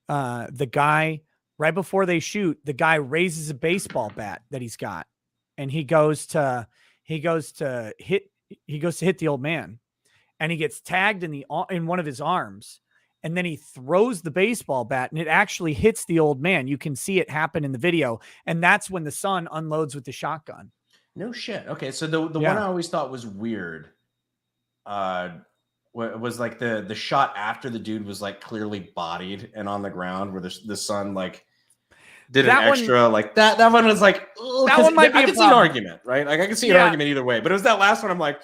The guy, right before they shoot, the guy raises a baseball bat that he's got, and he goes to hit the old man, and he gets tagged in one of his arms, and then he throws the baseball bat, and it actually hits the old man. You can see it happen in the video, and that's when the son unloads with the shotgun. No shit. Okay, so the one I always thought was weird was like the shot after the dude was like clearly bodied and on the ground, where the son like did an extra like that one was like, that one might be I can see an argument, right? Like I can see an argument either way, but it was that last one. I'm like,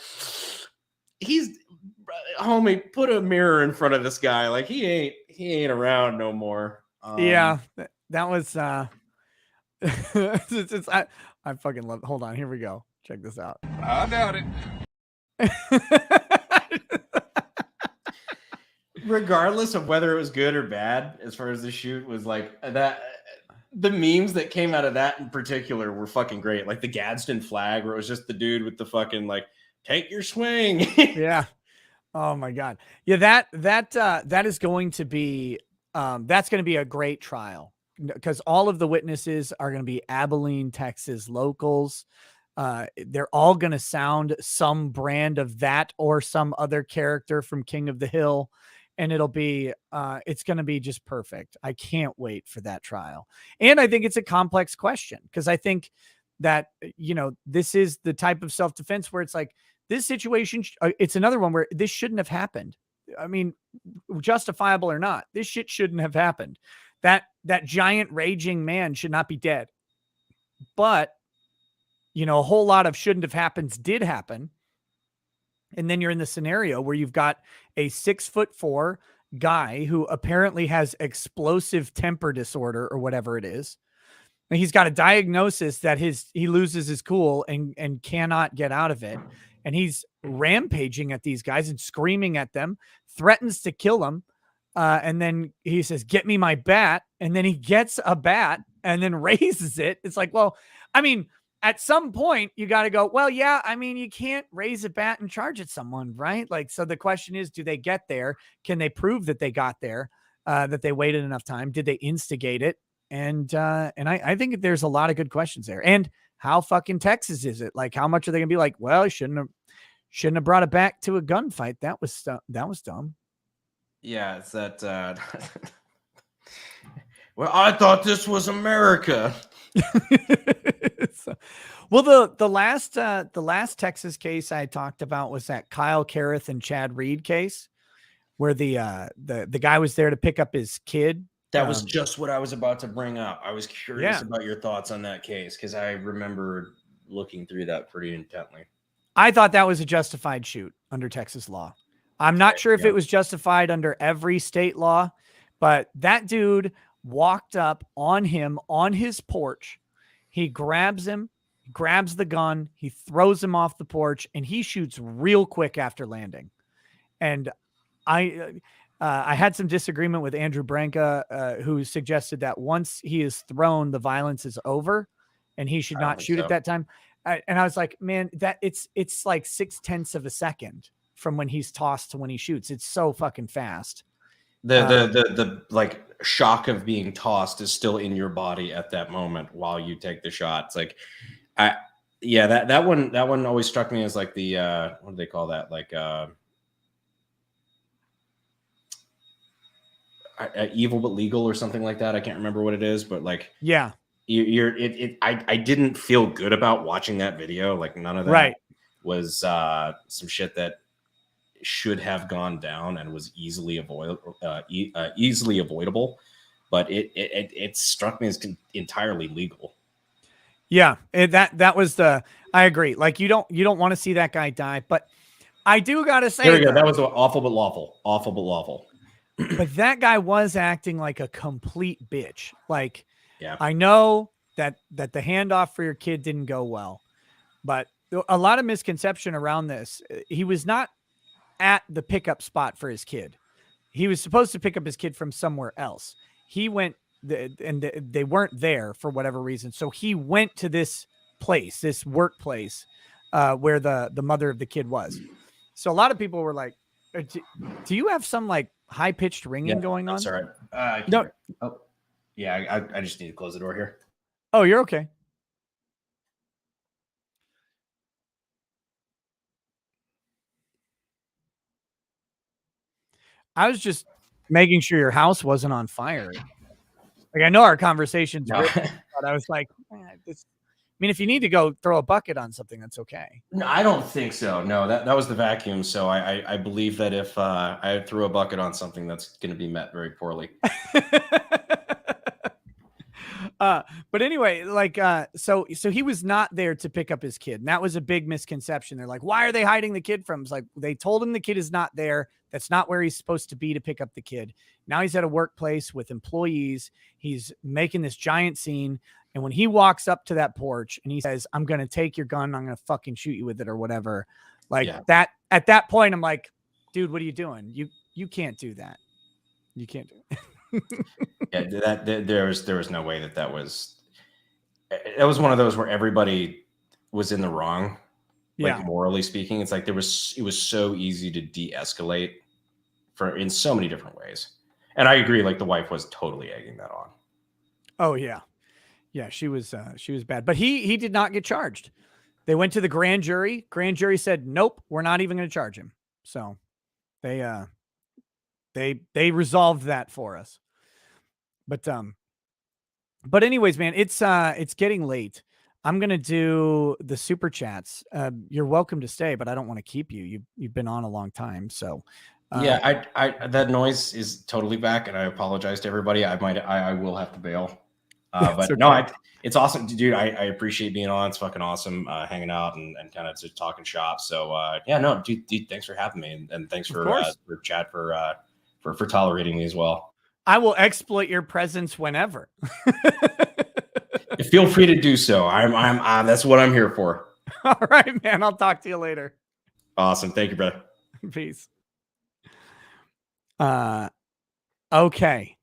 homie, put a mirror in front of this guy. Like he ain't around no more. Yeah, that was I fucking love it. Hold on, here we go. Check this out. I doubt it. Regardless of whether it was good or bad, as far as the shoot was like that, the memes that came out of that in particular were fucking great. Like the Gadsden flag, where it was just the dude with the fucking like, take your swing. Yeah. Oh my God. Yeah. That is going to be, that's going to be a great trial, because all of the witnesses are going to be Abilene, Texas locals. They're all going to sound some brand of that or some other character from King of the Hill. And it'll be, it's going to be just perfect. I can't wait for that trial. And I think it's a complex question, because I think that, this is the type of self-defense where it's like, this situation, it's another one where this shouldn't have happened. I mean, justifiable or not, this shit shouldn't have happened. That giant raging man should not be dead. But, a whole lot of shouldn't have happened did happen. And then you're in the scenario where you've got a 6'4" guy who apparently has explosive temper disorder or whatever it is. And he's got a diagnosis that he loses his cool and cannot get out of it. And he's rampaging at these guys and screaming at them, threatens to kill them. And then he says, "Get me my bat." And then he gets a bat and then raises it. It's like, well, I mean, at some point you got to go, well, yeah, I mean, you can't raise a bat and charge at someone, right? Like, so the question is, do they get there? Can they prove that they got there, that they waited enough time? Did they instigate it? And I think there's a lot of good questions there. And how fucking Texas is it? Like, how much are they gonna be like, well, I shouldn't have brought it back to a gunfight. That was dumb. Yeah, it's that. Well, I thought this was America. Well, the last Texas case I talked about was that Kyle Kareth and Chad Reed case, where the guy was there to pick up his kid. That was just what I was about to bring up. I was curious about your thoughts on that case, because I remember looking through that pretty intently. I thought that was a justified shoot under Texas law. I'm not sure if it was justified under every state law, but that dude walked up on him on his porch. He grabs him, grabs the gun, he throws him off the porch, and he shoots real quick after landing. And I had some disagreement with Andrew Branca, who suggested that once he is thrown, the violence is over and he should not shoot at that time. And I was like, man, that it's like 0.6 of a second from when he's tossed to when he shoots. It's so fucking fast. The like shock of being tossed is still in your body at that moment while you take the shot. It's like, that one always struck me as like the what do they call that? Like evil but legal or something like that. I can't remember what it is, but like, yeah, I didn't feel good about watching that video. Like none of that was some shit that should have gone down and was easily avoidable. But it struck me as entirely legal. Yeah, that was I agree. Like you don't want to see that guy die, but I do gotta say, there we go. That was awful but lawful. Awful but lawful. But that guy was acting like a complete bitch. Like, I know that the handoff for your kid didn't go well, but a lot of misconception around this. He was not at the pickup spot for his kid. He was supposed to pick up his kid from somewhere else. He went and they weren't there for whatever reason. So he went to this place, this workplace, where the mother of the kid was. So a lot of people were like, do you have some like high pitched ringing going on? I'm sorry. No. Oh, yeah. I just need to close the door here. Oh, you're okay. I was just making sure your house wasn't on fire. Like, I know our conversations, No. but I was like, I mean, if you need to go throw a bucket on something, that's okay. No, I don't think so. No, that was the vacuum. So I believe that if I threw a bucket on something, that's going to be met very poorly. But anyway, like, so he was not there to pick up his kid. And that was a big misconception. They're like, why are they hiding the kid from him? It's like, they told him the kid is not there. That's not where he's supposed to be to pick up the kid. Now he's at a workplace with employees. He's making this giant scene. And when he walks up to that porch and he says, I'm going to take your gun, I'm going to fucking shoot you with it or whatever. Like that, at that point, I'm like, dude, what are you doing? You can't do that. You can't do it. Yeah, there was no way that was one of those where everybody was in the wrong. Like morally speaking, it's like it was so easy to de-escalate in so many different ways. And I agree, like the wife was totally egging that on. Oh yeah. Yeah, she was bad, but he did not get charged. They went to the grand jury. Grand jury said, nope, we're not even going to charge him. So they resolved that for us. But anyways, man, it's getting late. I'm going to do the super chats. You're welcome to stay, but I don't want to keep you. You've been on a long time. So yeah, I that noise is totally back, and I apologize to everybody. I will have to bail. But okay. No, it's awesome, dude. I appreciate being on. It's fucking awesome hanging out and kind of just talking shop. So yeah, no, dude, thanks for having me, and thanks for Chad for tolerating me as well. I will exploit your presence whenever. Feel free to do so. I'm that's what I'm here for. All right, man. I'll talk to you later. Awesome. Thank you, brother. Peace. Okay.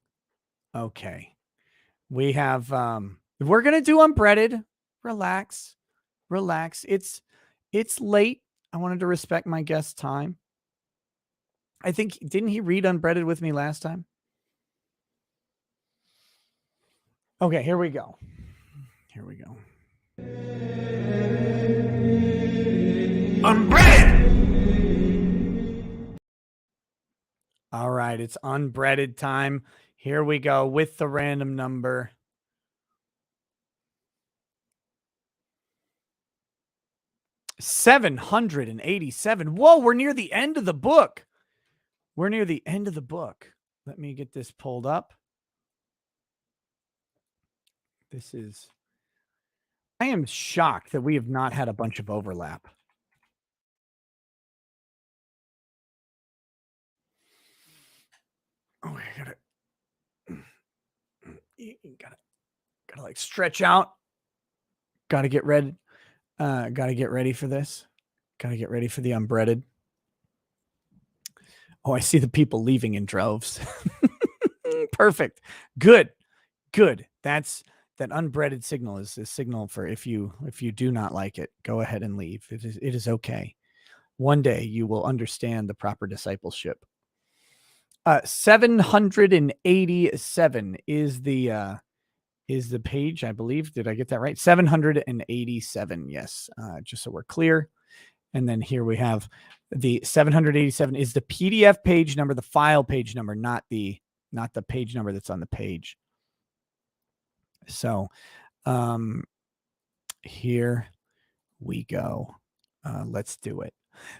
We have we're gonna do unbreaded. Relax. It's late. I wanted to respect my guest's time. I think, didn't he read unbreaded with me last time? Okay, here we go. Unbreaded. All right, it's unbreaded time. Here we go with the random number. $787. Whoa, we're near the end of the book. Let me get this pulled up. I am shocked that we have not had a bunch of overlap. Oh, gotta like stretch out. Gotta get ready. Gotta get ready for this. Gotta get ready for the unbreaded. Oh, I see the people leaving in droves. Perfect. Good. That unbreaded signal is a signal for if you do not like it, go ahead and leave. It is okay. One day you will understand the proper discipleship. 787 is the page, I believe. Did I get that right? 787. Yes. Just so we're clear. And then here we have the 787 is the PDF page number, the file page number, not the page number that's on the page. So, here we go. Let's do it.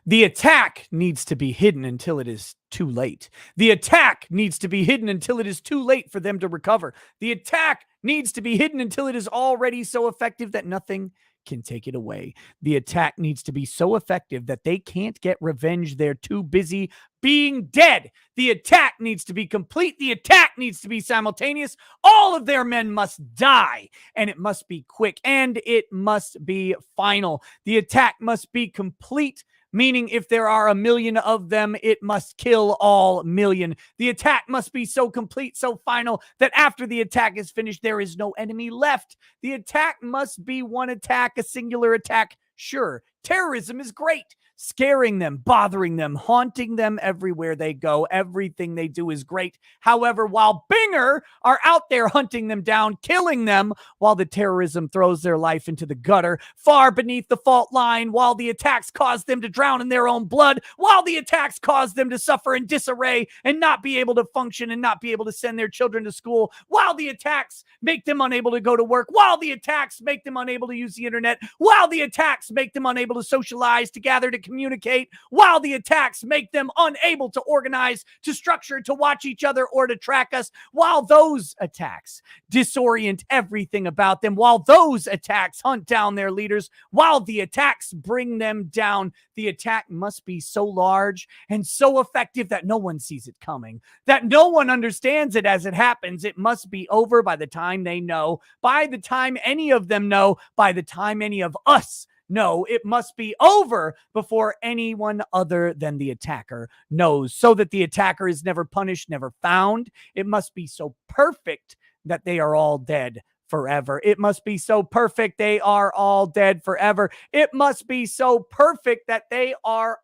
The attack needs to be hidden until it is too late. The attack needs to be hidden until it is too late for them to recover. The attack needs to be hidden until it is already so effective that nothing can take it away. The attack needs to be so effective that they can't get revenge. They're too busy being dead. The attack needs to be complete. The attack needs to be simultaneous. All of their men must die, and it must be quick, and it must be final. The attack must be complete, meaning if there are 1 million of them, it must kill all million. The attack must be so complete, so final, that after the attack is finished, there is no enemy left. The attack must be one attack, a singular attack. Sure, Terrorism is great. Scaring them, bothering them, haunting them everywhere they go. Everything they do is great. However, while Binger are out there hunting them down, killing them, while the terrorism throws their life into the gutter, far beneath the fault line, while the attacks cause them to drown in their own blood, while the attacks cause them to suffer in disarray and not be able to function and not be able to send their children to school, while the attacks make them unable to go to work, while the attacks make them unable to use the internet, while the attacks make them unable to socialize, to gather, to communicate, while the attacks make them unable to organize, to structure, to watch each other, or to track us, while those attacks disorient everything about them, while those attacks hunt down their leaders, while the attacks bring them down, the attack must be so large and so effective that no one sees it coming, that no one understands it as it happens. It must be over by the time they know, by the time any of them know, by the time any of us know. It must be over before anyone other than the attacker knows, so that the attacker is never punished, never found. It must be so perfect that they are all dead forever. It must be so perfect they are all dead forever. It must be so perfect that they are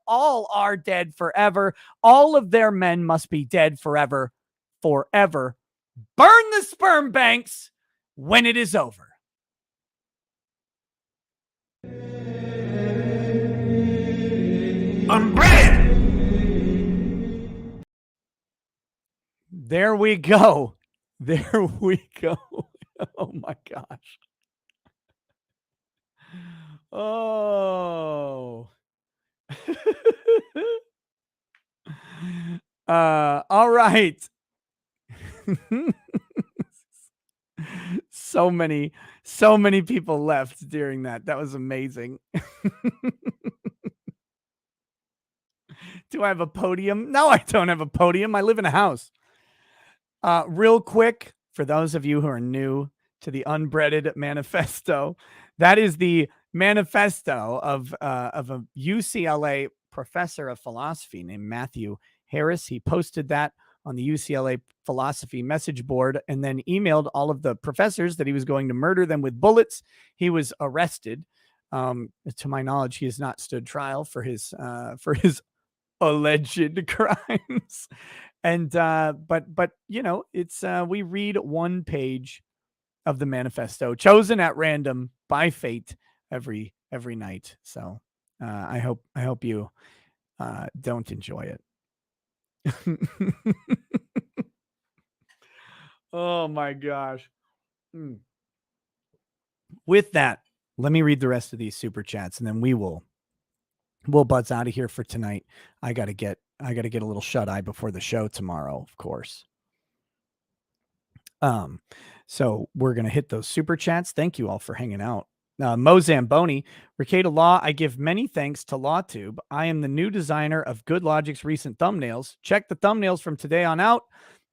dead forever. All of their men must be dead forever. Forever. Burn the sperm banks when it is over. I'm bread. There we go. There we go. Oh my gosh. Oh. All right. So many people left during that. That was amazing. Do I have a podium? No, I don't have a podium. I live in a house. Real quick, for those of you who are new to the Unbreaded Manifesto, that is the manifesto of a UCLA professor of philosophy named Matthew Harris. He posted that on the UCLA philosophy message board and then emailed all of the professors that he was going to murder them with bullets. He was arrested. To my knowledge, he has not stood trial for his alleged crimes. And but you know, it's we read one page of the manifesto chosen at random by fate every night. So I hope you don't enjoy it. Oh my gosh. With that, let me read the rest of these super chats and then we'll buzz out of here for tonight. I gotta get a little shut eye before the show tomorrow, of course. So we're gonna hit those super chats. Thank you all for hanging out. Mo Zamboni, Ricada Law, I give many thanks to LawTube. I am the new designer of Good Logic's recent thumbnails. Check the thumbnails from today on out.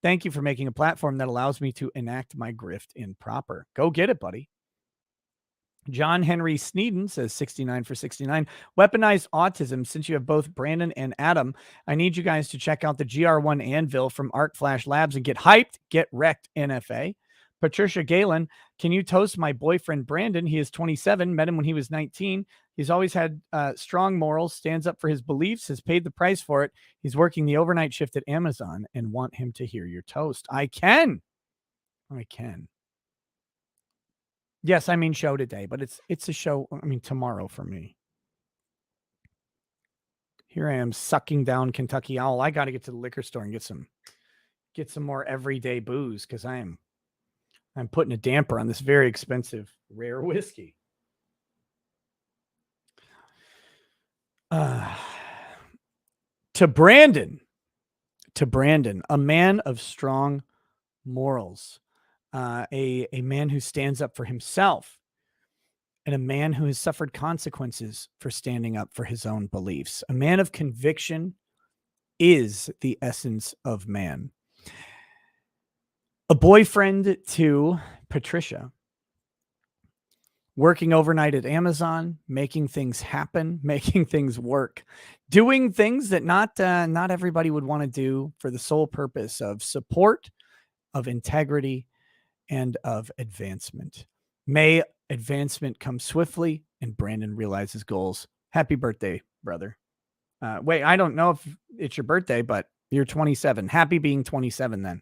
Thank you for making a platform that allows me to enact my grift in proper. Go get it, buddy. John Henry Sneeden says 69 for 69. Weaponized autism. Since you have both Brandon and Adam, I need you guys to check out the GR1 Anvil from Arc Flash Labs and get hyped, get wrecked, NFA. Patricia Galen, can you toast my boyfriend Brandon? He is 27, met him when he was 19. He's always had strong morals, stands up for his beliefs, has paid the price for it. He's working the overnight shift at Amazon and want him to hear your toast. I can. Yes, I mean show today, but it's a show, I mean tomorrow for me. Here I am sucking down Kentucky Owl. I got to get to the liquor store and get some more everyday booze because I'm putting a damper on this very expensive rare whiskey. To Brandon, a man of strong morals, a man who stands up for himself, and a man who has suffered consequences for standing up for his own beliefs. A man of conviction is the essence of man. A boyfriend to Patricia, working overnight at Amazon, making things happen, making things work, doing things that not everybody would want to do for the sole purpose of support, of integrity, and of advancement. May advancement come swiftly and Brandon realize his goals. Happy birthday, brother. Wait, I don't know if it's your birthday, but you're 27. Happy being 27 then.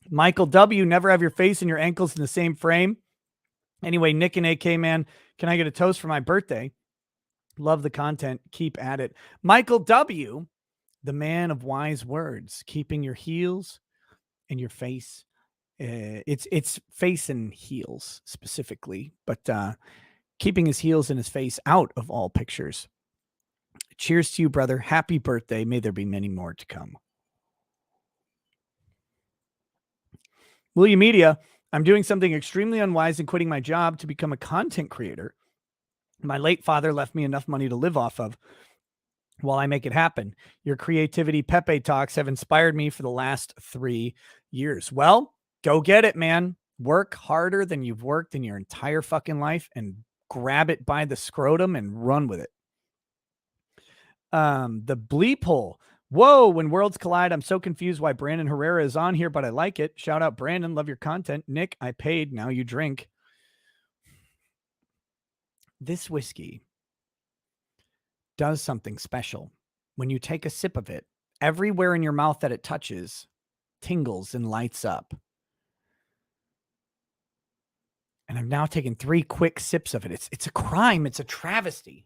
Michael W., never have your face and your ankles in the same frame. Anyway, Nick and AK, man, can I get a toast for my birthday? Love the content. Keep at it. Michael W., the man of wise words, keeping your heels and your face. It's face and heels specifically, but keeping his heels and his face out of all pictures. Cheers to you, brother. Happy birthday. May there be many more to come. William Media, I'm doing something extremely unwise and quitting my job to become a content creator. My late father left me enough money to live off of while I make it happen. Your creativity Pepe talks have inspired me for the last 3 years. Well, go get it, man. Work harder than you've worked in your entire fucking life and grab it by the scrotum and run with it. The bleep hole. Whoa, when worlds collide, I'm so confused why Brandon Herrera is on here, but I like it. Shout out, Brandon. Love your content. Nick, I paid. Now you drink. This whiskey does something special. When you take a sip of it, everywhere in your mouth that it touches tingles and lights up. And I've now taken 3 quick sips of it. It's a crime. It's a travesty.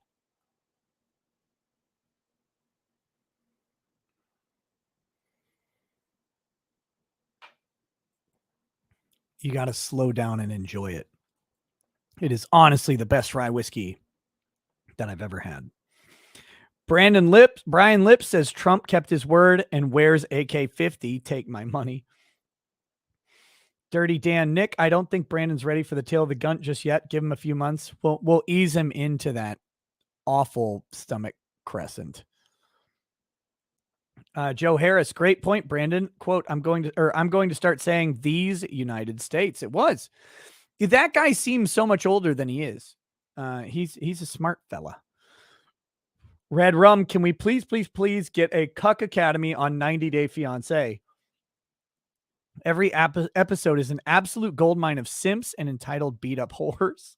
You got to slow down and enjoy it. It is honestly the best rye whiskey that I've ever had. Brian Lips says Trump kept his word and wears AK-50. Take my money. Dirty Dan, Nick, I don't think Brandon's ready for the tail of the gun just yet. Give him a few months. We'll ease him into that awful stomach crescent. Joe Harris, great point, Brandon. Quote, I'm going to start saying these United States. It was. That guy seems so much older than he is. He's a smart fella. Red Rum, can we please get a Cuck Academy on 90 Day Fiancé? Every episode is an absolute goldmine of simps and entitled beat up whores.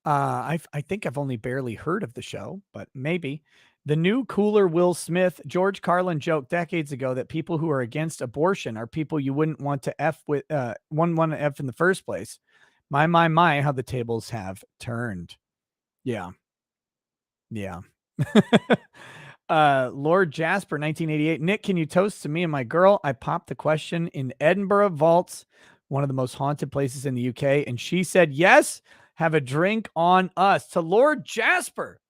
I think I've only barely heard of the show, but maybe. The new cooler Will Smith, George Carlin joked decades ago that people who are against abortion are people you wouldn't want to F with, wouldn't want to F in the first place. My, how the tables have turned. Yeah. Yeah. Lord Jasper, 1988. Nick, can you toast to me and my girl? I popped the question in Edinburgh Vaults, one of the most haunted places in the UK, and she said, yes, have a drink on us. To Lord Jasper.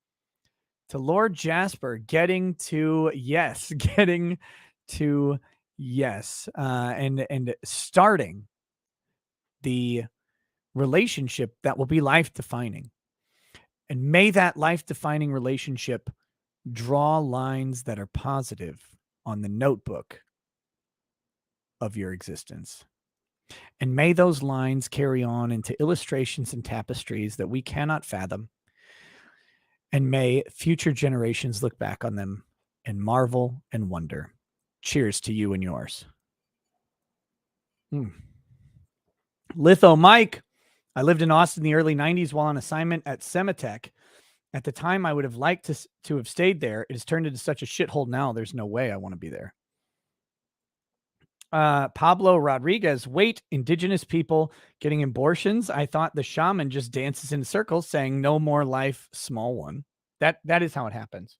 To Lord Jasper, getting to yes. And starting the relationship that will be life-defining. And may that life-defining relationship draw lines that are positive on the notebook of your existence. And may those lines carry on into illustrations and tapestries that we cannot fathom. And may future generations look back on them and marvel and wonder. Cheers to you and yours. Litho Mike. I lived in Austin in the early 90s while on assignment at Semitech. At the time, I would have liked to have stayed there. It has turned into such a shithole now. There's no way I want to be there. Pablo Rodriguez, wait, indigenous people getting abortions? I thought the shaman just dances in circles saying no more life, small one. That is how it happens.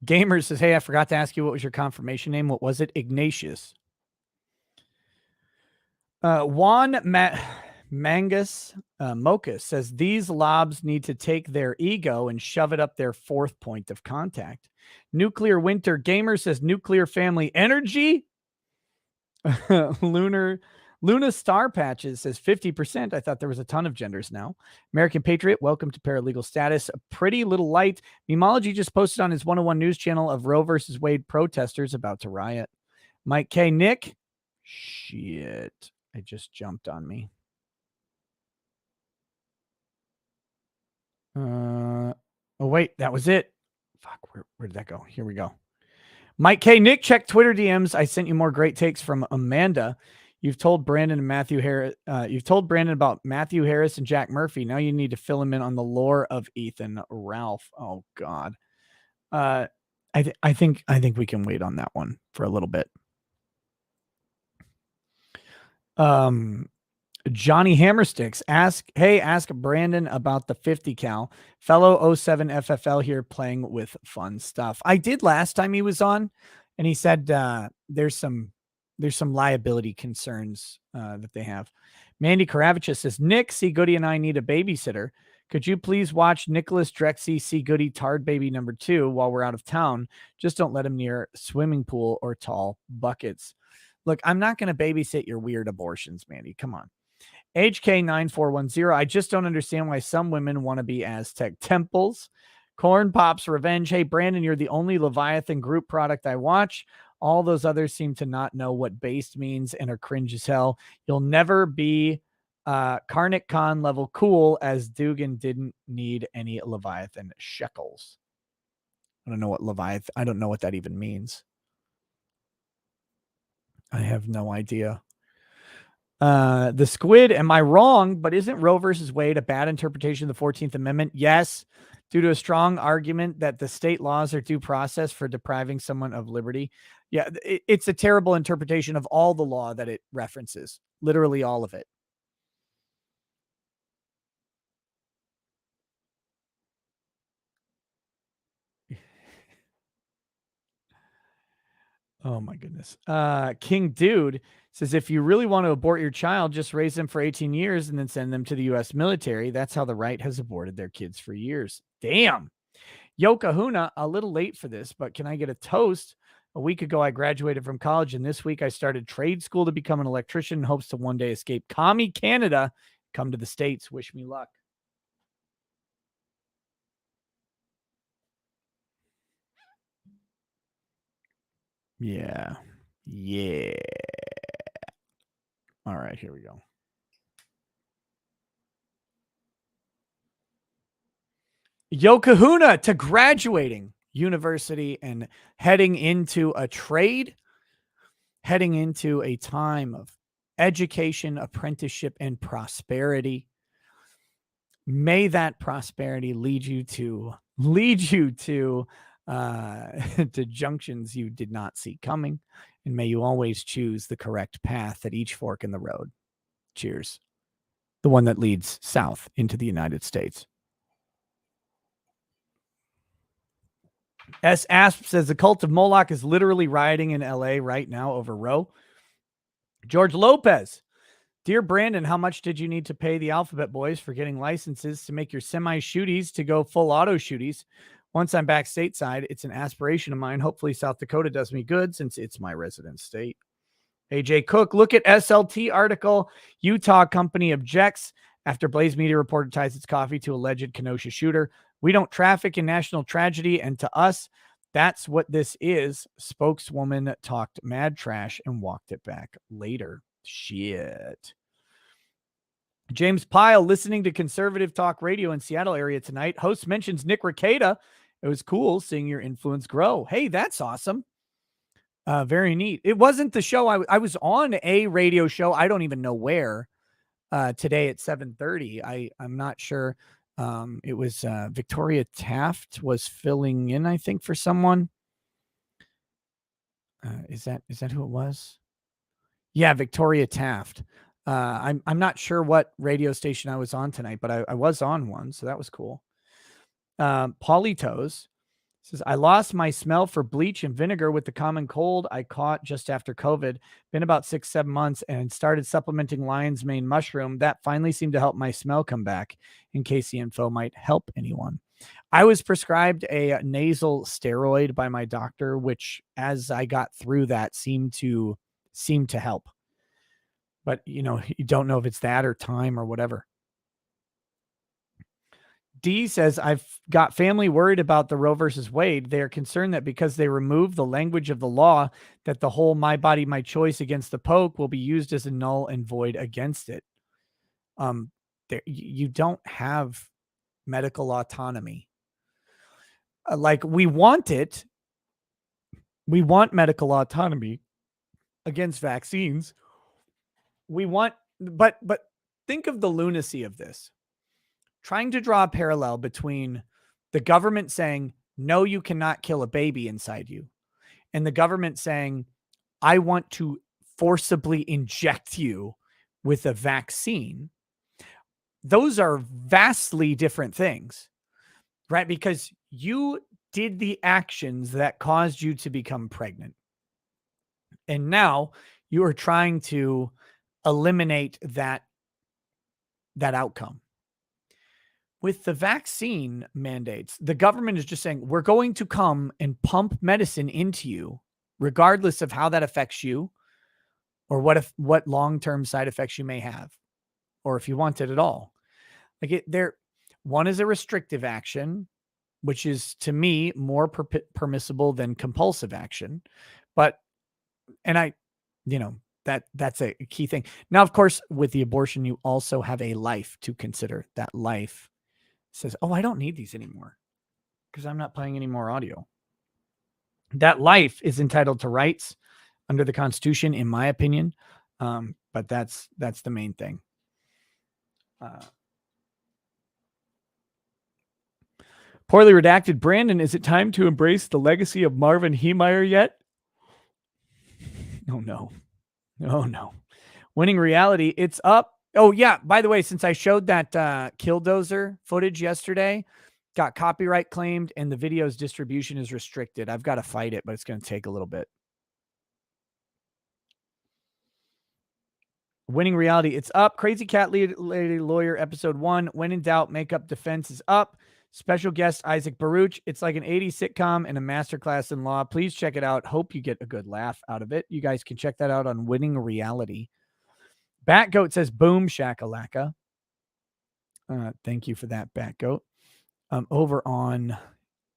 Gamer says, hey, I forgot to ask you, what was your confirmation name? What was it? Ignatius. Juan Mangus Mocha says, these lobs need to take their ego and shove it up their 4th point of contact. Nuclear Winter Gamer says, nuclear family energy. Luna Star Patches says 50%. I thought there was a ton of genders now. American Patriot, welcome to paralegal status. A Pretty Little Light. Memology just posted on his 101 news channel of Roe versus Wade protesters about to riot. Mike K. Nick. Shit. It just jumped on me. Oh, wait, that was it. Fuck, where did that go? Here we go. Mike K. Nick, check Twitter DMs. I sent you more great takes from Amanda. You've told Brandon and Matthew Harris. You've told Brandon about Matthew Harris and Jack Murphy. Now you need to fill him in on the lore of Ethan Ralph. Oh God. I think we can wait on that one for a little bit. Johnny Hammersticks ask Brandon about the 50 cal. Fellow 07 FFL here playing with fun stuff. I did last time he was on, and he said there's some liability concerns that they have. Mandy Karavichus says, Nick, C. Goody and I need a babysitter. Could you please watch Nicholas Drexy, C. Goody, Tard Baby #2 while we're out of town? Just don't let him near swimming pool or tall buckets. Look, I'm not going to babysit your weird abortions, Mandy. Come on. HK9410. I just don't understand why some women want to be Aztec temples. Corn Pops Revenge. Hey, Brandon, you're the only Leviathan group product I watch. All those others seem to not know what based means and are cringe as hell. You'll never be Karnak Khan level cool, as Dugan didn't need any Leviathan shekels. I don't know what Leviathan. I don't know what that even means. I have no idea. The Squid, am I wrong? But isn't Roe versus Wade a bad interpretation of the 14th Amendment? Yes, due to a strong argument that the state laws are due process for depriving someone of liberty. Yeah, it's a terrible interpretation of all the law that it references. Literally all of it. Oh my goodness. King Dude says, if you really want to abort your child, just raise them for 18 years and then send them to the U.S. military. That's how the right has aborted their kids for years. Damn. Yo Kahuna, a little late for this, but can I get a toast? A week ago, I graduated from college, and this week I started trade school to become an electrician in hopes to one day escape commie Canada, come to the States. Wish me luck. Yeah. Yeah. All right, here we go. Yo Kahuna to graduating university and heading into a trade, heading into a time of education, apprenticeship, and prosperity. May that prosperity lead you to to junctions you did not see coming, and may you always choose the correct path at each fork in the road. Cheers. The one that leads south into the United States. S. Asp says the cult of Moloch is literally rioting in LA right now over Roe. George Lopez. Dear Brandon, how much did you need to pay the Alphabet Boys for getting licenses to make your semi-shooties to go full auto shooties? Once I'm back stateside, it's an aspiration of mine. Hopefully South Dakota does me good since it's my resident state. AJ Cook, look at SLT article. Utah company objects after Blaze Media reported ties its coffee to alleged Kenosha shooter. We don't traffic in national tragedy, and to us, that's what this is. Spokeswoman talked mad trash and walked it back later. Shit. James Pyle, listening to conservative talk radio in Seattle area tonight. Host mentions Nick Rekieta. It was cool seeing your influence grow. Hey, that's awesome. Very neat. It wasn't the show. I was on a radio show. I don't even know where today at 7:30. I'm not sure. It was Victoria Taft was filling in, I think, for someone. Is that who it was? Yeah, Victoria Taft. I'm not sure what radio station I was on tonight, but I was on one, so that was cool. Polytoes says, I lost my smell for bleach and vinegar with the common cold I caught just after COVID. Been about 6-7 months and started supplementing lion's mane mushroom. That finally seemed to help my smell come back, in case the info might help anyone. I was prescribed a nasal steroid by my doctor, which as I got through that seemed to help. But, you don't know if it's that or time or whatever. D says, I've got family worried about the Roe versus Wade. They are concerned that because they remove the language of the law, that the whole my body, my choice against the poke will be used as a null and void against it. You don't have medical autonomy. Like we want it. We want medical autonomy against vaccines. But think of the lunacy of this. Trying to draw a parallel between the government saying, no, you cannot kill a baby inside you, and the government saying, I want to forcibly inject you with a vaccine. Those are vastly different things, right? Because you did the actions that caused you to become pregnant. And now you are trying to eliminate that outcome. With the vaccine mandates, the government is just saying, we're going to come and pump medicine into you, regardless of how that affects you or what long-term side effects you may have, or if you want it at all. One is a restrictive action, which is, to me, more permissible than compulsive action. That's a key thing. Now, of course, with the abortion, you also have a life to consider. That life says, oh, I don't need these anymore because I'm not playing any more audio. That life is entitled to rights under the Constitution, in my opinion. But that's the main thing. Poorly redacted. Brandon, is it time to embrace the legacy of Marvin Heemeyer yet? Oh, no. Oh, no. Winning Reality, it's up. Oh, yeah. By the way, since I showed that Killdozer footage yesterday, got copyright claimed, and the video's distribution is restricted. I've got to fight it, but it's going to take a little bit. Winning Reality, it's up. Crazy Cat Lady Lawyer, episode 1. When in doubt, make up defense is up. Special guest Isaac Baruch. It's like an 80s sitcom and a masterclass in law. Please check it out. Hope you get a good laugh out of it. You guys can check that out on Winning Reality. Batgoat says, boom, shakalaka. Thank you for that, Batgoat. Over on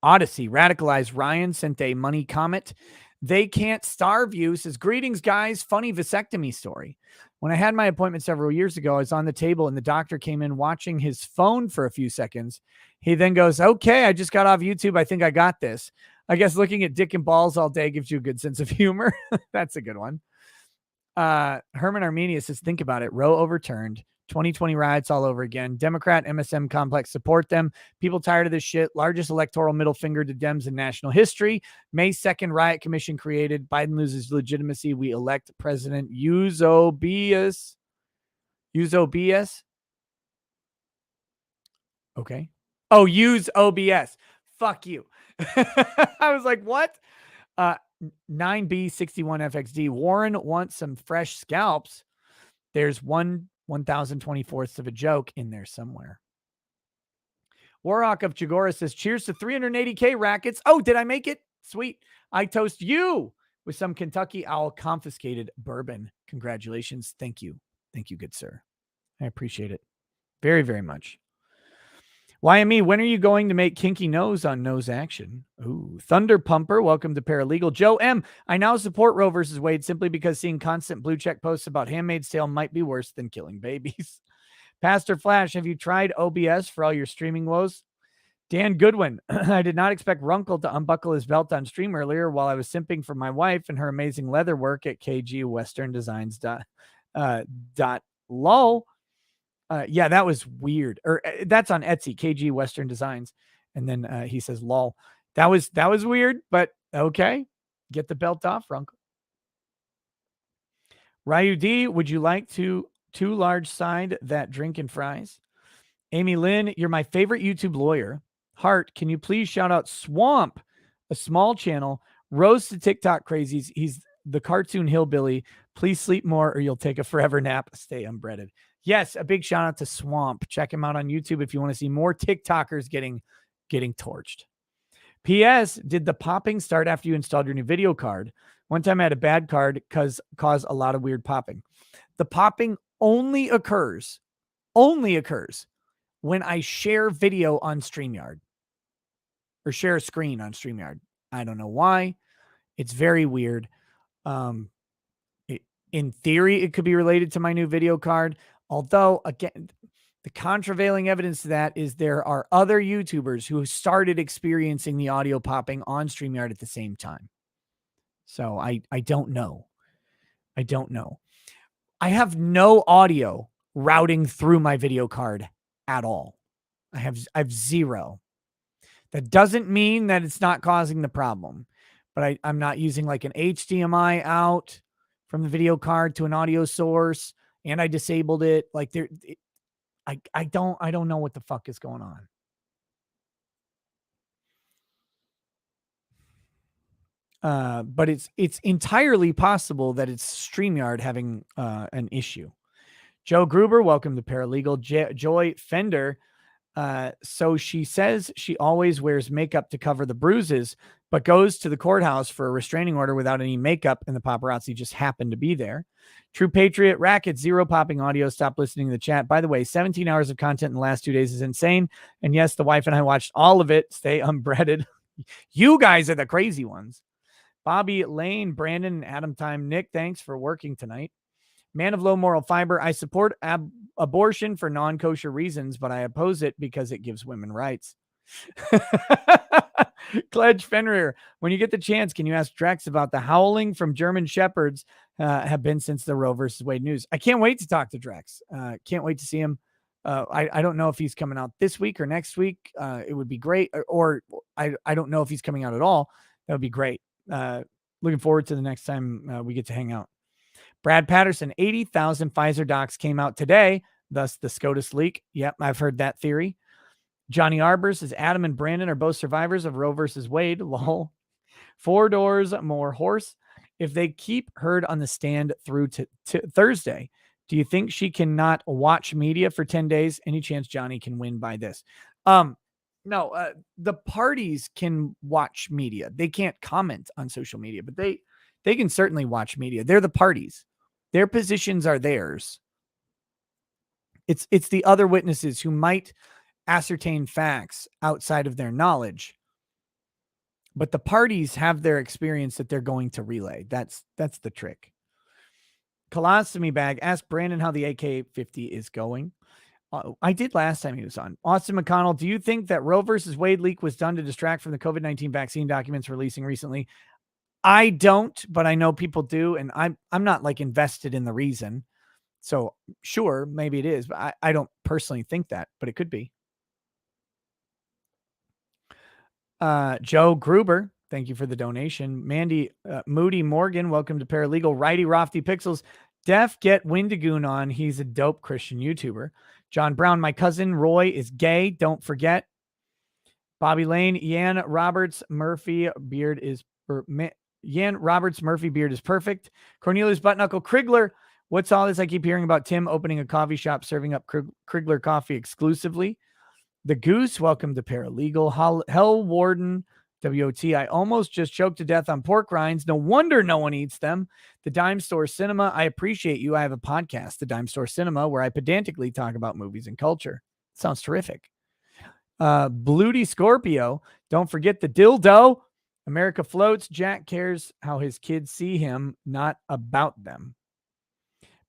Odyssey, Radicalized Ryan sent a money comment. They can't starve you. Says, greetings, guys. Funny vasectomy story. When I had my appointment several years ago, I was on the table and the doctor came in watching his phone for a few seconds. He then goes, okay, I just got off YouTube. I think I got this. I guess looking at dick and balls all day gives you a good sense of humor. That's a good one. Herman Armenia says, think about it. Roe overturned. 2020 riots all over again. Democrat MSM complex support them. People tired of this shit. Largest electoral middle finger to Dems in national history. May 2nd riot commission created. Biden loses legitimacy. We elect President USPS. Okay. Oh, use OBS. Fuck you. I was like, what? 9B61FXD. Warren wants some fresh scalps. There's 1,024ths of a joke in there somewhere. Warhawk of Chagora says, cheers to 380K rackets. Oh, did I make it? Sweet. I toast you with some Kentucky Owl confiscated bourbon. Congratulations. Thank you. Thank you, good sir. I appreciate it very, very much. YME, when are you going to make kinky nose on nose action? Ooh, Thunder Pumper, welcome to Paralegal. Joe M, I now support Roe versus Wade simply because seeing constant blue check posts about Handmaid's Tale might be worse than killing babies. Pastor Flash, have you tried OBS for all your streaming woes? Dan Goodwin, I did not expect Runkle to unbuckle his belt on stream earlier while I was simping for my wife and her amazing leather work at KG Western Designs. Lol. Yeah, that was weird. Or that's on Etsy, KG Western Designs. And then he says, lol. That was weird, but okay. Get the belt off, Runkle. Ryu D, would you like to too large side that drink and fries? Amy Lynn, you're my favorite YouTube lawyer. Hart, can you please shout out Swamp, a small channel, Rose to TikTok crazies. He's the cartoon hillbilly. Please sleep more or you'll take a forever nap. Stay unbreaded. Yes, a big shout out to Swamp. Check him out on YouTube if you want to see more TikTokers getting torched. P.S. Did the popping start after you installed your new video card? One time I had a bad card cause a lot of weird popping. The popping only occurs when I share video on StreamYard or share a screen on StreamYard. I don't know why. It's very weird. In theory, it could be related to my new video card. Although, again, the contravailing evidence to that is there are other YouTubers who started experiencing the audio popping on StreamYard at the same time. So I don't know. I don't know. I have no audio routing through my video card at all. I have zero. That doesn't mean that it's not causing the problem, but I'm not using like an HDMI out from the video card to an audio source, and I disabled it. Like I don't know what the fuck is going on. But it's entirely possible that it's StreamYard having an issue. Joe Gruber, welcome to Paralegal. Joy Fender. So she says she always wears makeup to cover the bruises, but goes to the courthouse for a restraining order without any makeup, and the paparazzi just happened to be there. True Patriot Racket, zero popping audio. Stop listening to the chat. By the way, 17 hours of content in the last 2 days is insane. And yes, the wife and I watched all of it. Stay unbreaded. You guys are the crazy ones. Bobby Lane, Brandon, and Adam Time. Nick, thanks for working tonight. Man of low moral fiber. I support abortion for non-kosher reasons, but I oppose it because it gives women rights. Cledge Fenrir, when you get the chance, can you ask Drex about the howling from German shepherds have been since the Roe versus Wade news? I can't wait to talk to Drex. Can't wait to see him. I don't know if he's coming out this week or next week. It would be great. Or I don't know if he's coming out at all. That would be great. Looking forward to the next time we get to hang out. Brad Patterson, 80,000 Pfizer docs came out today, thus the SCOTUS leak. Yep, I've heard that theory. Johnny Arbor says Adam and Brandon are both survivors of Roe versus Wade. Lol. 4 doors more horse. If they keep Heard on the stand through to Thursday, do you think she cannot watch media for 10 days? Any chance Johnny can win by this? No, the parties can watch media. They can't comment on social media, but they can certainly watch media. They're the parties. Their positions are theirs. It's the other witnesses who might ascertain facts outside of their knowledge. But the parties have their experience that they're going to relay. That's the trick. Colostomy bag. Ask Brandon how the AK-50 is going. I did last time he was on. Austin McConnell, do you think that Roe versus Wade leak was done to distract from the COVID-19 vaccine documents releasing recently? I don't, but I know people do, and I'm not like invested in the reason. So sure, maybe it is, but I don't personally think that, but it could be. Joe Gruber, thank you for the donation. Mandy Moody Morgan, welcome to Paralegal. Righty Rofty Pixels. Def, get Windigoon on. He's a dope Christian YouTuber. John Brown, my cousin Roy is gay. Don't forget. Bobby Lane, Yan Roberts Murphy beard is perfect. Cornelius Buttknuckle Krigler. What's all this I keep hearing about Tim opening a coffee shop serving up Krigler coffee exclusively? The Goose, welcome to Paralegal. Hell Warden, WOT. I almost just choked to death on pork rinds. No wonder no one eats them. The Dime Store Cinema. I appreciate you. I have a podcast, The Dime Store Cinema, where I pedantically talk about movies and culture. Sounds terrific. Bloody Scorpio. Don't forget the dildo. America floats. Jack cares how his kids see him, not about them.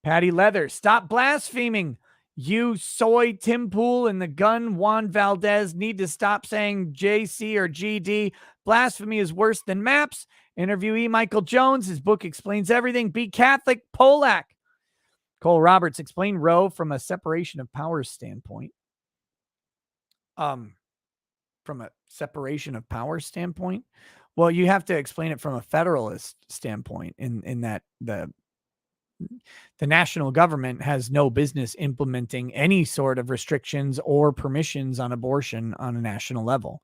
Patty Leather. Stop blaspheming. You, Soy, Tim Pool, and the gun Juan Valdez need to stop saying JC or GD. Blasphemy is worse than maps. Interviewee Michael Jones. His book explains everything. Be Catholic. Polak. Cole Roberts. Explain Roe from a separation of powers standpoint. From a separation of powers standpoint? Well, you have to explain it from a federalist standpoint in that the national government has no business implementing any sort of restrictions or permissions on abortion on a national level.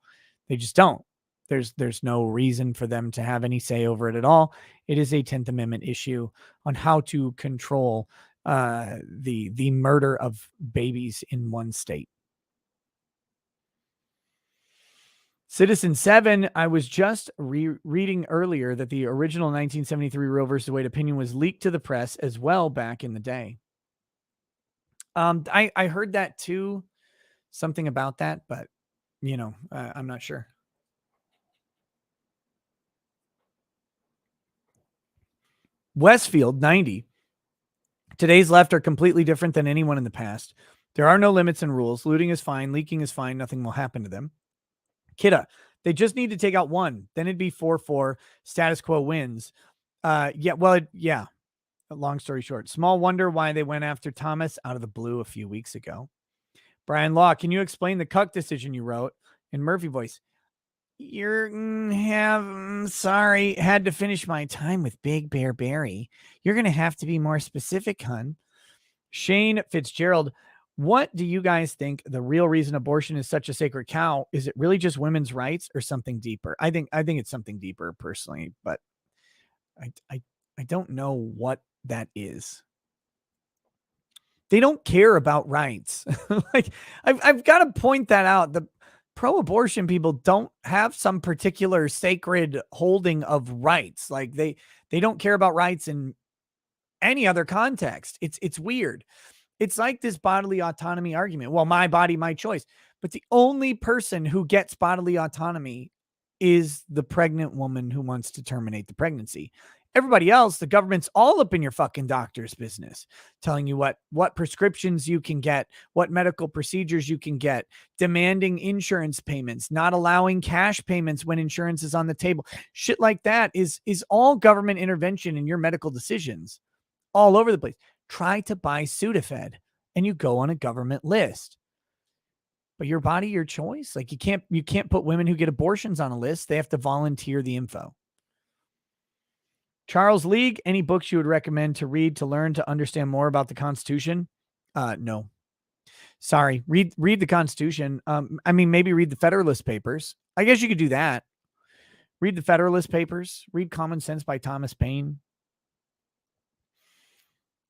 They just don't. There's no reason for them to have any say over it at all. It is a 10th Amendment issue on how to control the murder of babies in one state. Citizen 7, I was just reading earlier that the original 1973 Roe versus Wade opinion was leaked to the press as well back in the day. I heard that too, something about that, but, I'm not sure. Westfield, 90. Today's left are completely different than anyone in the past. There are no limits and rules. Looting is fine. Leaking is fine. Nothing will happen to them. Kidda, They just need to take out one. Then it'd be 4-4. Status quo wins. Yeah. Long story short, small wonder why they went after Thomas out of the blue a few weeks ago. Brian Law, can you explain the cuck decision you wrote in Murphy voice? Sorry, had to finish my time with Big Bear Barry. You're going to have to be more specific, hun. Shane Fitzgerald, what do you guys think the real reason abortion is such a sacred cow? Is it really just women's rights or something deeper? I think it's something deeper personally, but I don't know what that is. They don't care about rights. Like I've got to point that out. The pro-abortion people don't have some particular sacred holding of rights. Like they don't care about rights in any other context. It's weird. It's like this bodily autonomy argument. Well, my body, my choice. But the only person who gets bodily autonomy is the pregnant woman who wants to terminate the pregnancy. Everybody else, the government's all up in your fucking doctor's business, telling you what prescriptions you can get, what medical procedures you can get, demanding insurance payments, not allowing cash payments when insurance is on the table. Shit like that is all government intervention in your medical decisions all over the place. Try to buy Sudafed and you go on a government list. But your body, your choice. Like you can't put women who get abortions on a list. They have to volunteer the info. Charles League, any books you would recommend to read to learn to understand more about the Constitution? No. Sorry. Read the Constitution. Maybe read the Federalist Papers. I guess you could do that. Read the Federalist Papers. Read Common Sense by Thomas Paine.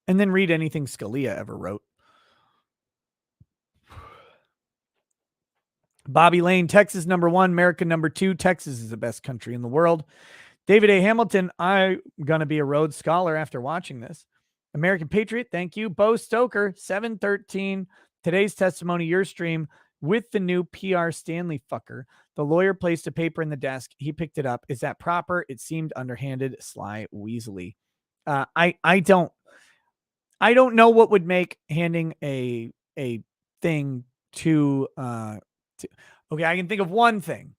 And then read anything Scalia ever wrote. Bobby Lane, Texas #1, America #2. Texas is the best country in the world. David A. Hamilton, I'm going to be a Rhodes Scholar after watching this. American Patriot, thank you. Bo Stoker, 713. Today's testimony, your stream with the new PR Stanley fucker. The lawyer placed a paper in the desk. He picked it up. Is that proper? It seemed underhanded, sly, weaselly. I don't know what would make handing a thing to okay, I can think of one thing.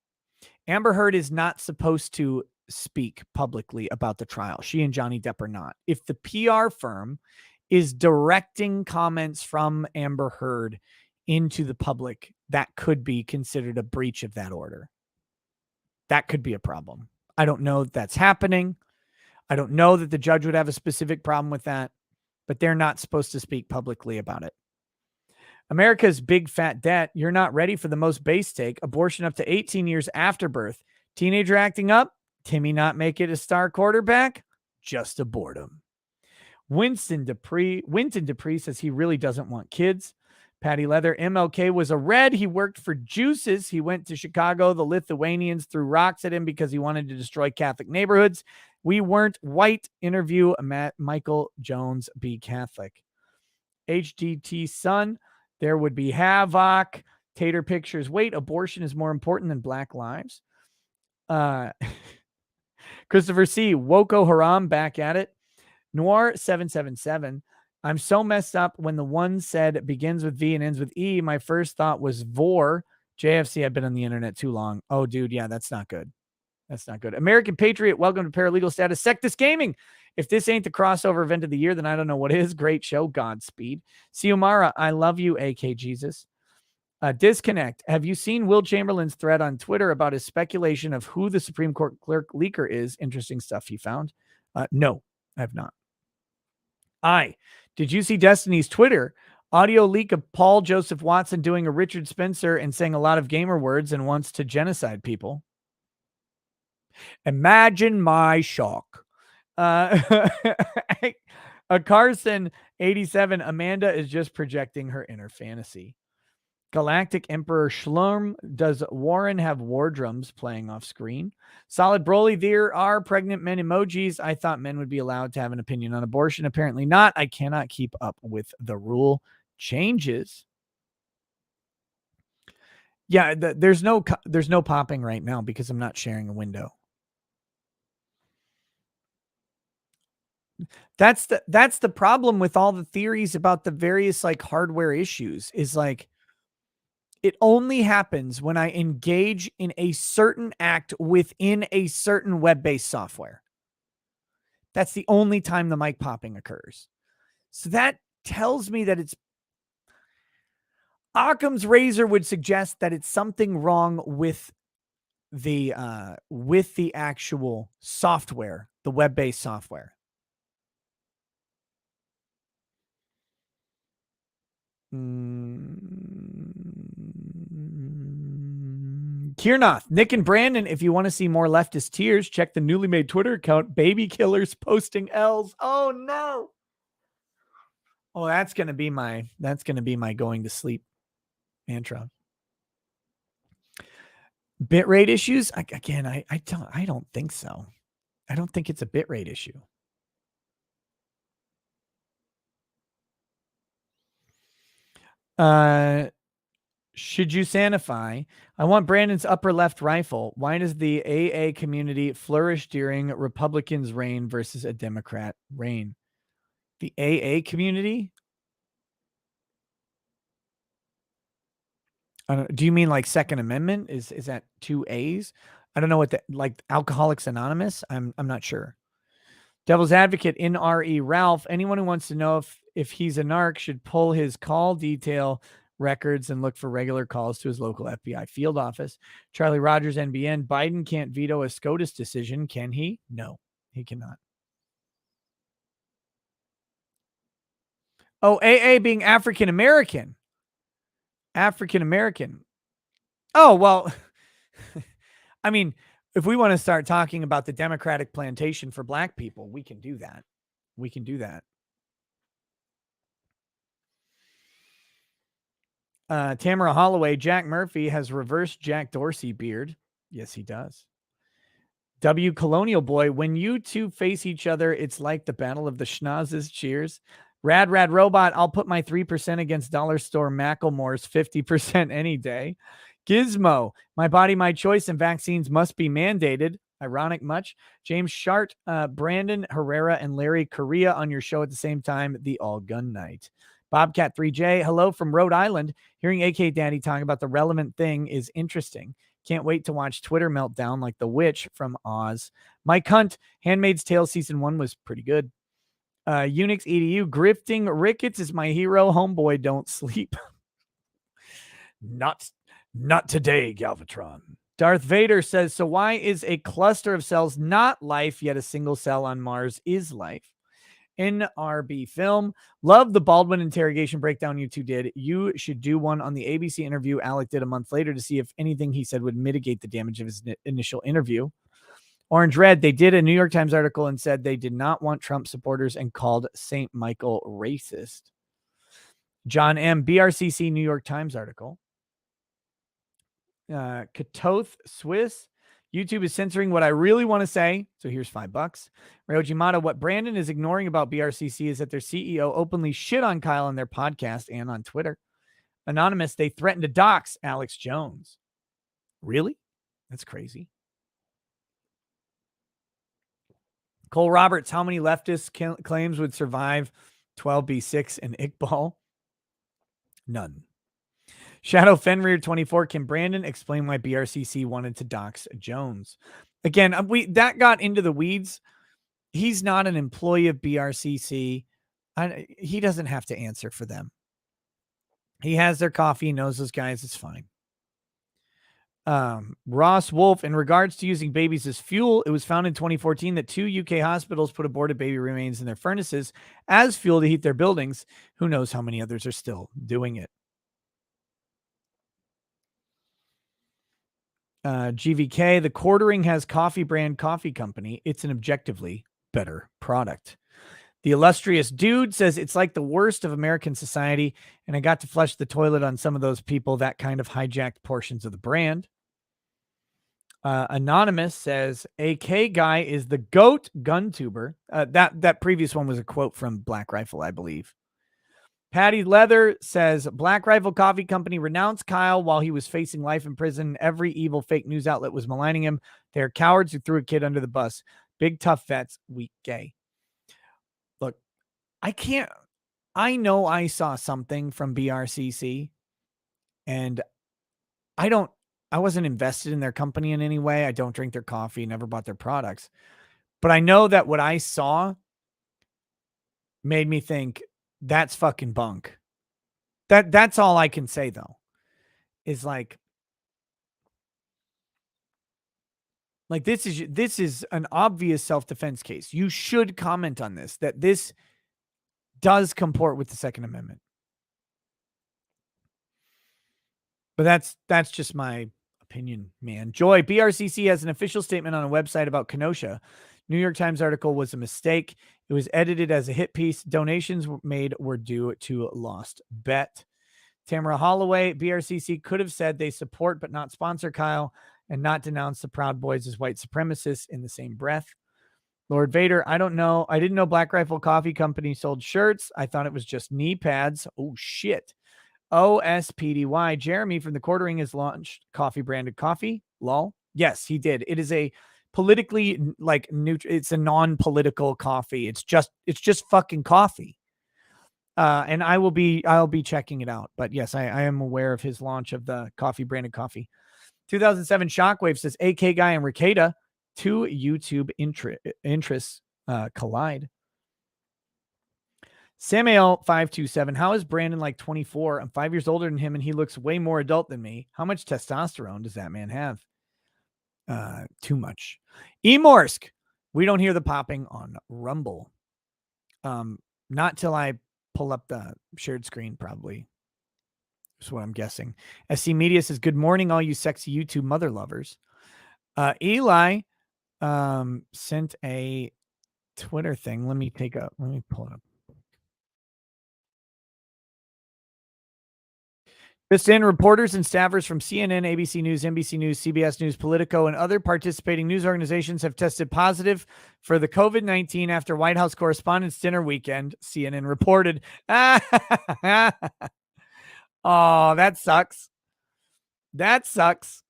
Amber Heard is not supposed to speak publicly about the trial. She and Johnny Depp are not. If the PR firm is directing comments from Amber Heard into the public, that could be considered a breach of that order. That could be a problem. I don't know if that's happening. I don't know that the judge would have a specific problem with that, but they're not supposed to speak publicly about it. America's big fat debt. You're not ready for the most base take. Abortion up to 18 years after birth. Teenager acting up. Timmy not make it a star quarterback. Just a boredom. Winston Dupree says he really doesn't want kids. Patty Leather, MLK was a red. He worked for Juices. He went to Chicago. The Lithuanians threw rocks at him because he wanted to destroy Catholic neighborhoods. We weren't white. Interview Michael Jones, be Catholic. HDT son, there would be havoc. Tater pictures. Wait, abortion is more important than black lives. Christopher C. Woko Haram back at it. Noir 777. I'm so messed up when the one said it begins with V and ends with E. My first thought was Vor. JFC, I've been on the internet too long. Oh, dude. Yeah, that's not good. That's not good. American Patriot, welcome to Paralegal Status. Sectus Gaming. If this ain't the crossover event of the year, then I don't know what is. Great show. Godspeed. Siomara, I love you, AK Jesus. Disconnect. Have you seen Will Chamberlain's thread on Twitter about his speculation of who the Supreme Court clerk leaker is? Interesting stuff he found. No, I have not. Did you see Destiny's Twitter? Audio leak of Paul Joseph Watson doing a Richard Spencer and saying a lot of gamer words and wants to genocide people. Imagine my shock. A Carson 87. Amanda is just projecting her inner fantasy. Galactic Emperor Schlurm. Does Warren have war drums playing off screen? Solid Broly. There are pregnant men emojis. I thought men would be allowed to have an opinion on abortion. Apparently not. I cannot keep up with the rule changes. Yeah, there's no popping right now because I'm not sharing a window. That's the problem with all the theories about the various like hardware issues is like It only happens when I engage in a certain act within a certain web-based software. That's the only time the mic popping occurs. So that tells me that it's Occam's razor would suggest that it's something wrong with the actual software, the web-based software. Kiernoth, Nick and Brandon, if you want to see more leftist tears, check the newly made Twitter account, Baby Killers Posting L's. Oh no. Oh, that's gonna be my going to sleep mantra. Bitrate issues? I don't think so. I don't think it's a bitrate issue. Should you sanify? I want Brandon's upper left rifle. Why does the AA community flourish during Republicans' reign versus a Democrat reign? The AA community? Do you mean like Second Amendment? Is that 2 A's? I don't know what like Alcoholics Anonymous. I'm not sure. Devil's Advocate, NRE Ralph. Anyone who wants to know if he's a narc should pull his call detail records and look for regular calls to his local FBI field office. Charlie Rogers, NBN. Biden can't veto a SCOTUS decision, can he? No, he cannot. Oh, AA being African American. African American. Oh, well, I mean, if we want to start talking about the Democratic plantation for black people, we can do that. We can do that. Tamara Holloway, Jack Murphy has reversed Jack Dorsey beard. Yes, he does. W Colonial Boy, when you two face each other, it's like the battle of the schnozzes. Cheers. Rad Robot, I'll put my 3% against Dollar Store Macklemore's 50% any day. Gizmo, my body, my choice, and vaccines must be mandated. Ironic much. James Shart, Brandon Herrera, and Larry Correa on your show at the same time. The All Gun Night. Bobcat 3J, hello from Rhode Island. Hearing AK Daddy talk about the relevant thing is interesting. Can't wait to watch Twitter meltdown like the witch from Oz. Mike Hunt, Handmaid's Tale Season 1 was pretty good. Unix EDU, Grifting Ricketts is my hero. Homeboy, don't sleep. Not today, Galvatron. Darth Vader says, so why is a cluster of cells not life, yet a single cell on Mars is life? NRB Film. Love the Baldwin interrogation breakdown you two did. You should do one on the ABC interview Alec did a month later to see if anything he said would mitigate the damage of his initial interview. Orange Red, they did a New York Times article and said they did not want Trump supporters and called St. Michael racist. John M. BRCC New York Times article. Katoth Swiss. YouTube is censoring what I really want to say. So here's $5. Ryojimata, what Brandon is ignoring about BRCC is that their CEO openly shit on Kyle on their podcast and on Twitter. Anonymous, they threatened to dox Alex Jones. Really? That's crazy. Cole Roberts, how many leftist claims would survive 12B6 and Iqbal? None. Shadow Fenrir 24, can Brandon explain why BRCC wanted to dox Jones? Again, that got into the weeds. He's not an employee of BRCC. He doesn't have to answer for them. He has their coffee, knows those guys. It's fine. Ross Wolf, in regards to using babies as fuel, it was found in 2014 that 2 UK hospitals put aborted baby remains in their furnaces as fuel to heat their buildings. Who knows how many others are still doing it? GVK, the Quartering has coffee brand coffee company. It's an objectively better product. The Illustrious Dude says it's like the worst of American society, and I got to flush the toilet on some of those people that kind of hijacked portions of the brand. Anonymous says AK guy is the GOAT gun tuber. That previous one was a quote from Black Rifle, I believe. Patty Leather says Black Rifle Coffee Company renounced Kyle while he was facing life in prison. Every evil fake news outlet was maligning him. They're cowards who threw a kid under the bus. Big tough vets, weak gay. Look, I know I saw something from BRCC, and I wasn't invested in their company in any way. I don't drink their coffee, never bought their products. But I know that what I saw made me think that's fucking bunk. That's all I can say though. Is like this is an obvious self-defense case. You should comment on this, that this does comport with the Second Amendment. But that's just my opinion, man. Joy, BRCC has an official statement on a website about Kenosha. New York Times article was a mistake. It was edited as a hit piece. Donations made were due to Lost Bet. Tamara Holloway, BRCC could have said they support but not sponsor Kyle and not denounce the Proud Boys as white supremacists in the same breath. Lord Vader, I don't know. I didn't know Black Rifle Coffee Company sold shirts. I thought it was just knee pads. Oh, shit. OSPDY. Jeremy from the Quartering has launched coffee branded coffee. Lol. Yes, he did. It is a politically neutral. It's a non-political coffee. It's just fucking coffee. And I'll be checking it out. But yes, I am aware of his launch of the coffee branded coffee. 2007 Shockwave says AK Guy and Ricada, two YouTube interests collide. Samuel 527, how is Brandon like 24? I'm 5 years older than him and he looks way more adult than me. How much testosterone does that man have? Too much. Emorsk, we don't hear the popping on Rumble. Not till I pull up the shared screen, probably. That's what I'm guessing. SC Media says, good morning, all you sexy YouTube mother lovers. Eli sent a Twitter thing. Let me pull it up. Just in, reporters and staffers from CNN, ABC News, NBC News, CBS News, Politico, and other participating news organizations have tested positive for the COVID-19 after White House Correspondents' Dinner weekend, CNN reported. Oh, that sucks. That sucks.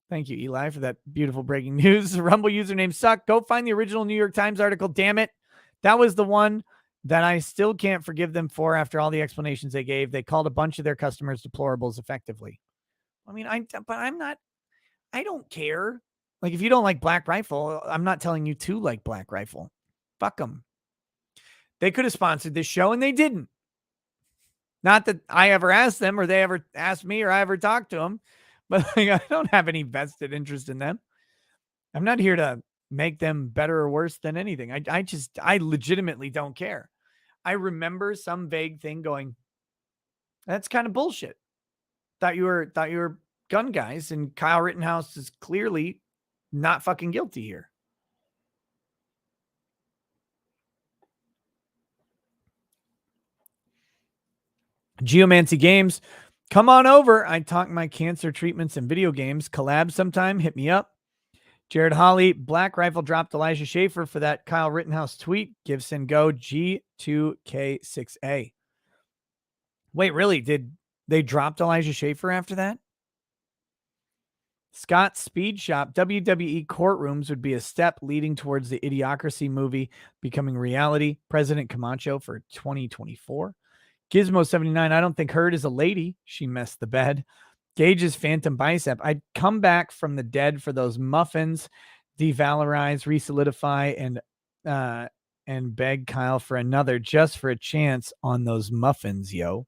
Thank you, Eli, for that beautiful breaking news. Rumble username suck. Go find the original New York Times article. Damn it. That was the one that I still can't forgive them for after all the explanations they gave. They called a bunch of their customers deplorables effectively. I mean, I don't care. Like, if you don't like Black Rifle, I'm not telling you to like Black Rifle. Fuck them. They could have sponsored this show and they didn't. Not that I ever asked them or they ever asked me or I ever talked to them, but like, I don't have any vested interest in them. I'm not here to make them better or worse than anything. I legitimately don't care. I remember some vague thing going, that's kind of bullshit. Thought you were gun guys, and Kyle Rittenhouse is clearly not fucking guilty here. Geomancy Games, come on over. I talk my cancer treatments and video games. Collab sometime. Hit me up. Jared Holly, Black Rifle dropped Elijah Schaefer for that Kyle Rittenhouse tweet. Give send go G2K6A. Wait, really? Did they drop Elijah Schaefer after that? Scott Speed Shop, WWE courtrooms would be a step leading towards the Idiocracy movie becoming reality. President Camacho for 2024. Gizmo79, I don't think Heard is a lady. She messed the bed. Gage's Phantom Bicep. I'd come back from the dead for those muffins, devalorize, resolidify, and beg Kyle for another just for a chance on those muffins, yo.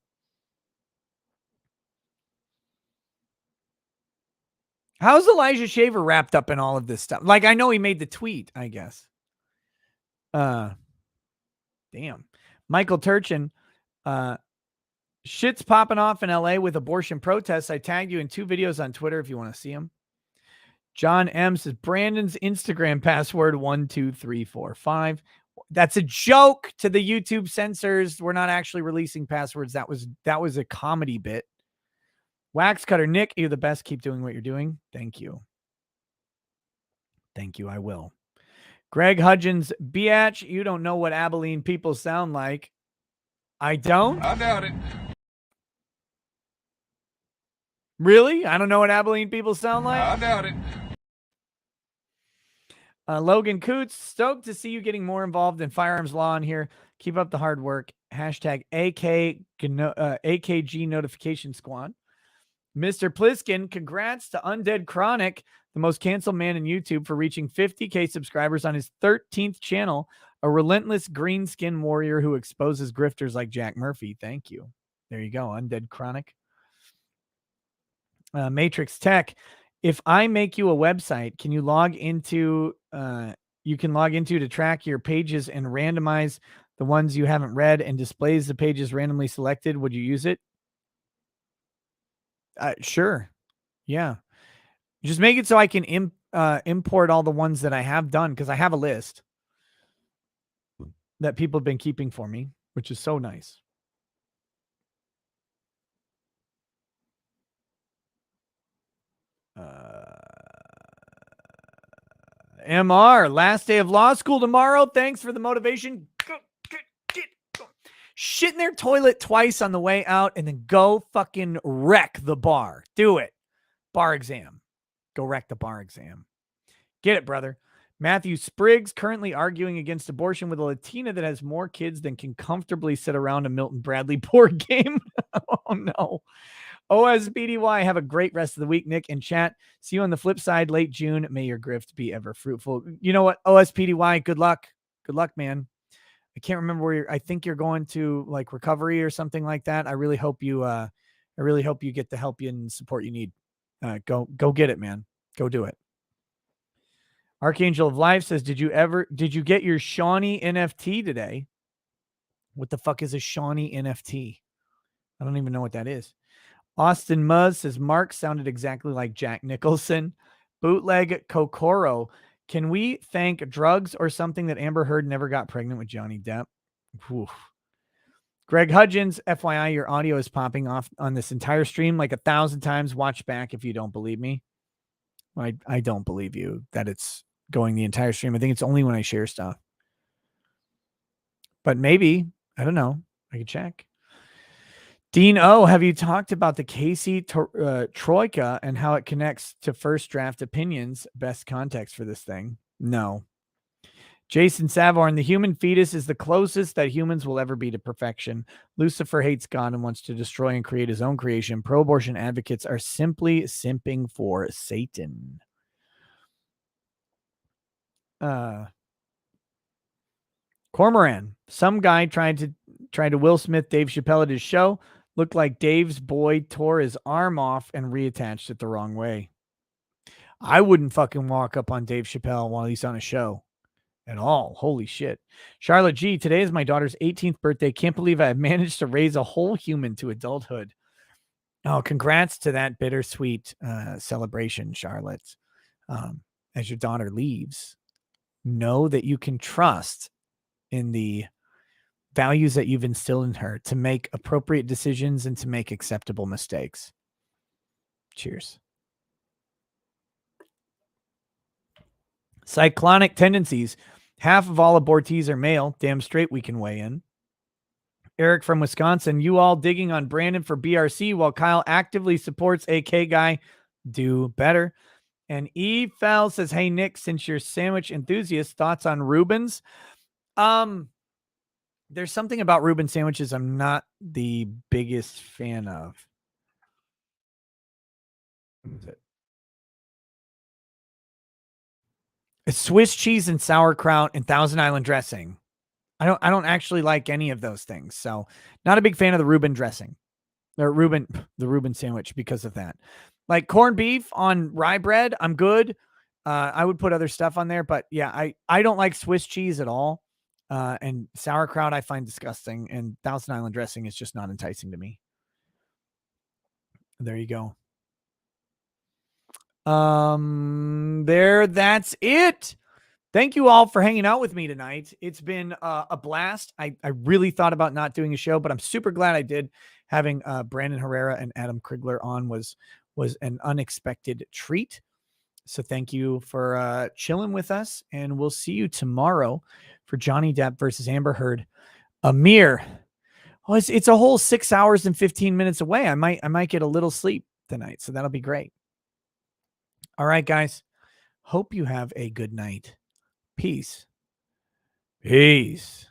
How's Elijah Shaver wrapped up in all of this stuff? Like, I know he made the tweet, I guess. Damn. Michael Turchin, shit's popping off in LA with abortion protests. I tagged you in 2 videos on Twitter if you want to see them. John M says Brandon's Instagram password 12345. That's a joke to the YouTube censors. We're not actually releasing passwords. That was a comedy bit. Wax Cutter Nick, you're the best. Keep doing what you're doing. Thank you. Thank you. I will. Greg Hudgens, biatch, you don't know what Abilene people sound like. I don't? I doubt it. Really? I don't know what Abilene people sound like? I doubt it. Logan Coots, stoked to see you getting more involved in firearms law in here. Keep up the hard work. Hashtag AKG notification squad. Mr. Pliskin, congrats to Undead Chronic, the most canceled man in YouTube, for reaching 50K subscribers on his 13th channel, a relentless green skin warrior who exposes grifters like Jack Murphy. Thank you. There you go, Undead Chronic. Matrix Tech, if I make you a website, can you log into, to track your pages and randomize the ones you haven't read and displays the pages randomly selected? Would you use it? Sure. Yeah. Just make it so I can import all the ones that I have done, because I have a list that people have been keeping for me, which is so nice. MR, last day of law school tomorrow. Thanks for the motivation. Go, go. Shit in their toilet twice on the way out and then go fucking wreck the bar. Do it. Bar exam. Go wreck the bar exam. Get it, brother. Matthew Spriggs, currently arguing against abortion with a Latina that has more kids than can comfortably sit around a Milton Bradley board game. Oh, no. OSBDY, have a great rest of the week, Nick and chat. See you on the flip side, late June. May your grift be ever fruitful. You know what, OSPDY, good luck. Good luck, man. I can't remember where I think you're going to, like, recovery or something like that. I really hope you get the help and support you need. Go get it, man. Go do it. Archangel of Life says, did you get your Shawnee NFT today? What the fuck is a Shawnee NFT? I don't even know what that is. Austin Muzz says, Mark sounded exactly like Jack Nicholson. Bootleg Kokoro, can we thank drugs or something that Amber Heard never got pregnant with Johnny Depp? Oof. Greg Hudgens, FYI, your audio is popping off on this entire stream like 1,000 times. Watch back if you don't believe me. I don't believe you that it's going the entire stream. I think it's only when I share stuff. But maybe, I don't know. I could check. Dean O, have you talked about the Casey Troika and how it connects to first draft opinions? Best context for this thing? No. Jason Savorn, the human fetus is the closest that humans will ever be to perfection. Lucifer hates God and wants to destroy and create his own creation. Pro-abortion advocates are simply simping for Satan. Cormoran, some guy tried to Will Smith Dave Chappelle at his show. Looked like Dave's boy tore his arm off and reattached it the wrong way. I wouldn't fucking walk up on Dave Chappelle while he's on a show at all. Holy shit. Charlotte G, today is my daughter's 18th birthday. Can't believe I have managed to raise a whole human to adulthood. Oh, congrats to that bittersweet celebration, Charlotte. As your daughter leaves, know that you can trust in the values that you've instilled in her to make appropriate decisions and to make acceptable mistakes. Cheers. Cyclonic tendencies. Half of all abortees are male. Damn straight we can weigh in. Eric from Wisconsin. You all digging on Brandon for BRC while Kyle actively supports AK guy. Do better. And E. Fell says, hey, Nick, since you're sandwich enthusiast, thoughts on Reuben's? There's something about Reuben sandwiches I'm not the biggest fan of. What is it? It's Swiss cheese and sauerkraut and Thousand Island dressing. I don't actually like any of those things. So not a big fan of the Reuben dressing. Or the Reuben sandwich because of that. Like corned beef on rye bread, I'm good. I would put other stuff on there, but yeah, I don't like Swiss cheese at all. And sauerkraut I find disgusting, and Thousand Island dressing is just not enticing to me. There you go. That's it. Thank you all for hanging out with me tonight. It's been a blast. I really thought about not doing a show, but I'm super glad I did. Having Brandon Herrera and Adam Krigler on was an unexpected treat. So thank you for chilling with us, and we'll see you tomorrow for Johnny Depp versus Amber Heard. Amir, it's a whole 6 hours and 15 minutes away. I might get a little sleep tonight, so that'll be great. All right, guys. Hope you have a good night. Peace. Peace.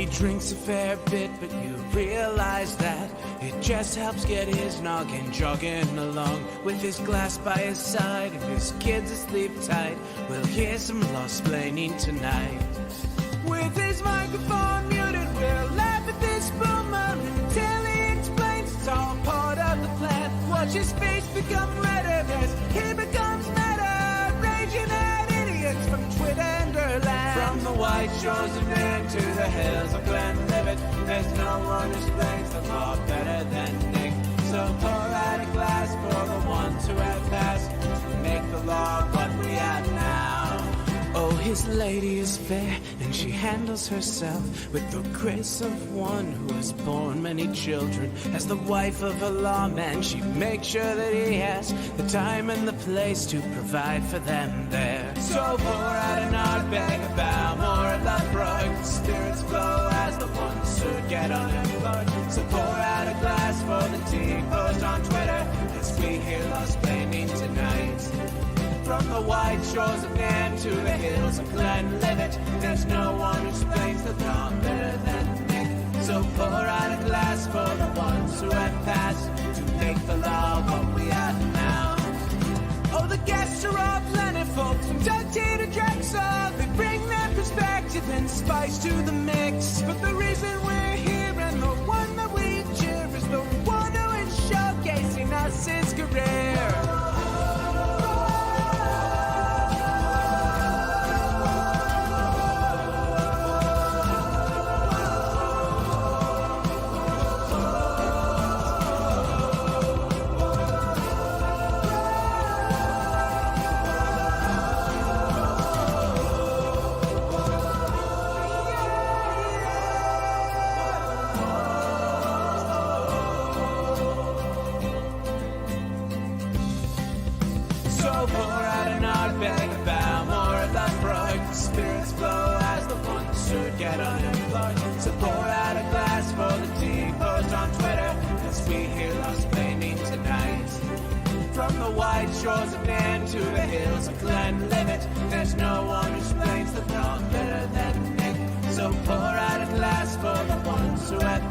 He drinks a fair bit, but you realize that it just helps get his noggin jogging along. With his glass by his side and his kids asleep tight, we'll hear some law-splaining tonight. With his microphone muted, we'll laugh at this boomer until he explains it's all part of the plan. Watch his face become redder as he becomes meta, raging at idiots from Twitter and Erlang. From the white shores of Maine to the hills of Glenlivet, there's no one who explains the law better than Nick. So pour out a glass for the ones who have passed to make the law what we have now. Oh, his lady is fair, and she handles herself with the grace of one who has borne many children. As the wife of a lawman, she makes sure that he has the time and the place to provide for them there. So pour out an Ardbeg, a Balmore, a Lethbrook. Spirits flow as the ones who get unemployed. So pour out a glass for the tea post on Twitter as we hear law-splaining tonight. From the white shores of Nairn to the hills of Glenlivet, there's no one who explains the law better than Nick. So pour out a glass for the ones who have passed to make the law what we are now. Oh, the guests are all plentiful, from Doug T to Drexel. They bring their perspective and spice to the mix. But the reason we're here and the one that we cheer is the one who is showcasing us his career. Spirits flow as the ones who get unemployed. So pour out a glass for the tea post on Twitter as we hear law-splaining tonight. From the white shores of Nairn to the hills of Glenlivet, there's no one who explains the law better than Nick. So pour out a glass for the ones who have